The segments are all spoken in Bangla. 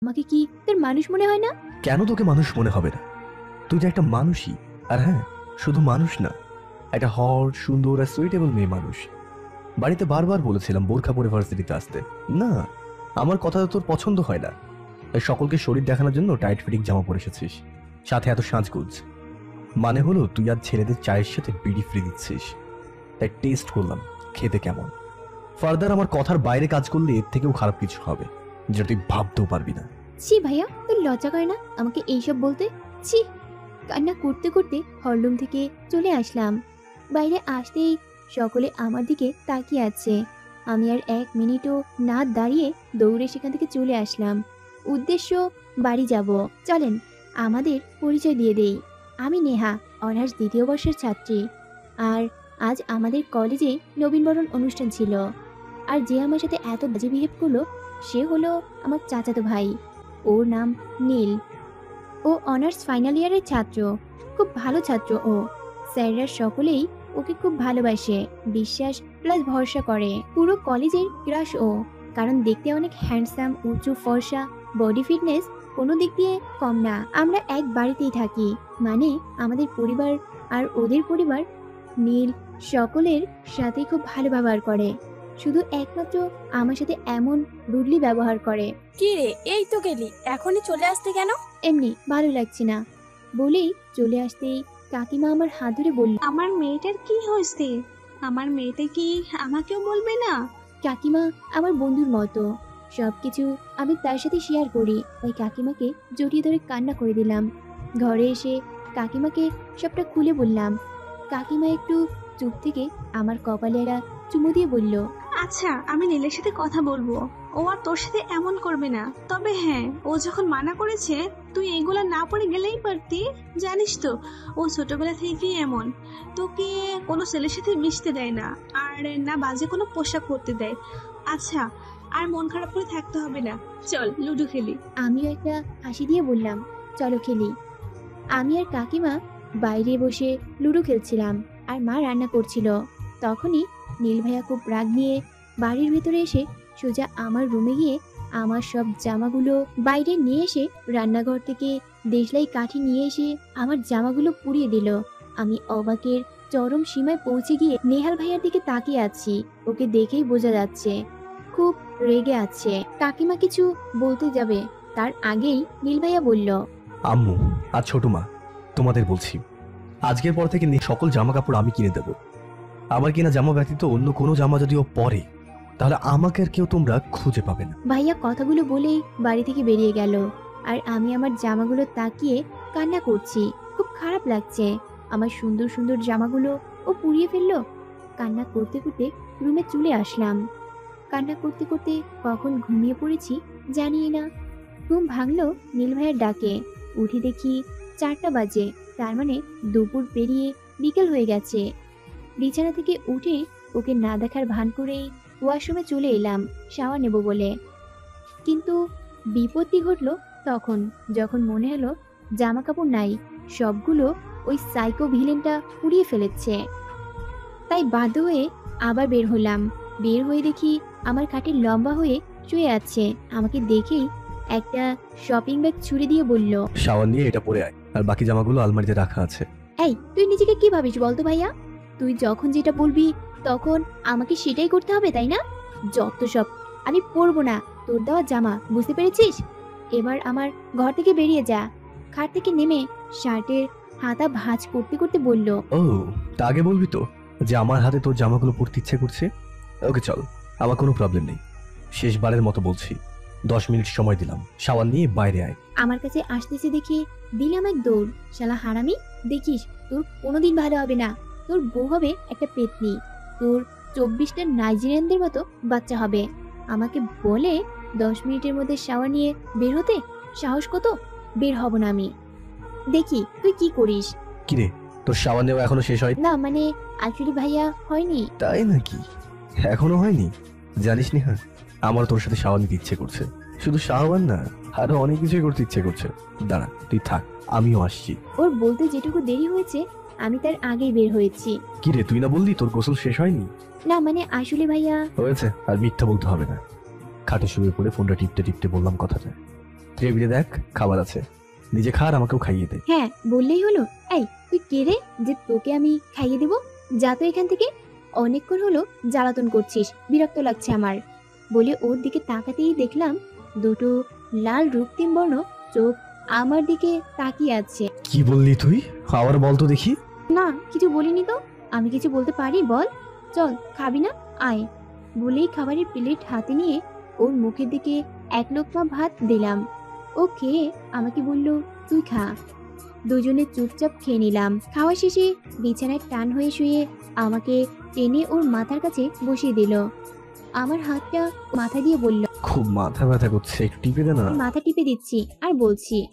আমাকে কি তোর মানুষ মনে হয় না? কেন তোকে মানুষ মনে হবে না? তুই তো একটা মানুষই। আর হ্যাঁ, শুধু মানুষ না, একটা হট সুন্দর আর সুইটেবল মেয়ে মানুষ। বাড়িতে বারবার বলেছিলাম বোরখা পরে ভার্সিটিতে আসতে, না আমার কথা তোর পছন্দ হয় না। তাই সকলকে শরীর দেখানোর জন্য টাইট ফিটিং জামা পরে এসেছিস, সাথে এত সাজগোজ। মানে হলো তুই আর ছেলেদের চায়ের সাথে বিড়ি ফ্রি দিচ্ছিস। তাই টেস্ট করলাম খেতে কেমন। ফার্দার আমার কথার বাইরে কাজ করলে এর থেকেও খারাপ কিছু হবে, যেটা তুই ভাবতেও পারবি না। ছি ভাইয়া, তোর লজ্জা করে না আমাকে এইসব বলতে? ছি। কান্না করতে করতে হলরুম থেকে চলে আসলাম। বাইরে আসতেই সকলে আমার দিকে তাকিয়ে আছে। আমি আর 1 মিনিটও না দাঁড়িয়ে দৌড়ে সেখান থেকে চলে আসলাম। উদ্দেশ্য বাড়ি যাব। চলেন আমাদের পরিচয় দিয়ে দেই। আমি নেহা, অনার্স 2য় বর্ষের ছাত্রী। আর আজ আমাদের কলেজে নবীনবরণ অনুষ্ঠান ছিল। আর যে আমার সাথে এত বাজে বিহেভ করলো সে হলো আমার চাচাতো ভাই। ওর নাম নীল। ও অনার্স ফাইনাল ইয়ারের ছাত্র। খুব ভালো ছাত্র ও। স্যাররা সকলেই ওকে খুব ভালোবাসে, বিশ্বাস প্লাস ভরসা করে। পুরো কলেজের ক্রাশ ও, কারণ দেখতে অনেক হ্যান্ডসাম, উঁচু, ফর্সা, বডি ফিটনেস কোনো দিক দিয়ে কম না। আমরা এক বাড়িতেই থাকি, মানে আমাদের পরিবার আর ওদের পরিবার। নীল সকলের সাথে খুব ভালো ব্যবহার করে, শুধু একমাত্র আমার সাথে এমন রুডলি ব্যবহার করে। কি রে, এই তো গেলি, এখনই চলে আসতে কেন? এমনি ভালো লাগছে না বলেই চলে আসতেই কাকিমা আমার হাত ধরে বলল, আমার মেয়েটার কি হয়েছে? আমার মেয়েটা কি আমাকেও বলবে না? কাকিমা আমার বন্ধুর মতো, সবকিছু আমি তার সাথে শেয়ার করি। ওই কাকিমাকে জড়িয়ে ধরে কান্না করে দিলাম। ঘরে এসে কাকিমাকে সবটা খুলে বললাম। কাকিমা একটু চুপ থেকে আমার কপালে একটা চুমু দিয়ে বলল, আচ্ছা, আমি নীলের সাথে কথা বলবো। ও আর তোর সাথে এমন করবে না। তবে হ্যাঁ, ও যখন মানা করেছে তুই এগুলা না পরে গেলেই পারতি। জানিস তো, ও ছোটবেলা থেকেই এমন। তোকে কোনো ছেলের সাথে মিশতে দেয় না, আর না বাজে কোনো পোশাক পরতে দেয়। আচ্ছা, আর মন খারাপ করে থাকতে হবে না। চল লুডো খেলি। আমিও একটা হাসি দিয়ে বললাম, চলো খেলি। আমি আর কাকিমা বাইরে বসে লুডো খেলছিলাম, আর মা রান্না করছিল। তখনই নীল ভাইয়া খুব রাগ নিয়ে বাড়ির ভেতরে এসে সোজা আমার রুমে গিয়ে আমার সব জামাগুলো বাইরে নিয়ে এসে রান্নাঘর থেকে দেশলাই কাঠি নিয়ে এসে আমার জামাগুলো পুড়িয়ে দিল। আমি অবাকের চরম সীমায় পৌঁছে গিয়ে নেহাল ভাইয়ার দিকে তাকিয়ে আছি। ওকে দেখেই বোঝা যাচ্ছে খুব রেগে আছে। কাকিমা কিছু বলতে যাবে তার আগেই নীল ভাইয়া বলল, আম্মু আর ছোট মা, তোমাদের বলছি, আজকের পর থেকে সকল জামা কাপড় আমি কিনে দেব। আমার কিনা জামা ব্যতীত অন্য কোনো জামা যদি ও পরে, তাহলে আমাকে আর কেউ তোমরা খুঁজে পাবে না। ভাইয়া কথাগুলো বলেই বাড়ি থেকে বেরিয়ে গেল। আর আমি আমার জামাগুলো তাকিয়ে কান্না করছি। খুব খারাপ লাগছে, আমার সুন্দর সুন্দর জামাগুলো ও পুড়িয়ে ফেললো। কান্না করতে করতে রুমে চলে আসলাম। কান্না করতে করতে কখন ঘুমিয়ে পড়েছি জানিই না। ঘুম ভাঙলো নীল ভাইয়ের ডাকে। উঠে দেখি 4টা বাজে, তার মানে দুপুর পেরিয়ে বিকেল হয়ে গেছে। বিছানা থেকে উঠে ওকে না দেখার ভান করেই ওয়াশরুমে চলে এলাম শাওয়ার নেব বলে। কিন্তু বিপত্তি ঘটলো তখন, যখন মনে হলো জামা কাপড় নাই, সবগুলো ওই সাইকো ভিলেনটা পুড়িয়ে ফেলেছে। তাই বাধ্য হয়ে আবার বের হলাম। বের হয়ে দেখি আমার খাটে লম্বা হয়ে শুয়ে আছে। আমাকে দেখেই একটা শপিং ব্যাগ ছুড়ে দিয়ে বলল, শাওয়ার নিয়ে এটা পরে আয়, আর বাকি জামাগুলো আলমারিতে রাখা আছে। এই তুই নিজেকে কি ভাবিস বলতো ভাইয়া? তুই যখন যেটা বলবি তখন আমাকে সেটাই করতে হবে, তাই না? যত সব, আমি পরবো না তোর দেওয়া জামা, বুঝতে পেরেছিস? এবার আমার ঘর থেকে বেরিয়ে যা। খাট থেকে নেমে শার্টের হাতা ভাঁজ করতে করতে বলল, ও, তা আগে বলবি তো যে আমার হাতে তোর জামাগুলো পরতে ইচ্ছে করছে। ওকে চল, আমার কোনো প্রবলেম নেই। শেষবারের মতো বলছি, 10 মিনিট সময় দিলাম, শাওয়ার নিয়ে বাইরে আয়। আমার কাছে আসতেছে দেখে দিলাম এক দৌড়। শালা হারামি, দেখিস তোর কোনোদিন ভালো হবে না। তোর বউ হবে একটা পেতনি, তোর 24টা নাইজেরিয়ানদের মতো বাচ্চা হবে। আমাকে বলে 10 মিনিটের মধ্যে শাওয়ার নিয়ে বের হতে সাহস কত? বের হব না আমি। দেখি তুই কি করিস। কিরে, তোর শাওয়ার নেওয়া এখনো শেষ হয়? না মানে আসলে ভাইয়া হয়নি। তাই নাকি? এখনো হয়নি? জানিস নি, হ্যাঁ আমার তোর সাথে শাওয়ার নিতে ইচ্ছে করছে। শুধু শাওয়ার না, আরো অনেক কিছুই করতে ইচ্ছে করছে। দাঁড়া, তুই থাক, আমিও আসছি। ওর বলতে যেটুকু দেরি হয়েছে আমি তার আগেই বের হয়েছি। কিরে, তুই না বললি তোর গোসল শেষ হয়নি? না মানে আসলে ভাইয়া। হয়েছে, আর মিথ্যা বলতে হবে না। খাটে শুয়ে পড়ে ফোনটা টিপতে টিপতে বললাম কথাটা। টেবিলে দেখ খাবার আছে, নিজে খা আর আমাকেও খাইয়ে দে। হ্যাঁ বললেই হলো। এই তুই কে রে যে তোকে আমি খাইয়ে দেব? যা তো এখান থেকে, অনেকক্ষণ হলো জ্বালাতন করছিস, বিরক্ত লাগছে আমার। বলে ওর দিকে তাকাতেই দেখলাম দুটো লাল রক্তিম বর্ণ চোখ আমার দিকে তাকিয়ে আছে। কি বললি তুই? আবার বল তো দেখি। না কিছু বলিনি তো। আমি কিছু বলতে পারি? বল। চল খাবি না, আয়। বলেই খাবারের প্লেট হাতে নিয়ে ওর মুখের দিকে এক লোকমা ভাত দিলাম। ও খেয়ে আমাকে বলল তুই খা। দুজনে চুপচাপ খেয়ে নিলাম। খাওয়া শেষে বিছানায় টান হয়ে শুয়ে আমাকে টেনে ওর মাথার কাছে বসিয়ে দিল। আমার হাতটা মাথা দিয়ে বলল, খুব মাথা ব্যথা করছে, একটু টিপে দে না। মাথা টিপে দিচ্ছি আর বলছি,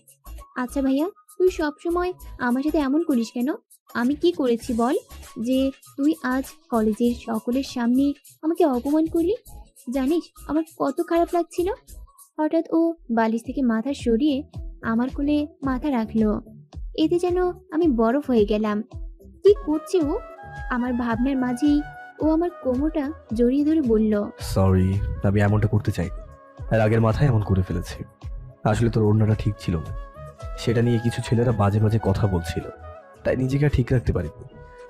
আচ্ছা ভাইয়া তুই সব সময় আমার সাথে এমন করিস কেন? আমি কি করেছি বল যে তুই আজ কলেজের সকলের সামনে আমাকে অপমান করলি? জানিস আমার কত খারাপ লাগছিল। হঠাৎ ও বালিশ থেকে মাথা সরিয়ে আমার কোলে মাথা রাখলো। এতে যেন আমি বরফ হয়ে গেলাম। কি করছে ও? আমার ভাবনার মাঝেই ও আমার কোমরটা জড়িয়ে ধরে বলল, সরি, আমি এমনটা করতে চাই, আর আগের মাথায় এমন করে ফেলেছি। আসলে তোর ওড়নাটা ঠিক ছিল না, সেটা নিয়ে কিছু ছেলেরা বাজে বাজে কথা বলছিল, তাই নিজেকে আর ঠিক রাখতে পারিনি।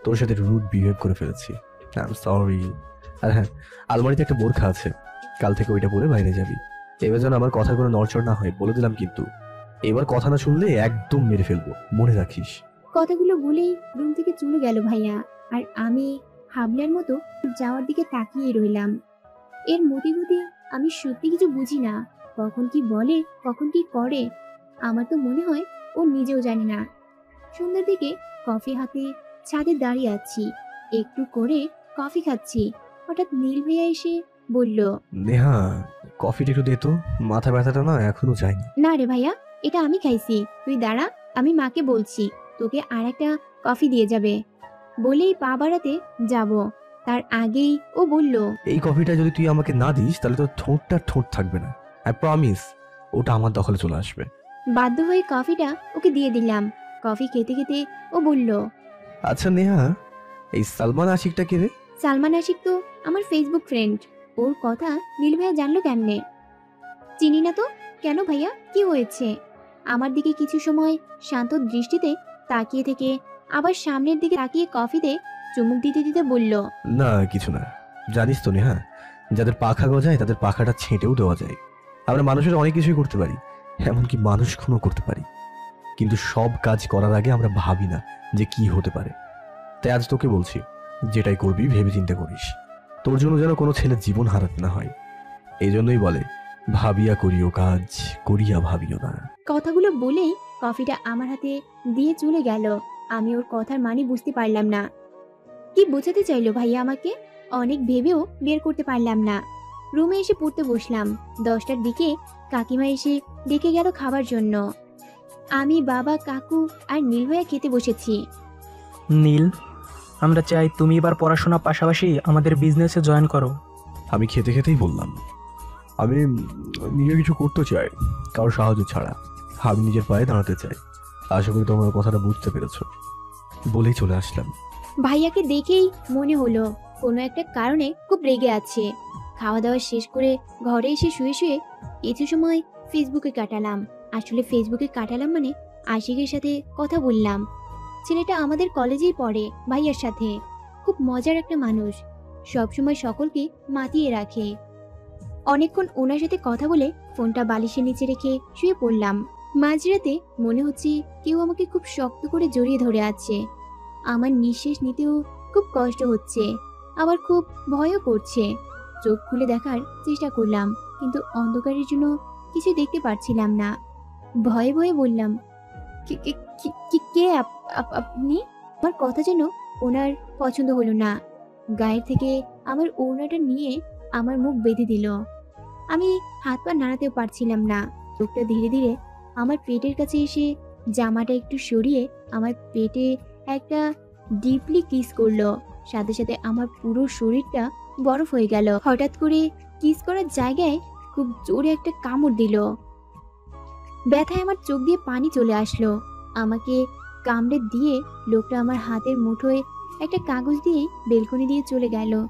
তোর সাথে রুড বিহেভ করে ফেলেছি, আই এম সরি। আর হ্যাঁ, আলমারিতে একটা বোরখা আছে, কাল থেকে ওইটা পরে বাইরে যাবি। এবার যেন আমার কথার কোনো নড়চড় না হয় বলে দিলাম, কিন্তু এবার কথা না শুনলে একদম মেরে ফেলবো, মনে রাখিস। কথাগুলো বলেই রুম থেকে চলে গেল ভাইয়া। আর আমি হাবলার মতো যাওয়ার দিকে তাকিয়ে রইলাম। এর মতিগতি আমি সত্যি কিছু বুঝি না। কখন কি বলে, কখন কি করে, আমার তো মনে হয় ও নিজেও জানে না। সন্ধ্যার দিকে কফি হাতে ছাদে দাঁড়িয়ে আছি, একটু করে কফি খাচ্ছি। হঠাৎ নীল ভাইয়া এসে বলল, নেহা, কফিটা একটু দে তো, মাথা ব্যথাটা না এখনো যায়নি। না রে ভাইয়া, এটা আমি খাইছি, তুই দাঁড়া, আমি মাকে বলছি তোকে আর একটা কফি দিয়ে যাবে। বলেই পা বাড়াতে যাব, তার আগেই ও বলল, এই কফিটা যদি তুই আমাকে না দিস তাহলে তোর ঠোঁটটা ঠোঁট থাকবে না, আই প্রমিস। ওটা আমার দখলে চলে আসবে। বাধ্য হয়ে কফিটা ওকে দিয়ে দিলাম। কফি খেতে খেতে ও বলল, আচ্ছা নেহা, এই সালমান আশিকটা কে রে? সালমান আশিক তো আমার ফেসবুক ফ্রেন্ড। ওর কথা নীল ভাইয়া জানলো কেমনে? চিনি না তো। কেন ভাইয়া, কি হয়েছে? আমার দিকে কিছু সময় শান্ত দৃষ্টিতে তাকিয়ে থেকে আবার সামনের দিকে তাকিয়ে কফিতে চুমুক দিতে দিতে বলল, না কিছু না। জানিস তো নেহা, যাদের পাখা গজায় তাদের পাখাটা ছেঁটেও দেওয়া যায়। আমরা মানুষের অনেক কিছুই করতে পারি, এমনকি মানুষ খুনও করতে পারি, কিন্তু সব কাজ করার আগে আমরা ভাবি না যে কি হতে পারে। তাই আজ তোকে বলছি, যেটাই করবি ভেবে চিন্তা করিস, তোর জন্য যেন কোনো ছেলের জীবন হারাতে না হয়। এই জন্যই বলে, ভাবিয়া করিও কাজ, করিয়া ভাবিও না। কথাগুলো বলেই কফিটা আমার হাতে দিয়ে চলে গেল। আমি ওর কথার মানে বুঝতে পারলাম না। কি বোঝাতে চাইলো ভাইয়া আমাকে? অনেক ভেবেও বের করতে পারলাম না। রুমে এসে পড়তে বসলাম। 10টার দিকে কাকিমা এসে ডেকে গেল খাবার জন্য। আমি, বাবা, কাকু আর নীল ভাইয়া খেতে বসেছি। নীল, আমরা চাই তুমি এবার পড়াশোনার পাশাপাশি আমাদের বিজনেসে জয়েন করো। আমি খেতে খেতেই বললাম, আমি নিজে কিছু করতে চাই, কারোর সাহায্য ছাড়া। আমি নিজের পায়ে দাঁড়াতে চাই। আশা করি তোমরা কথাটা বুঝতে পেরেছ। বলেই চলে আসলাম। ভাইয়াকে দেখেই মনে হলো কোনো একটা কারণে খুব রেগে আছে। খাওয়া দাওয়া শেষ করে ঘরে এসে শুয়ে শুয়ে কিছু সময় ফেসবুকে কাটালাম। আসলে ফেসবুকে কাটালাম মানে আশিকের সাথে কথা বললাম। ছেলেটা আমাদের কলেজেই পড়ে, ভাইয়ার সাথে। খুব মজার একটা মানুষ, সবসময় সকলকে মাতিয়ে রাখে। অনেকক্ষণ ওনার সাথে কথা বলে ফোনটা বালিশের নিচে রেখে শুয়ে পড়লাম। মাঝরাতে মনে হচ্ছে কেউ আমাকে খুব শক্ত করে জড়িয়ে ধরে আছে। আমার নিঃশ্বাস নিতেও খুব কষ্ট হচ্ছে, আবার খুব ভয়ও করছে। চোখ খুলে দেখার চেষ্টা করলাম, কিন্তু অন্ধকারের জন্য কিছু দেখতে পারছিলাম না। ভয়ে ভয়ে বললাম, কে কে কি- কি- কে আপনি? আমার কথা যেন ওনার পছন্দ হলো না। গায়ের থেকে আমার ওড়নাটা নিয়ে আমার মুখ বেঁধে দিল। আমি হাত পা নাড়াতেও পারছিলাম না। চোখটা ধীরে ধীরে আমার পেটের কাছে এসে জামাটা একটু সরিয়ে আমার পেটে একটা ডিপলি কিস করলো। সাথে সাথে আমার পুরো শরীরটা বরফ হয়ে গেল। হঠাৎ করে কিস করার জায়গায় খুব জোরে একটা কামড় দিল। ব্যথায় আমার চোখ দিয়ে পানি চলে আসলো। আমাকে কামড়ে দিয়ে লোকটা আমার হাতের মুঠোয় একটা কাগজ দিয়ে বেলকনি দিয়ে চলে গেল।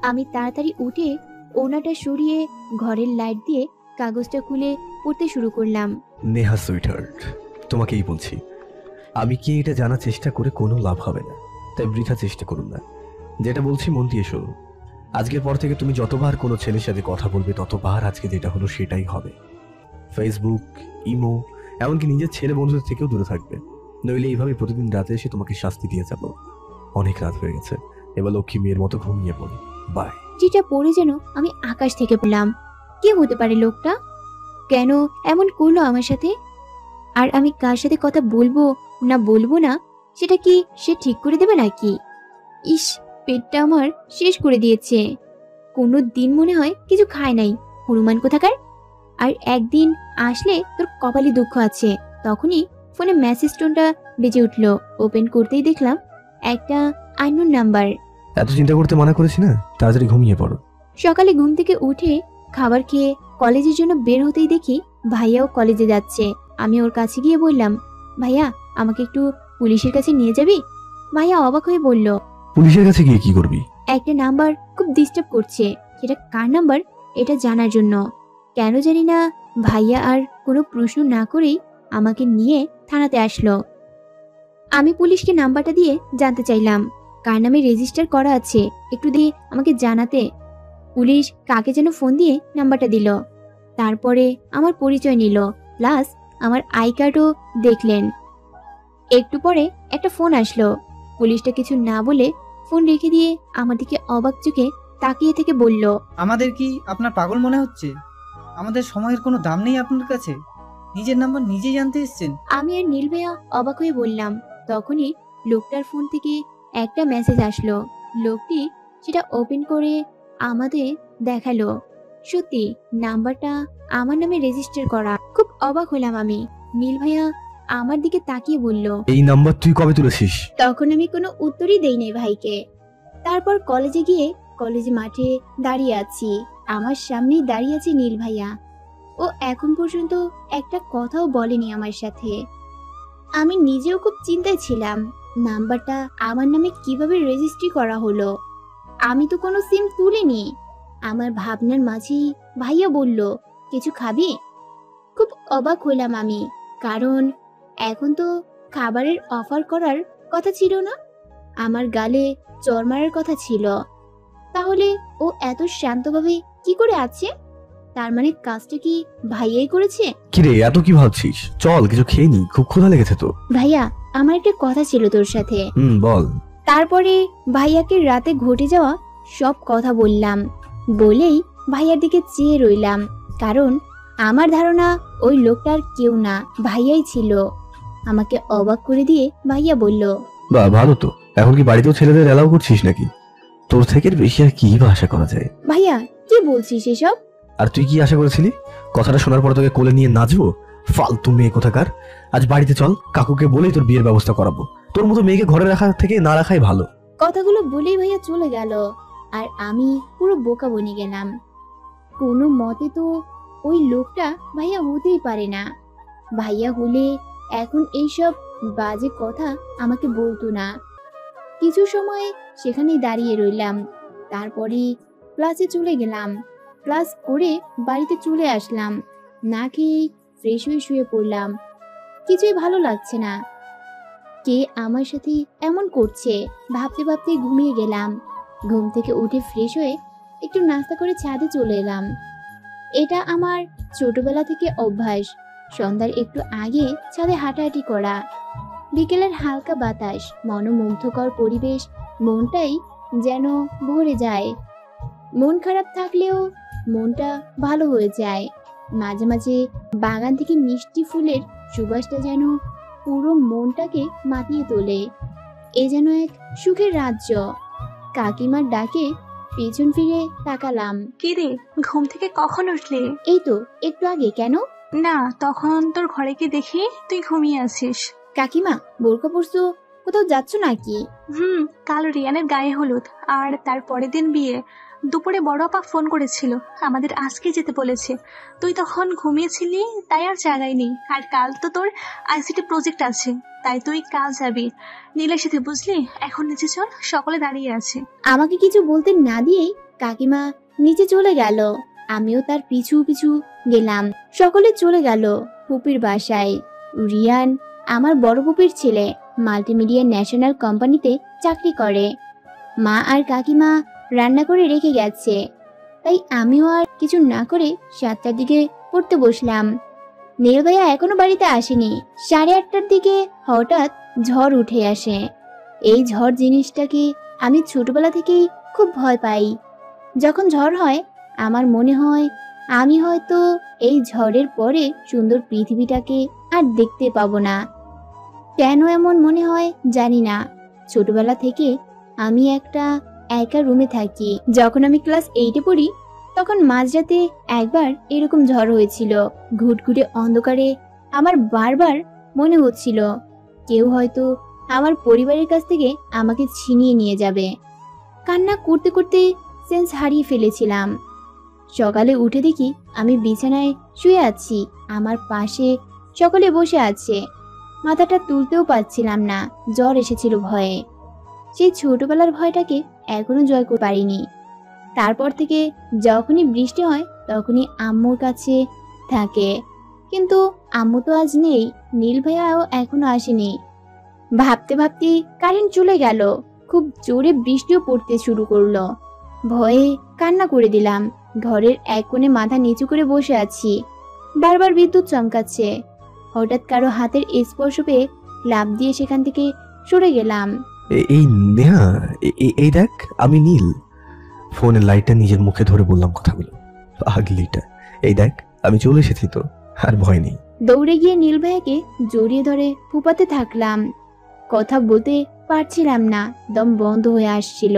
আমি তাড়াতাড়ি উঠে ওনাটা সরিয়ে ঘরের লাইট দিয়ে কাগজটা খুলে পড়তে শুরু করলাম। নেহা সুইটহার্ট, তোমাকেই বলছি, আমি কি এটা জানার চেষ্টা করে কোনো লাভ হবে না, তাই বৃথা চেষ্টা করুন না। যেটা বলছি মন দিয়ে শোনো। আজকের পর থেকে তুমি যতবার কোনো ছেলের সাথে কথা বলবে ততবার আজকে যেটা হলো সেটাই হবে। ফেসবুক, ইমো, এমনকি নিজের ছেলে বন্ধুদের থেকেও দূরে থাকবে, নইলে এইভাবে প্রতিদিন রাতে এসে তোমাকে শাস্তি দিয়ে যাব। অনেক রাত হয়ে গেছে, এবার লক্ষ্মী মেয়ের মতো ঘুমিয়ে পড়ো। বাই। যেটা পড়ে যেন আমি আকাশ থেকে পড়লাম। কে হতে পারে লোকটা? কেন এমন করলো আমার সাথে? আর আমি কার সাথে কথা বলবো না বলবো না সেটা কি সে ঠিক করে দেবে নাকি? ইস, পেটটা আমার শেষ করে দিয়েছে। কোনো দিন মনে হয় কিছু খায় নাই, হনুমান কোথাকার। আর একদিন আসলে তোর কপালে দুঃখ আছে। তখনই ফোনে মেসেজ টোনটা বেজে উঠলো। ওপেন করতেই দেখলাম একটা আননোন নাম্বার। এত চিন্তা করতে মানা করেছি না, তাড়াতাড়ি ঘুমিয়ে পড়ো। সকালে ঘুম থেকে উঠে খাবার খেয়ে কলেজের জন্য বের হতেই দেখি ভাইয়াও কলেজে যাচ্ছে। আমি ওর কাছে গিয়ে বললাম, ভাইয়া আমাকে একটু পুলিশের কাছে নিয়ে যাবি? ভাইয়া অবাক হয়ে বলল, পুলিশের কাছে গিয়ে কি করবি? একটা নাম্বার খুব ডিস্টার্ব করছে, সেটা কার নাম্বার এটা জানার জন্য। কেন জানি না ভাইয়া আর কোনো প্রশ্ন না করেই আমাকে নিয়ে থানাতে আসলো। আমি পুলিশকে নাম্বারটা দিয়ে জানতে চাইলাম কার নামে রেজিস্টার করা আছে, একটু দিয়ে আমাকে জানাতে। পুলিশ কাকে যেন ফোন দিয়ে নাম্বারটা দিল। তারপরে আমার পরিচয় নিল, প্লাস আমার আই কার্ডও দেখলেন। একটু পরে একটা ফোন আসলো। পুলিশটা কিছু না বলে ফোন রেখে দিয়ে আমার দিকে অবাক চোখে তাকিয়ে থেকে বলল, আমাদের কি আপনার পাগল মনে হচ্ছে? আমাদের সময়ের কোনো দাম নেই আপনার কাছে? নিজের নাম্বার নিজেই জানতে এসেছেন? আমি আর নীল ভাইয়া অবাক হয়ে বললাম। তখনই লোকটার ফোন থেকে একটা মেসেজ আসলো। লোকটি সেটা ওপেন করে আমাদের দেখালো। সত্যি নাম্বারটা আমার নামে রেজিস্টার করা। খুব অবাক হলাম আমি। নীল ভাইয়া আমার দিকে তাকিয়ে বলল, এই নাম্বার তুই কবে তুলেছিস? তখন আমি কোনো উত্তরই দেই নাই ভাইকে। তারপর কলেজে গিয়ে কলেজ মাঠে দাঁড়িয়ে আছি। আমার সামনেই দাঁড়িয়ে আছে নীল ভাইয়া। ও এখন পর্যন্ত একটা কথাও বলেনি আমার সাথে। আমি নিজেও খুব চিন্তায় ছিলাম, নাম্বারটা আমার নামে কিভাবে রেজিস্ট্রি করা হলো। আমি তো কোনো সিম তুলিনি। আমার ভাবনার মাঝেই ভাইয়া বলল, কিছু খাবি? খুব অবাক হলাম আমি, কারণ এখন তো খাবারের অফার করার কথা ছিল না, আমার গালে চড় মারার কথা ছিল। তাহলে ও এত শান্তভাবে কি করে আছে? তার মানে কাজটা কি ভাইয়াই করেছে? কিরে, এত কি ভাবছিস? চল কিছু খেয়ে নি, খুব ক্ষুধা লেগেছে তো। ভাইয়া, আমার একটা কথা ছিল তোর সাথে। বল। তারপরে ভাইয়াকে রাতে ঘটে যাওয়া সব কথা বললাম। বলেই ভাইয়ার দিকে চেয়ে রইলাম, কারণ আমার ধারণা ওই লোকটার কেউ না, ভাইয়াই ছিল। আমাকে অবাক করে দিয়ে ভাইয়া বলল, বা ভালো তো। এখন কি বাড়িতেও ছেলেদের এলাও করছিস নাকি? তোর থেকে বেশি আর কি বা আশা করা যায়? ভাইয়া কি বলছিস এসব? আর তুই কি আশা করেছিলি? কথাটা শোনার পর তোকে কোলে নিয়ে নাচবো? ফালতু মেয়ে কোথাকার। আজ বাড়িতে চল, কাকুকে বলেই তোর বিয়ের ব্যবস্থা করাবো। তোর মতো মেয়েকে ঘরে রাখা থেকে না রাখাই ভালো। কথাগুলো বলেই ভাইয়া চলে গেল, আর আমি পুরো বোকা বনে গেলাম। কোনো মতে তো ওই লোকটা ভাইয়া হতেই পারে না। ভাইয়া হলে এখন এইসব বাজে কথা আমাকে বলতো না। কিছু সময় সেখানেই দাঁড়িয়ে রইলাম। তারপরে ক্লাসে চলে গেলাম। ক্লাস করে বাড়িতে চলে আসলাম। না খেয়েই ফ্রেশ হয়ে শুয়ে পড়লাম। কিছুই ভালো লাগছে না। কে আমার সাথে এমন করছে ভাবতে ভাবতে ঘুমিয়ে গেলাম। ঘুম থেকে উঠে ফ্রেশ হয়ে একটু নাস্তা করে ছাদে চলে এলাম। এটা আমার ছোটবেলা থেকে অভ্যাস, সন্ধ্যার একটু আগে ছাদে হাঁটাহাঁটি করা। বিকেলের হালকা বাতাস, মনোমুগ্ধকর পরিবেশ, মনটাই যেন ভরে যায়। মন খারাপ থাকলেও মনটা ভালো হয়ে যায়। মাঝে মাঝে বাগান থেকে মিষ্টি ফুলের সুবাসটা যেন পুরো মনটাকে মাতিয়ে তোলে। এ যেন এক সুখের রাজ্য। কাকিমার ডাকে পেছন ফিরে তাকালাম। কি রে, ঘুম থেকে কখন উঠলি? এই তো একটু আগে। কেন? না, তখন তোর ঘরে কি দেখি তুই ঘুমিয়ে আছিস। কাকিমা, বোরকা পরছো, কোথাও যাচ্ছ নাকি? কাল রিয়ানের গায়ে হলুদ, আর তার পরের দিন বিয়ে। দুপুরে বড় আপা ফোন করেছিল, আমাদের আজকে যেতে বলেছে। তুই তখন ঘুমিয়েছিলি, তাই আর জাগাইনি। আর কাল তো তোর আইসিটি প্রজেক্ট আছে, তাই তুই কাল যাবি নীলের সাথে, বুঝলি? এখন নিচে চল, সকলে দাঁড়িয়ে আছে। আমাকে কিছু বলতে না দিয়েই কাকিমা নিচে চলে গেল। আমিও তার পিছু পিছু গেলাম। সকলে চলে গেল ফুপির বাসায়। রিয়ান আমার বড় ফুপির ছেলে, মাল্টিমিডিয়া ন্যাশনাল কোম্পানিতে চাকরি করে। মা আর কাকিমা রান্না করে রেখে গেছে, তাই আমিও আর কিছু না করে 7টার দিকে পড়তে বসলাম। নীল ভাইয়া এখনো বাড়িতে আসেনি। 8:30টার দিকে হঠাৎ ঝড় উঠে আসে। এই ঝড় জিনিসটাকে আমি ছোটবেলা থেকেই খুব ভয় পাই। যখন ঝড় হয় আমার মনে হয় আমি হয়তো এই ঝড়ের পরে সুন্দর পৃথিবীটাকে আর দেখতে পাবো না। কেন এমন মনে হয় জানি না। ছোটবেলা থেকে আমি একটা একা রুমে থাকি। যখন আমি ক্লাস 8-এ পড়ি তখন মাঝরাতে একবার এরকম ঝড় হয়েছিল। ঘুটঘুটে অন্ধকারে আমার বারবার মনে হচ্ছিল কেউ হয়তো আমার পরিবারের কাছ থেকে আমাকে ছিনিয়ে নিয়ে যাবে। কান্না করতে করতে সেন্স হারিয়ে ফেলেছিলাম। সকালে উঠে দেখি আমি বিছানায় শুয়ে আছি, আমার পাশে সকলে বসে আছে। মাথাটা তুলতেও পারছিলাম না, জ্বর এসেছিল ভয়ে। সেই ছোটবেলার ভয়টাকে এখনো জয় করতে পারিনি। তারপর থেকে যখনই বৃষ্টি হয় তখনই আম্মুর কাছে থাকে, কিন্তু আম্মু তো আজ নেই, নীল ভাইয়াও এখনো আসেনি। ভাবতে ভাবতে কারেন্ট চলে গেল। খুব জোরে বৃষ্টিও পড়তে শুরু করলো। ভয়ে কান্না করে দিলাম। ঘরের এক কোণে মাথা নিচু করে বসে আছি। বারবার বিদ্যুৎ চমকাচ্ছে। হঠাৎ কারো হাতের স্পর্শ পেয়ে লাফ দিয়ে সেখান থেকে সরে গেলাম। এই নেহা, এই দেখ আমি নীল। ফোনের লাইটটা নিজের মুখে ধরে বললাম কথাগুলো। আগলিটা, এই দেখ আমি চলে এসেছি তো, আর ভয় নেই। দৌড়ে গিয়ে নীল ভাইয়াকে জড়িয়ে ধরে ফুপাতে থাকলাম। কথা বলতে পারছিলাম না, দম বন্ধ হয়ে আসছিল।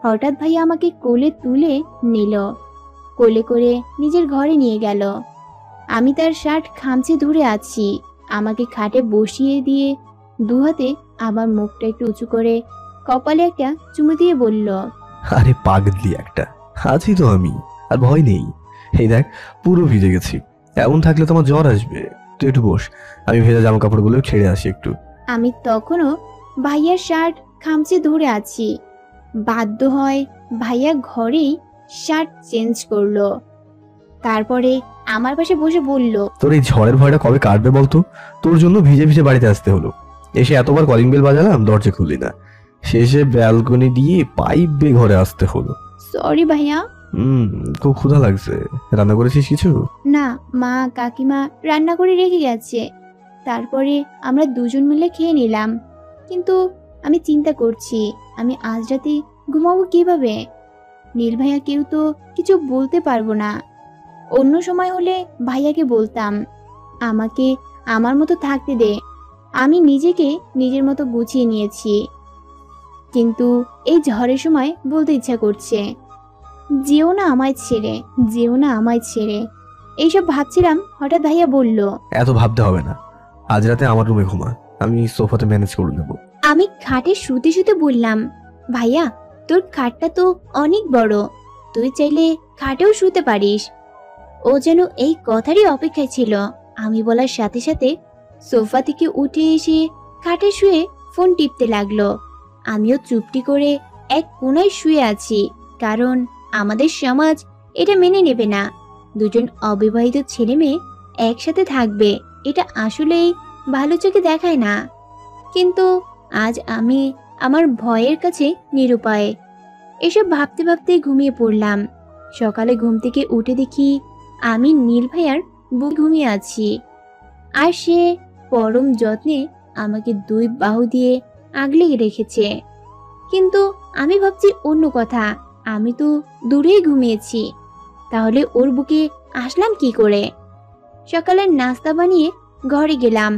হঠাৎ ভাইয়া আমাকে কোলে তুলে নিল, কোলে করে নিজের ঘরে নিয়ে গেল। আমি তার শার্ট খামচে ধরে আছি। আমাকে খাটে বসিয়ে দিয়ে দুহাতে আমার মুখটা একটু উঁচু করে কপালে একটা চুমু দিয়ে বলল, আরে পাগলি একটা, আছি তো আমি, আর ভয় নেই। এই দেখ পুরো ভিজে গেছি, এমন থাকলে তোমার জ্বর আসবে। তুই একটু বস, আমি ভেজা জামা কাপড়গুলো ছেড়ে আসি একটু। আমি তখনও ভাইয়ার শার্ট খামচে ধরে আছি। বাধ্য হয় ভাইয়া ঘরেই শার্ট চেঞ্জ করলো। তারপরে আমার পাশে বসে বলল, তোর এই ঝড়ের ভয়টা কবে কাটবে বলতো? তোর জন্য ভিজে ভিজে বাড়িতে আসতে হলো। এসে এতবার কলিং বেল বাজালাম, দরজা খুললি না। শেষে ব্যালকনি দিয়ে পাইপ বেয়ে ঘরে আসতে হলো। সরি ভাইয়া। খুব ক্ষুধা লাগছে, রান্না করেছিস কিছু? না, মা কাকিমা রান্না করে রেখে গেছে। তারপরে আমরা দুজন মিলে খেয়ে নিলাম। কিন্তু আমি চিন্তা করছি আমি আজ রাতে ঘুমাবো কিভাবে। নীল ভাইয়া কেউ তো কিছু বলতে পারবো না। অন্য সময় হলে ভাইয়াকে বলতাম আমাকে আমার মতো থাকতে দে, আমি নিজেকে নিজের মতো গুছিয়ে নিয়েছি। কিন্তু এই ঝড়ের সময় বলতে ইচ্ছা করছে, যেও না আমায় ছেড়ে, যেও না আমায় ছেড়ে। এইসব ভাবছিলাম, হঠাৎ ভাইয়া বলল, এত ভাবতে হবে না, আজ রাতে আমার রুমে ঘুমা, আমি সোফাতে ম্যানেজ করে নেবো। আমি খাটে শুতে শুতে বললাম, ভাইয়া তোর খাটটা তো অনেক বড়, তুই চাইলে খাটেও শুতে পারিস। ও যেন এই কথারই অপেক্ষায় ছিল। আমি বলার সাথে সাথে সোফা থেকে উঠে এসে খাটে শুয়ে ফোন টিপতে লাগলো। আমিও চুপটি করে এক কোণায় শুয়ে আছি, কারণ আমাদের সমাজ এটা মেনে নেবে না। দুজন অবিবাহিত ছেলে মেয়ে একসাথে থাকবে, এটা আসলেই ভালো চোখে দেখায় না। কিন্তু আজ আমি আমার ভয়ের কাছে নিরুপায়। এসব ভাবতে ভাবতে ঘুমিয়ে পড়লাম। সকালে ঘুম থেকে উঠে দেখি আমি নীল ভাইয়ার বুকে ঘুমিয়ে আছি, আর সে পরম যত্নে আমাকে 2 বাহু দিয়ে আগলে রেখেছে। কিন্তু আমি ভাবছি অন্য কথা, আমি তো দূরেই ঘুমিয়েছি, তাহলে ওর বুকে আসলাম কি করে? সকালের নাস্তা বানিয়ে ঘরে গেলাম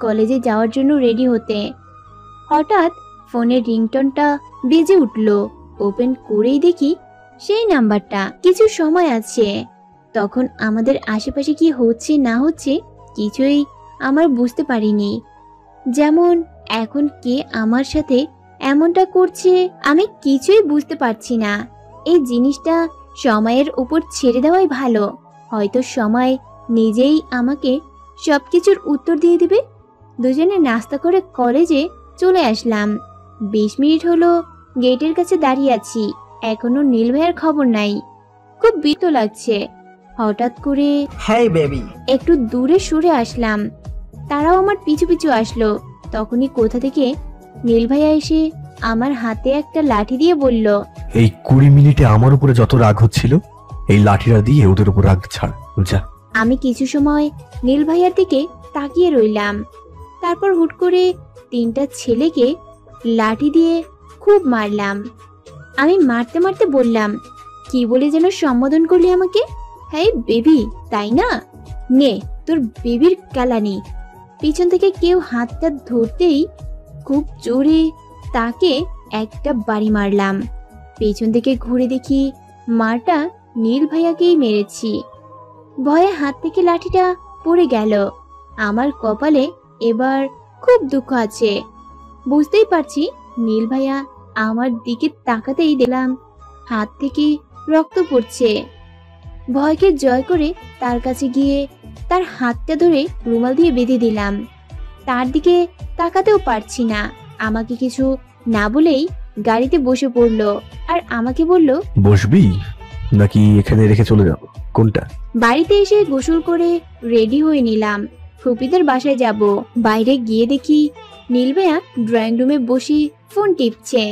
কলেজে যাওয়ার জন্য রেডি হতে। হঠাৎ ফোনের রিংটোনটা বেজে উঠল। ওপেন করেই দেখি সেই নাম্বারটা। কিছু সময় আছে, তখন আমাদের আশেপাশে কি হচ্ছে না হচ্ছে কিছুই আমার বুঝতে পারিনি। যেমন এখন কে আমার সাথে এমনটা করছে আমি কিছুই বুঝতে পারছি না। এই জিনিসটা সময়ের উপর ছেড়ে দেওয়াই ভালো, হয়তো সময় নিজেই আমাকে সবকিছুর উত্তর দিয়ে দিবে। দুজনে নাস্তা করে কলেজে চলে আসলাম। 20 মিনিট হলো গেটের কাছে দাঁড়িয়ে আছি, এখনো নীল ভাইয়ের খবর নাই। খুব বিরক্ত লাগছে। হঠাৎ করে হ্যাঁ বেবি। একটু দূরে সরে আসলাম, তারাও আমার পিছু পিছু আসলো। তখনই কোথা থেকে নীল ভাইয়া এসে আমার হাতে একটা লাঠি দিয়ে বলল, এই 20 মিনিটে আমার উপরে যত রাগ হচ্ছিল, এই লাঠিটা দিয়ে ওদের উপর রাগ ছাড়, যা। আমি কিছু সময় নীল ভাইয়ার দিকে তাকিয়ে রইলাম। তারপর হুট করে 3টা ছেলেকে লাঠি দিয়ে খুব মারলাম। আমি মারতে মারতে বললাম, কি বলে যেন সম্বোধন করলি আমাকে? হ্যাঁ বেবি, তাই না? নে তোর বেবির কালানি। পিছন থেকে কেউ হাতটা ধরতেই খুব জোরে তাকে একটা বাড়ি মারলাম। পেছন থেকে ঘুরে দেখি মারটা নীল ভাইয়াকেই মেরেছি। ভয়ে হাত থেকে লাঠিটা পড়ে গেল। আমার কপালে এবার খুব দুঃখ আছে। বুঝতেই পারছি নীল ভাইয়া আমার দিকে তাকাতেই দেখলাম হাত থেকে রক্ত পড়ছে। ভয়কে জয় করে তার কাছে গিয়ে তার হাতটা ধরে রুমাল দিয়ে বেঁধে দিলাম। তার দিকে তাকাতেও পারছি না। আমাকে কিছু না বলেই গাড়িতে বসে পড়লো আর আমাকে বলল, বসবি নাকি এখানে রেখে চলে যাব? কোনটা? বাড়িতে এসে গোসল করে রেডি হয়ে নিলাম, ফুপিদের বাসায় যাব। বাইরে গিয়ে দেখি নীল ভাইয়া ড্রয়িং রুমে বসে ফোন টিপছে।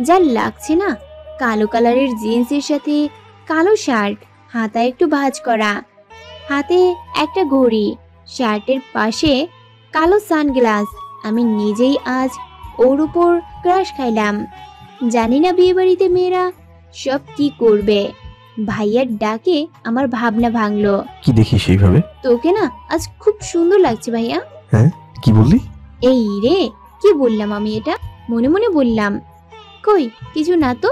যা লাগছে না, কালো কালারের জিন্সের সাথে কালো শার্ট, হাতায় একটু ভাঁজ করা, হাতে একটা ঘড়ি, শার্টের পাশে কালো সানগ্লাস। আমি নিজেই আজ ওর উপর ক্রাশ খাইলাম। জানি না বিয়ে বাড়িতে মেয়েরা সব কি করবে। ভাইয়ার ডাকে আমার ভাবনা ভাঙলো। কি দেখি সেইভাবে? তোকে না আজ খুব সুন্দর লাগছে ভাইয়া। হ্যাঁ, কি বললি? এই রে, কি বললাম আমি? এটা মনে মনে বললাম। কই কিছু না তো,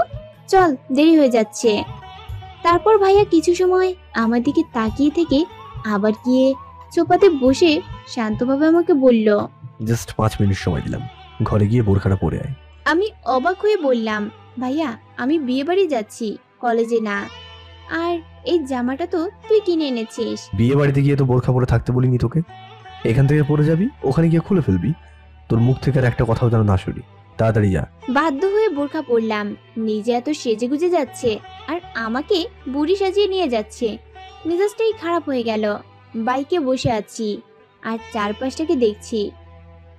চল দেরি হয়ে যাচ্ছে। তারপর ভাইয়া কিছু সময় আমার দিকে তাকিয়ে থেকে আবার গিয়ে সোফাতে বসে শান্তভাবে আমাকে বলল, জাস্ট 5 মিনিট সময় দিলাম, ঘরে গিয়ে বোরখাটা পরে আয়। আমি অবাক হয়ে বললাম, ভাইয়া আমি বিয়ে বাড়ি যাচ্ছি, কলেজে না। আর এই জামাটা তো তুই কিনে এনেছিস। বিয়ে বাড়িতে গিয়ে তো বোরখা পরে থাকতে বলিনি তোকে। এখান থেকে পরে যাবি, ওখানে গিয়ে খুলে ফেলবি। তোর মুখ থেকে আর একটা কথাও যেন না শুনি। তাড়াতাড়ি যা। বাধ্য হয়ে বোরখা পরলাম। নিজে এত সেজে গুজে যাচ্ছে আর আমাকে বুড়ি সাজিয়ে নিয়ে যাচ্ছে। মেজাজটাই খারাপ হয়ে গেল। বাইকে বসে আছি আর চারপাশটাকে দেখছি।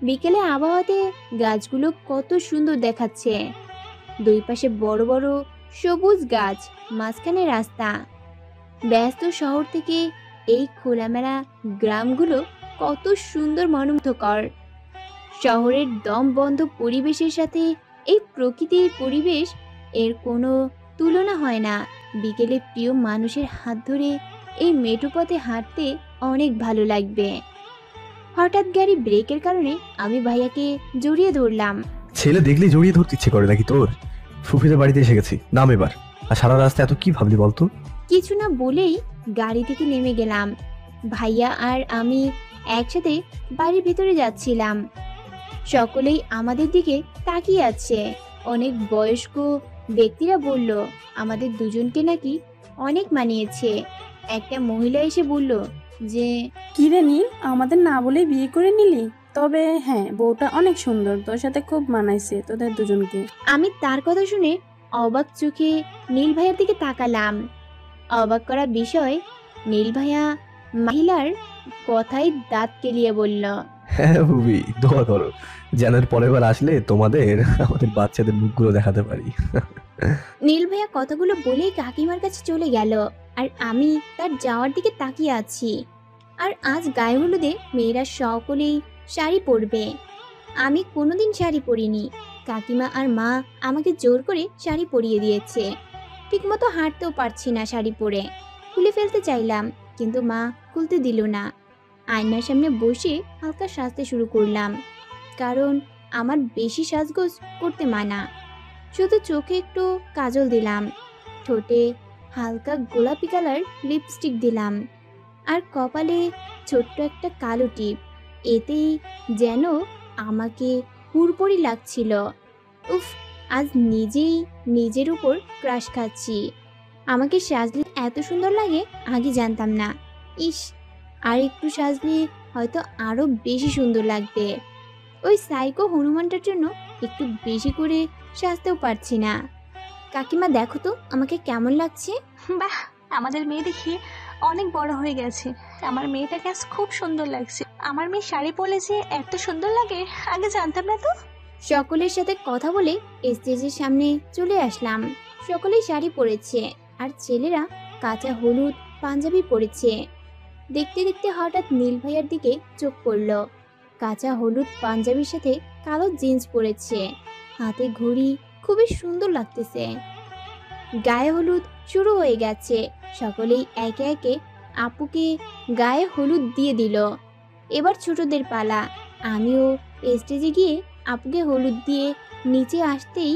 বিকেলে আবহাওয়াতে গাছগুলো কত সুন্দর দেখাচ্ছে। দুই পাশে বড় বড় সবুজ গাছ, মাঝখানে রাস্তা। ব্যস্ত শহর থেকে এই খোলামেলা গ্রামগুলো কত সুন্দর মনোমুগ্ধকর। শহরের দম বন্ধ পরিবেশের সাথে এই প্রকৃতির পরিবেশ এর কোনো তুলনা হয় না। বিকেলে প্রিয় মানুষের হাত ধরে এই মেঠো পথে হাঁটতে অনেক ভালো লাগবে। হঠাৎ গাড়ি ব্রেকের কারণে আমি ভাইয়াকে জড়িয়ে ধরলাম। ছেলে দেখলে জড়িয়ে ধরতে ইচ্ছে করে নাকি তোর? ফুফিদের বাড়িতে এসে গেছি, নাম এবার। আর সারা রাস্তা এত কি ভাবলি বলতো? কিছু না বলেই গাড়ি থেকে নেমে গেলাম। ভাইয়া আর আমি একসাথে বাড়ির ভিতরে যাচ্ছিলাম। সকলেই আমাদের দিকে তাকিয়ে আছে। অনেক বয়স্ক ব্যক্তিরা বলল আমাদের দুজনকে নাকি অনেক মানিয়েছে। একটা মহিলা এসে বলল যে, কি রে নীল, আমাদের না বলে বিয়ে করে নিলি? তবে হ্যাঁ, বউটা অনেক সুন্দর, তোর সাথে খুব মানাইছে তোদের দুজনকে। আমি তার কথা শুনে অবাক চোখে নীল ভাইয়ার দিকে তাকালাম। অবাক করা বিষয়, নীল ভাইয়া মহিলার কথায় দাঁত কেলিয়ে বলল, হ্যাঁ বুবি, দোয়া করো যেন এর পরের বার আসলে তোমাদের আমাদের বাচ্চাদের মুখগুলো দেখাতে পারি। নীল ভাইয়া কথাগুলো বলেই কাকিমার কাছে চলে গেল আর আমি তার যাওয়ার দিকে তাকিয়ে আছি। আর আজ গায়ে হলুদে মেয়েরা সকলেই শাড়ি পরবে। আমি কোনোদিন শাড়ি পরিনি। কাকিমা আর মা আমাকে জোর করে শাড়ি পরিয়ে দিয়েছে। ঠিকমতো হাঁটতেও পারছি না শাড়ি পরে। খুলে ফেলতে চাইলাম কিন্তু মা খুলতে দিল না। আয়নার সামনে বসে হালকা সাজতে শুরু করলাম, কারণ আমার বেশি সাজগোজ করতে মানা। শুধু চোখে একটু কাজল দিলাম, ঠোঁটে হালকা গোলাপি কালার লিপস্টিক দিলাম আর কপালে ছোট্ট একটা কালো টিপ। এতেই যেন আমাকে হুড়পড়ি লাগছিল। উফ, আজ নিজেই নিজের উপর ক্রাশ খাচ্ছি। আমাকে সাজলে এত সুন্দর লাগে আগে জানতাম না। ইস, আর একটু সাজলে হয়তো আরো বেশি সুন্দর লাগবে। ওই সাইকো হনুমানটার জন্য একটু বেশি করে সাজতেও পারছি না। কাকিমা দেখো তো আমাকে কেমন লাগছে। বাহ, আমাদের মেয়ে দেখি অনেক বড় হয়ে গেছে। আমার মেয়েটাকে আজ খুব সুন্দর লাগছে। আমার মেয়ে শাড়ি পরলে যে এত সুন্দর লাগে, আগে জানতাম না তো। সকলের সাথে কথা বলে স্টেজের সামনে চলে আসলাম। সকলেই শাড়ি পরেছে, আর ছেলেরা কাঁচা হলুদ পাঞ্জাবি পরেছে। দেখতে দেখতে হঠাৎ নীল ভাইয়ার দিকে চোখ পড়ল। কাঁচা হলুদ পাঞ্জাবির সাথে কালো জিন্স পরেছে, হাতে ঘড়ি, খুবই সুন্দর লাগতেছে। গায়ে হলুদ শুরু হয়ে গেছে। সকলেই একে একে আপুকে গায়ে হলুদ দিয়ে দিল। এবার ছোটদের পালা। আমিও স্টেজে গিয়ে আপুকে হলুদ দিয়ে নিচে আসতেই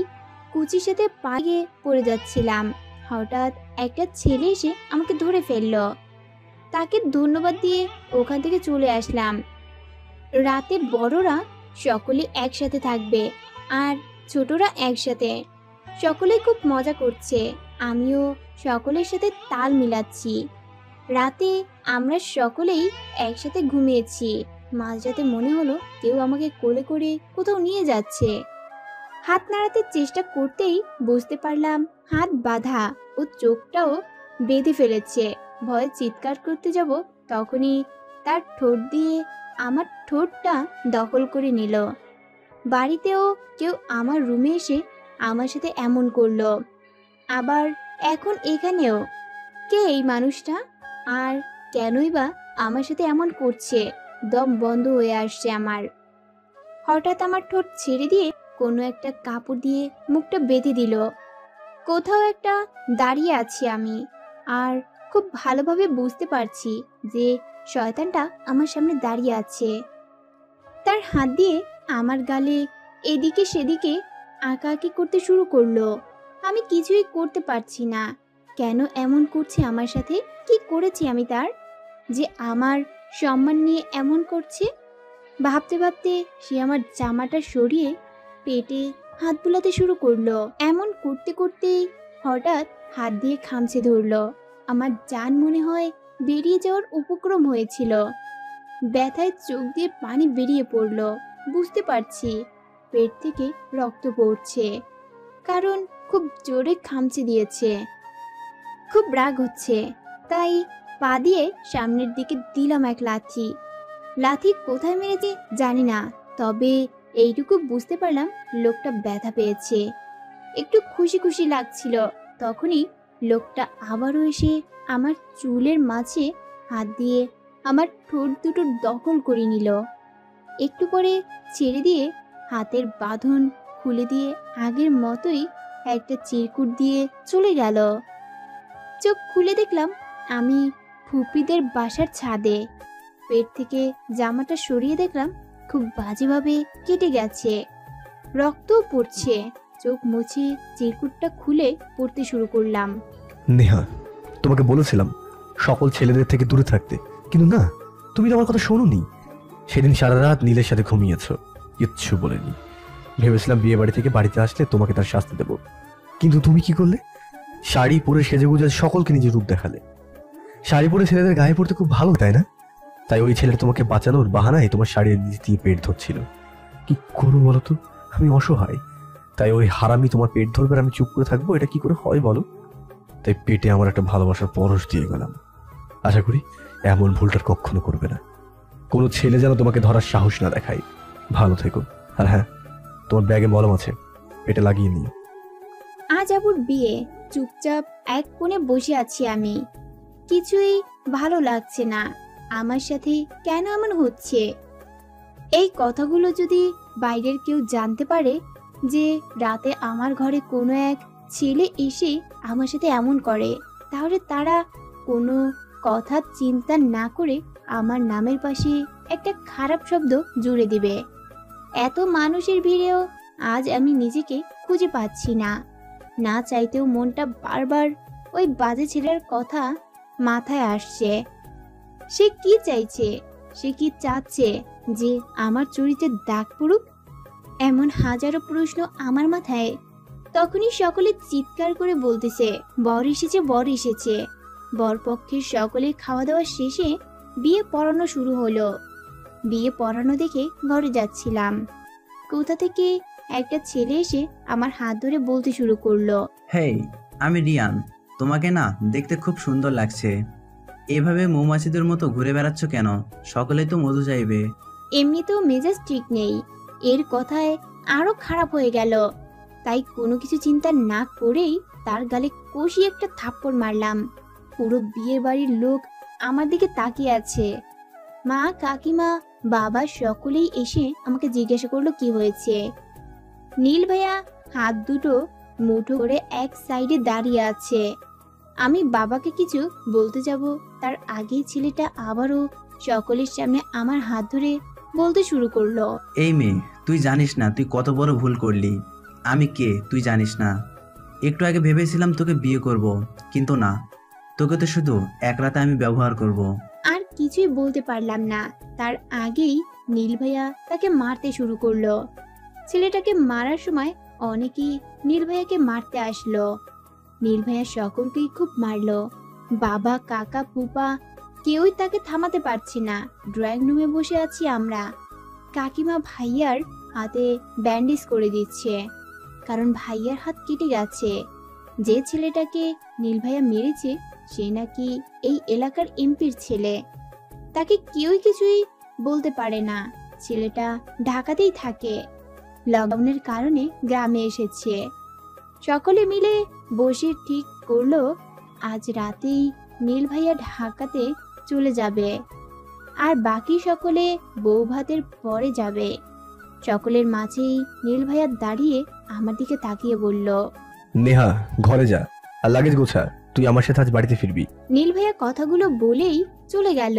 কুচির সাথে পায়ে পড়ে যাচ্ছিলাম। হঠাৎ একটা ছেলে এসে আমাকে ধরে ফেললো। তাকে ধন্যবাদ দিয়ে ওখান থেকে চলে আসলাম। রাতে বড়রা সকলে একসাথে থাকবে, আর ছোটরা একসাথে। সকলে খুব মজা করছে, আমিও সকলের সাথে তাল মিলাচ্ছি। রাতে আমরা সকলেই একসাথে ঘুমিয়েছি। মাঝরাতে মনে হলো কেউ আমাকে কোলে করে কোথাও নিয়ে যাচ্ছে। হাত নাড়াতে চেষ্টা করতেই বুঝতে পারলাম হাত বাঁধা ও চোখটাও বেঁধে ফেলেছে। ভয়ে চিৎকার করতে যাব, তখনই তার ঠোঁট দিয়ে আমার ঠোঁটটা দখল করে নিল। বাড়িতেও কেউ আমার রুমে এসে আমার সাথে এমন করলো, আবার এখন এখানেও। কে এই মানুষটা, আর কেনই বা আমার সাথে এমন করছে? দম বন্ধ হয়ে আসছে আমার। হঠাৎ আমার ঠোঁট ছেড়ে দিয়ে কোনো একটা কাপড় দিয়ে মুখটা বেঁধে দিল। কোথাও একটা দাঁড়িয়ে আছি আমি, আর খুব ভালোভাবে বুঝতে পারছি যে শয়তানটা আমার সামনে দাঁড়িয়ে আছে। তার হাত দিয়ে আমার গালে এদিকে সেদিকে আঁকাআঁকি করতে শুরু করলো। আমি কিছুই করতে পারছি না। কেন এমন করছে আমার সাথে? কি করেছি আমি তার যে আমার সম্মান নিয়ে এমন করছে? ভাবতে ভাবতে সে আমার জামাটা সরিয়ে পেটে হাত বুলাতে শুরু করলো। এমন করতে করতেই হঠাৎ হাত দিয়ে খামচে ধরলো। আমার জান মনে হয় বেরিয়ে যাওয়ার উপক্রম হয়েছিল। ব্যথায় চোখ দিয়ে পানি বেরিয়ে পড়লো। বুঝতে পারছি পেট থেকে রক্ত পড়ছে, কারণ খুব জোরে খামচে দিয়েছে। খুব রাগ হচ্ছে, তাই পা দিয়ে সামনের দিকে দিলাম এক লাথি। লাথি কোথায় মেরেছে জানি না, তবে এইটুকু বুঝতে পারলাম লোকটা ব্যথা পেয়েছে। একটু খুশি খুশি লাগছিল। তখনই লোকটা আবারও এসে আমার চুলের মাঝে হাত দিয়ে আমার ঠোঁট দুটো দখল করে নিল। একটু পরে ছেড়ে দিয়ে হাতের বাঁধন খুলে দিয়ে আগের মতোই একটা চিরকুট দিয়ে চলে গেল। চোখ খুলে দেখলাম আমি ফুপিদের বাসার ছাদে। পেট থেকে জামাটা সরিয়ে দেখলাম খুব বাজেভাবে কেটে গেছে, রক্তও পড়ছে। চোখ মুছে চিরকুটটা খুলে পড়তে শুরু করলাম। নেহা, তোমাকে বলেছিলাম সকল ছেলেদের থেকে দূরে থাকতে, কিন্তু না, তুমি তো আমার কথা শোনোনি। সেদিন সারা রাত নীলের সাথে ঘুমিয়েছো, কিচ্ছু বলেনি। ভেবেছিলাম বিয়ে বাড়ি থেকে বাড়িতে আসলে তোমাকে তার শাস্তি দেবো, কিন্তু তুমি কি করলে? শাড়ি পরে সেজে গুজে সকলকে নিজের রূপ দেখালে। শাড়ি পরে ছেলেদের গায়ে পড়তে খুব ভালো, তাই না? তাই ওই ছেলেটা তোমাকে বাঁচানোর বাহানায় তোমার শাড়ির নিচ দিয়ে পেট ধরছিল। কি করবো বলো তো, আমি অসহায়। তাই ওই হারামি তোমার পেট ধরবে আর আমি চুপ করে থাকবো? এটা কি করে হয় বলো? তাই পেটে আমার একটা ভালোবাসার পরশ দিয়ে গেলাম। আশা করি এমন ভুলটার কখনো করবে না। কোনো ছেলে যেন তোমাকে ধরার সাহস না দেখায়। ভালো থেকো। আর হ্যাঁ, তোমার ব্যাগে মলম আছে, এটা লাগিয়ে নিও। আজ আবুর বিয়ে। চুপচাপ এক কোণে বসে আছি আমি। কিছুই ভালো লাগছে না। আমার সাথে কেন এমন হচ্ছে? এই কথাগুলো যদি বাইরের কেউ জানতে পারে যে রাতে আমার ঘরে কোনো এক ছেলে এসে আমার সাথে এমন করে, তাহলে তারা কোনো কথা চিন্তা না করে আমার নামের পাশে একটা খারাপ শব্দ জুড়ে দিবে। এত মানুষের ভিড়েও আজ আমি নিজেকে খুঁজে পাচ্ছি না। না চাইতেও মনটা বারবার ওই বাজে ছেলের কথা মাথায় আসছে। সে কি চাইছে? সে কি চাচ্ছে যে আমার চরিত্রে দাগ পড়ুক? এমন হাজারো প্রশ্ন আমার মাথায়। তখনই সকলে চিৎকার করে বলতেছে, বর এসেছে, বর এসেছে। বরপক্ষের সকলে খাওয়া দাওয়া শেষে বিয়ে পড়ানো শুরু হলো। বিয়ে পড়ানো দেখে ঘরে যাচ্ছিলাম, কোথা থেকে একটা ছেলে এসে আমার হাত ধরে বলতে শুরু করলো, হেই, আমি রিয়ান। তোমাকে না দেখতে খুব সুন্দর লাগছে। এভাবে মৌমাছিদের মতো ঘুরে বেড়াচ্ছ কেন? সকলেই তো মধু চাইবে। এমনিতেও মেজাজ ঠিক নেই, এর কথায় আরো খারাপ হয়ে গেল। তাই কোনো কিছু চিন্তা না করেই তার গালে কষিয়ে একটা থাপ্পড় মারলাম। পুরো বিয়ে বাড়ির লোক আমার দিকে তাকিয়ে আছে। মা, কাকিমা, বাবা সকলেই এসে আমাকে জিজ্ঞাসা করলো কি হয়েছে। নীল ভাইয়া হাত দুটো মুঠো করে এক সাইডে দাঁড়িয়ে আছে। আমি বাবাকে কিছু বলতে যাব, তার আগেই ছেলেটা আবারও সকলের সামনে আমার হাত ধরে বলতে শুরু করলো। এই মেয়ে, তুই জানিস না তুই কত বড় ভুল করলি। আমি কে তুই জানিস না। একটু আগে ভেবেছিলাম তোকে বিয়ে করব, কিন্তু না, তোকে তো শুধু এক রাতে আমি ব্যবহার করব। আর কিছুই বলতে পারলাম না, তার আগেই নীল ভাইয়া তাকে মারতে শুরু করলো। ছেলেটাকে মারার সময় অনেকেই নীল ভাইয়াকে মারতে আসলো। নীল ভাইয়া সকলকেই খুব মারলো। বাবা, কাকা, ফুপা কেউই তাকে থামাতে পারছে না। ড্রয়িং রুমে বসে আছি আমরা। কাকিমা ভাইয়ার হাতে ব্যান্ডেজ করে দিচ্ছে, কারণ ভাইয়ার হাত কেটে গেছে। যে ছেলেটাকে নীল ভাইয়া মেরেছে সে নাকি এই এলাকার এমপির ছেলে। তাকে কেউই কিছুই বলতে পারে না। ছেলেটা ঢাকাতেই থাকে, লকডাউনের কারণে গ্রামে এসেছে। সকলে মিলে বসে ঠিক করলো আজ রাতেই নীল ভাইয়া ঢাকাতে চলে যাবে, আর বাকি সকলে বউ ভাতের পরে যাবে। সকলের মাঝেই নীল ভাইয়া দাঁড়িয়ে আমার দিকে তাকিয়ে বলল, নেহা, ঘরে যা আর লাগেজ গোছা, তুই আমার সাথে আজ বাড়িতে ফিরবি। নীল ভাইয়া কথাগুলো বলেই চলে গেল।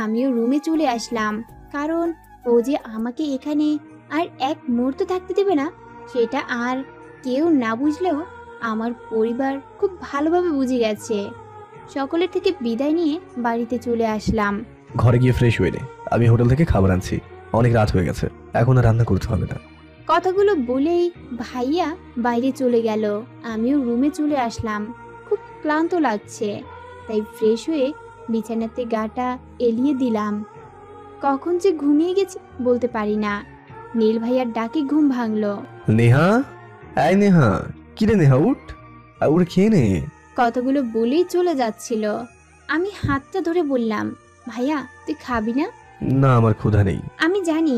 আমিও রুমে চলে আসলাম, কারণ ও যে আমাকে এখানে আর এক মুহূর্ত থাকতে দেবে না সেটা আর কেউ না বুঝলেও আমার পরিবার খুব ভালোভাবে বুঝে গেছে। সকলের থেকে বিদায় নিয়ে বাড়িতে চলে আসলাম। ঘরে গিয়ে ফ্রেশ হয়ে নে, আমি হোটেল থেকে খাবার আনছি। অনেক রাত হয়ে গেছে, এখন আর রান্না করতে হবে না। কথাগুলো বলেই ভাইয়া বাইরে চলে গেল। আমিও রুমে চলে আসলাম। খুব ক্লান্ত লাগছে, তাই ফ্রেশ হয়ে বিছানাতে গাটা এলিয়ে দিলাম। কখন যে ঘুমিয়ে গেছি বলতে পারি না। নীল ভাইয়ার ডাকে ঘুম ভাঙলো। নেহা, এই নেহা, কিরে নেহা, উঠ আর উঠে খেয়ে নে। কথাগুলো বলেই চলে যাচ্ছিল। আমি হাতটা ধরে বললাম, ভাইয়া তুই খাবি না? না, আমার ক্ষুধা নেই। আমি জানি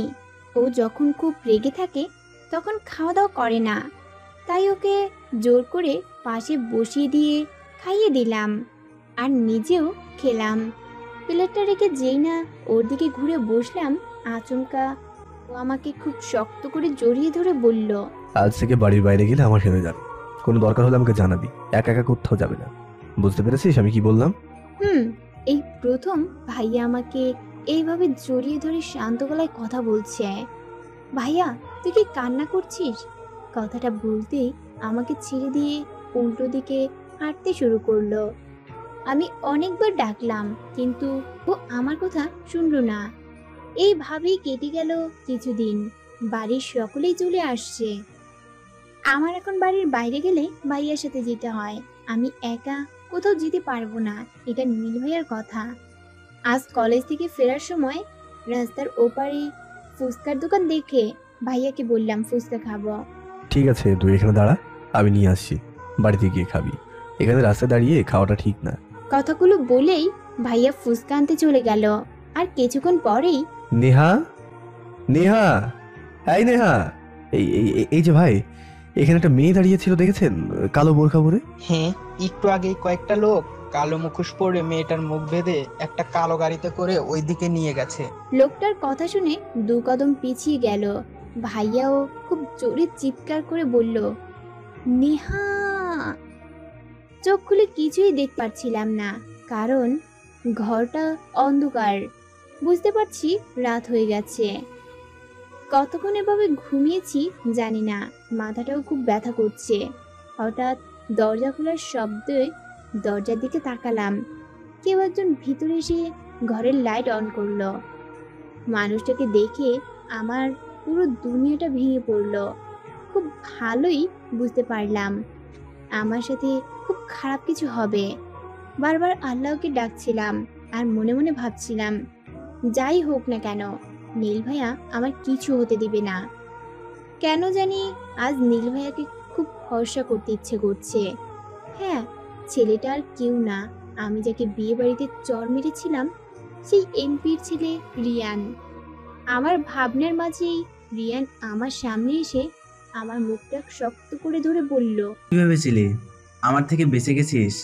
ও যখন খুব রেগে থাকে তখন খাওয়া দাওয়া করে না, তাই ওকে জোর করে পাশে বসিয়ে দিয়ে খাইয়ে দিলাম আর নিজেও খেলাম। প্লেটটা রেখে যেই না ওর দিকে ঘুরে বসলাম, আচমকা ও আমাকে খুব শক্ত করে জড়িয়ে ধরে বলল, আজ থেকে বাড়ির বাইরে গেলে আমার সাথে যাবে, কোনো দরকার হলে আমাকে জানাবি, একা একা কোথাও যাবে না। বুঝতে পেরেছিস আমি কি বললাম? এই প্রথম ভাইয়া আমাকে এইভাবে জড়িয়ে ধরে শান্ত গলায় কথা বলছে। ভাইয়া তুই কি কান্না করছিস? কথাটা বলতেই আমাকে ছেড়ে দিয়ে উল্টো দিকে হাঁটতে শুরু করলো। আমি অনেকবার ডাকলাম, কিন্তু ও আমার কথা শুনলো না। এইভাবেই কেটে গেল কিছুদিন। বাড়ির সকলেই চলে আসছে। আমার এখন বাড়ির বাইরে গেলে ভাইয়ার সাথে যেতে হয়। আমি একা কোথাও যেতে পারবো না, এটা নীল ভাইয়ার কথা। আজ কলেজ থেকে ফেরার সময় রাস্তার ওপারে ফুচকার দোকান দেখে ভাইয়াকে বললাম ফুচকা খাবো। ঠিক আছে, তুই এখানে দাঁড়া, আমি নিয়ে আসছি, বাড়িতে গিয়ে খাবি। এখানে রাস্তায় দাঁড়িয়ে খাওয়াটা ঠিক না। কথাগুলো বলেই ভাইয়া ফুচকা আনতে চলে গেল। আর কিছুক্ষণ পরেই নেহা, নেহা, এই নেহা, এই এই যে ভাই, এখানে একটা মেয়ে দাঁড়িয়ে ছিল দেখেছেন, কালো বোরখা পরে? হ্যাঁ, একটু আগেই কয়েকটা লোক কালো মুখোশ পরে মেয়েটার মুখ বেঁধে একটা কালো গাড়িতে করে ওইদিকে নিয়ে গেছে। লোকটার কথা শুনে 2 কদম পিছিয়ে গেল। ভাইয়াও খুব জোরে চিৎকার করে বলল, নেহা। চোখ খুলে কিছুই দেখতে পাচ্ছিলাম না, কারণ ঘরটা অন্ধকার। বুঝতে পারছি রাত হয়ে গেছে। কতক্ষণ এভাবে ঘুমিয়েছি জানি না, মাথাটাও খুব ব্যথা করছে। হঠাৎ দরজা খোলার শব্দে দরজার দিকে তাকালাম। কেউ একজন ভিতরে এসে ঘরের লাইট অন করলো। মানুষটাকে দেখে আমার পুরো দুনিয়াটা ভেঙে পড়লো। খুব ভালোই বুঝতে পারলাম আমার সাথে খুব খারাপ কিছু হবে। বারবার আল্লাহকে ডাকছিলাম আর মনে মনে ভাবছিলাম, যাই হোক না কেন নীল ভাইয়া আমার কিছু হতে দিবে না। কেন জানি আজ নীল ভাইয়াকে খুব ভরসা করতে ইচ্ছে করছে। হ্যাঁ, ছেলেটা আর কেউ না, আমি যাকে বিয়ে বাড়িতে চর মেরেছিলাম সেই এমপির ছেলে রিয়ান। আমার ভাবনার মাঝেই রিয়ান আমার সামনে এসে আমার মুখটা শক্ত করে ধরে বলল, কি ভেবেছিলি আমার থেকে বেঁচে গেছিস?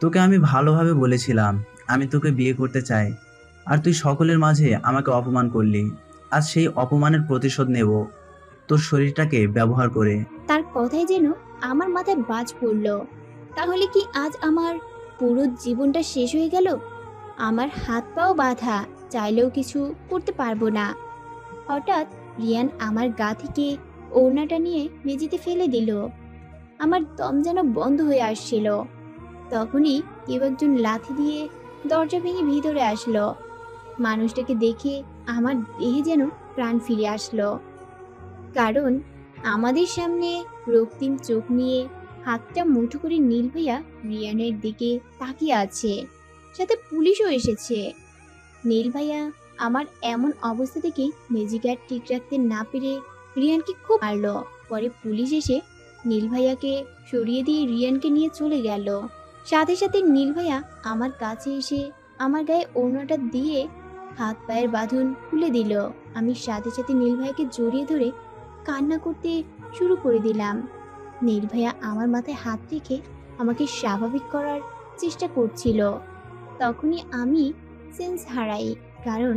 তোকে আমি ভালোভাবে বলেছিলাম আমি তোকে বিয়ে করতে চাই, আর তুই সকলের মাঝে আমাকে অপমান করলি। আজ সেই অপমানের প্রতিশোধ নেব তোর শরীরটাকে ব্যবহার করে। তার কথায় যেন আমার মাথায় বাজ পড়ল। তাহলে কি আজ আমার পুরো জীবনটা শেষ হয়ে গেল? আমার হাত পাও বাঁধা, চাইলেও কিছু করতে পারবো না। হঠাৎ রিয়ান আমার গা থেকে ওড়নাটা নিয়ে মেঝেতে ফেলে দিল। আমার দম যেন বন্ধ হয়ে আসছিল। তখনই কেউ একজন লাথি দিয়ে দরজা ভেঙে ভিতরে আসলো। মানুষটাকে দেখে আমার দেহে যেন প্রাণ ফিরে আসলো। কারণ আমাদের সামনে রক্তিম চোখ নিয়ে হাতটা মুঠো করে নীল ভাইয়া রিয়ানের দিকে তাকিয়ে আছে, সাথে পুলিশও এসেছে। নীল ভাইয়া আমার এমন অবস্থা থেকে নিজেকে আর ঠিক রাখতে না পেরে রিয়ানকে খুব মারলো। পরে পুলিশ এসে নীল ভাইয়াকে সরিয়ে দিয়ে রিয়ানকে নিয়ে চলে গেল। সাথে সাথে নীল ভাইয়া আমার কাছে এসে আমার গায়ে ওড়নাটা দিয়ে হাত পায়ের বাঁধন খুলে দিল। আমি সাথে সাথে নীল ভাইয়াকে জড়িয়ে ধরে কান্না করতে শুরু করে দিলাম। নীল ভাইয়া আমার মাথায় হাত রেখে আমাকে স্বাভাবিক করার চেষ্টা করছিল। তখনই আমি সেন্স হারাই, কারণ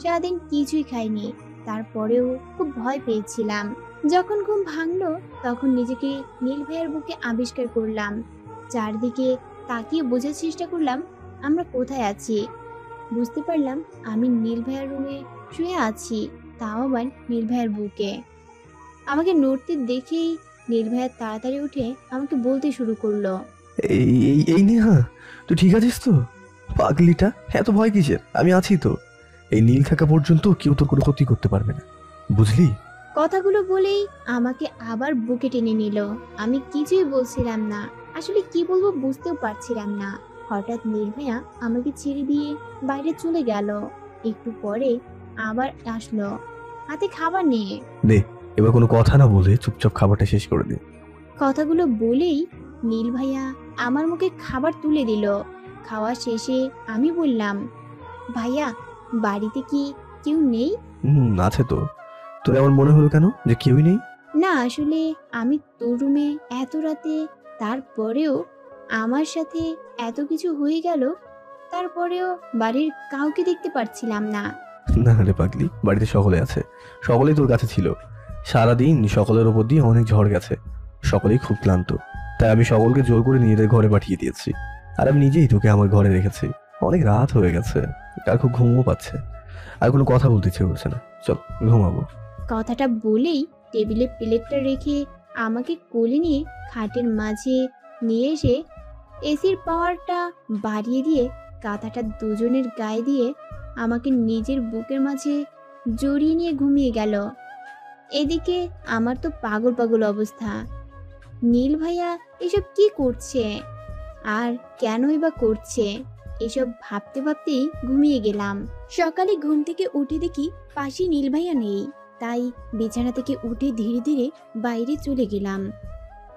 সারাদিন কিছুই খাইনি। তারপরেও খুব ভয় পেয়েছিলাম। যখন ঘুম ভাঙলো তখন নিজেকে নীল ভাইয়ার বুকে আবিষ্কার করলাম। চারদিকে তাকিয়ে বোঝার চেষ্টা করলাম আমরা কোথায় আছি। বুঝতে পারলাম আমি নীল ভাইয়ার রুমে শুয়ে আছি, তাও আবার নীল ভাইয়ার বুকে। আমাকে নড়তে দেখেই নীল ভাইয়া তাড়াতাড়ি উঠে আমাকে বলতে শুরু করলো, এই এই এই নেহা, তুই ঠিক আছিস তো? পাগলিটা, এত ভয় কিসের? আমি আছি তো। এই নীল থাকা পর্যন্ত কেউ তোর কোনো ক্ষতি করতে পারবে না, বুঝলি? কথাগুলো বলেই আমাকে আবার বুকে টেনে নিল। আমি কিছুই বলছিলাম না, আসলে কি বলবো বুঝতেও পারছিলাম না। হঠাৎ নীল ভাইয়া আমাকে ছেড়ে দিয়ে বাইরে চলে গেল। একটু পরে আবার আসলো হাতে খাবার নিয়ে। দে, এবার কোনো কথা না বলে চুপচাপ খাবারটা শেষ করে দে। কথাগুলো বলেই নীল ভাইয়া আমার মুখে খাবার তুলে দিল। খাওয়া শেষে আমি বললাম, ভাইয়া বাড়িতে কি কেউ নেই? আছে তো। তোর এমন মনে হলো কেন যে কেউই নেই? না, আসলে আমি তোর রুমে এত রাতে, তারপরেও আমার সাথে এত কিছু হয়ে গেল, তারপরেও বাড়ির কাউকে দেখতে পারছিলাম না। না রে পাগলি, বাড়িতে সকলে আছে, সকলেই তোর কাছে ছিল। সারাদিন সকলের ওপর দিয়ে অনেক ঝড় গেছে, সকলেই খুব ক্লান্ত, তাই আমি সকলকে জোর করে নিজেদের ঘরে পাঠিয়ে দিয়েছি। আর আমি নিজেই তোকে আমার ঘরে রেখেছি। অনেক রাত হয়ে গেছে, আর খুব ঘুমও পাচ্ছে, আর কোনো কথা বলতে ইচ্ছে করছে না। চল ঘুমাবো। কথাটা বলেই টেবিলে প্লেটটা রেখে আমাকে কোলে নিয়ে খাটের মাঝে নিয়ে এসে এসির পাওয়ারটা বাড়িয়ে দিয়ে কাঁথাটা দুজনের গায়ে দিয়ে আমাকে নিজের বুকের মাঝে জড়িয়ে নিয়ে ঘুমিয়ে গেল। এদিকে আমার তো পাগল পাগল অবস্থা। নীল ভাইয়া এসব কি করছে আর কেনই বা করছে, এসব ভাবতে ভাবতেই ঘুমিয়ে গেলাম। সকালে ঘুম থেকে উঠে দেখি পাশে নীল ভাইয়া নেই, তাই বিছানা থেকে উঠে ধীরে ধীরে বাইরে চলে গেলাম।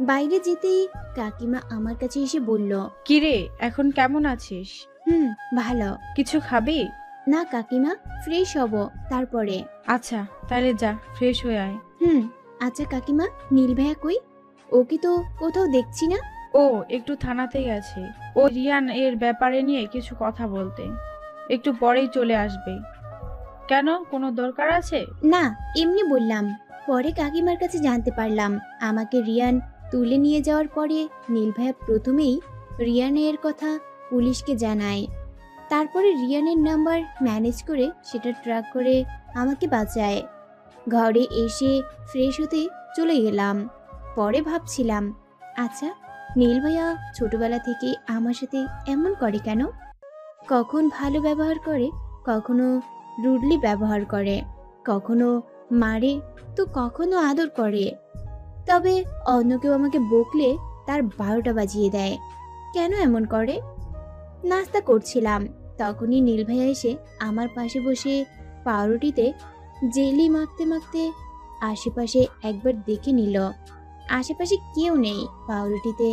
বাইরে যেতেই কাকিমা আমার কাছে এসে বলল, কিরে এখন কেমন আছিস? ভালো। কিছু খাবি? না কাকিমা, ফ্রেশ হব তারপরে। আচ্ছা তাহলে যা, ফ্রেশ হয়ে আয়। আচ্ছা কাকিমা, নীল ভাইয়া কই? ওকে তো কোথাও দেখছি না। ও একটু থানাতে গেছে, ও রিয়ান এর ব্যাপারে নিয়ে কিছু কথা বলতে, একটু পরেই চলে আসবে। কেন, কোনো দরকার আছে? না, এমনি বললাম। পরে কাকিমার কাছে জানতে পারলাম আমাকে রিয়ান তুলে নিয়ে যাওয়ার পরে নীল ভাইয়া প্রথমেই রিয়ানের কথা পুলিশকে জানায়। তারপরে রিয়ানের নাম্বার ম্যানেজ করে সেটা ট্র্যাক করে আমাকে বাঁচায়। ঘরে এসে ফ্রেশ হতে চলে গেলাম। পরে ভাবছিলাম, আচ্ছা নীল ভাইয়া ছোটবেলা থেকে আমার সাথে এমন করে কেন? কখন ভালো ব্যবহার করে, কখনো রুডলি ব্যবহার করে, কখনো মারে তো কখনো আদর করে। তবে অন্য কেউ আমাকে বকলে তার 12টা বাজিয়ে দেয়। কেন এমন করে? নাস্তা করছিলাম, তখনই নীল ভাইয়া এসে আমার পাশে বসে পাউরুটিতে জেলি মাখতে মাখতে আশেপাশে একবার দেখে নিল। আশেপাশে কেউ নেই, পাউরুটিতে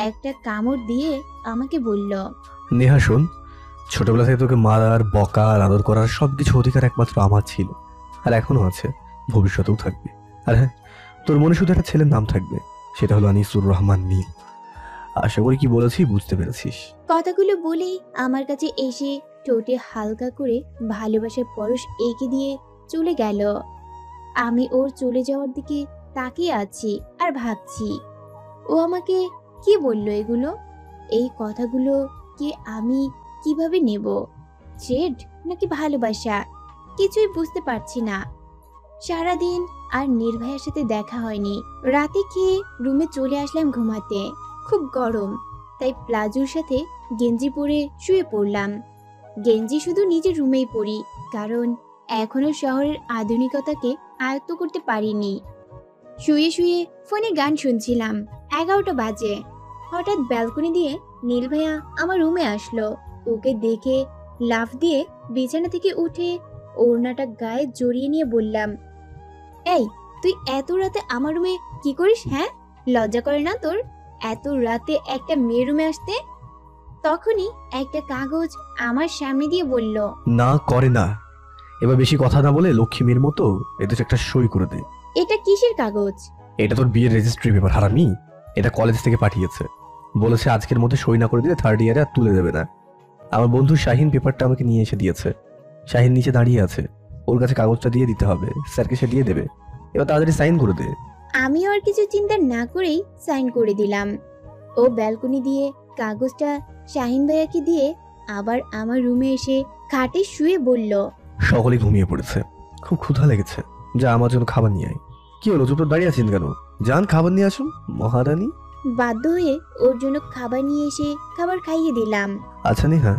একটা কামড় দিয়ে আমাকে বলল, নেহা শোন, ছোটবেলা থেকে তোকে মারার, বকার, আদর করার সবকিছু অধিকার একমাত্র আমার ছিল, আর এখনো আছে, ভবিষ্যতেও থাকবে। আর হ্যাঁ, তোর মনে শুধু একটা ছেলের নাম থাকবে, সেটা হলো আনিসুর রহমান নীল। আশা করি কি বলেছি বুঝতে পেরেছিস। কথাগুলো বলেই আমার কাছে এসে ঠোঁটে হালকা করে ভালোবাসার পরশ এঁকে দিয়ে চলে গেল। আমি ওর চলে যাওয়ার দিকে তাকিয়ে আছি আর ভাবছি, ও আমাকে কি বললো এগুলো? এই কথাগুলো কি আমি কিভাবে নেব? ট্রেড নাকি ভালোবাসা? কিছুই বুঝতে পারছি না। সারাদিন আর নির্ভয়ার সাথে দেখা হয়নি। রাতে খেয়ে রুমে চলে আসলাম ঘুমাতে। খুব গরম, তাই প্লাজোর সাথে গেঞ্জি পরে শুয়ে পড়লাম। গেঞ্জি শুধু নিজের রুমেই পরি, কারণ এখনো শহরের আধুনিকতাকে আয়ত্ত করতে পারিনি। শুয়ে শুয়ে ফোনে গান শুনছিলাম। 11টা বাজে। হঠাৎ ব্যালকনি দিয়ে নীল ভাইয়া আমার রুমে আসলো। ওকে দেখে লাফ দিয়ে বিছানা থেকে উঠে ওড়নাটা গায়ে জড়িয়ে নিয়ে বললাম, এই তুই এত রাতে আমার রুমে কি করিস? হ্যাঁ, লজ্জা করে না তোর এত রাতে একটা মেয়ের রুমে আসতে? তখনই একটা কাগজ আমার সামনে দিয়ে বলল, না করে না, এবার বেশি কথা না বলে লক্ষ্মীর মতো এতে একটা সই করে দে। এটা কিসের কাগজ? এটা তোর বিয়ের রেজিস্ট্রি পেপার হারামি। এটা কলেজ থেকে পাঠিয়েছে, বলেছে আজকের মধ্যে সই না করে দিলে 3rd ইয়ারে আর তুলে দেবে না। আমার বন্ধু শাহিন পেপারটা আমাকে নিয়ে এসে দিয়েছে। শাহিন নিচে দাঁড়িয়ে আছে, ওর কাছে কাগজটা দিয়ে দিতে হবে, স্যারকে সে দিয়ে দেবে। এবার তাড়াতাড়ি সাইন করে দে। আমি আর কিছু চিন্তা না করেই সাইন করে দিলাম। ও ব্যালকনি দিয়ে কাগজটা শাহিন ভাইয়াকে দিয়ে আবার আমার রুমে এসে খাটে শুয়ে বলল, সকলে ঘুমিয়ে পড়েছে, খুব ক্ষুধা লেগেছে, যা আমার জন্য খাবার নিয়ে আয়। কি হলো, চুপ দাঁড়িয়ে আছেন কেন? যান খাবার নিয়ে আসুন মহারানী। বাধ্য হয়ে ওর জন্য খাবার নিয়ে এসে খাবার খাইয়ে দিলাম। আচ্ছা নেহা,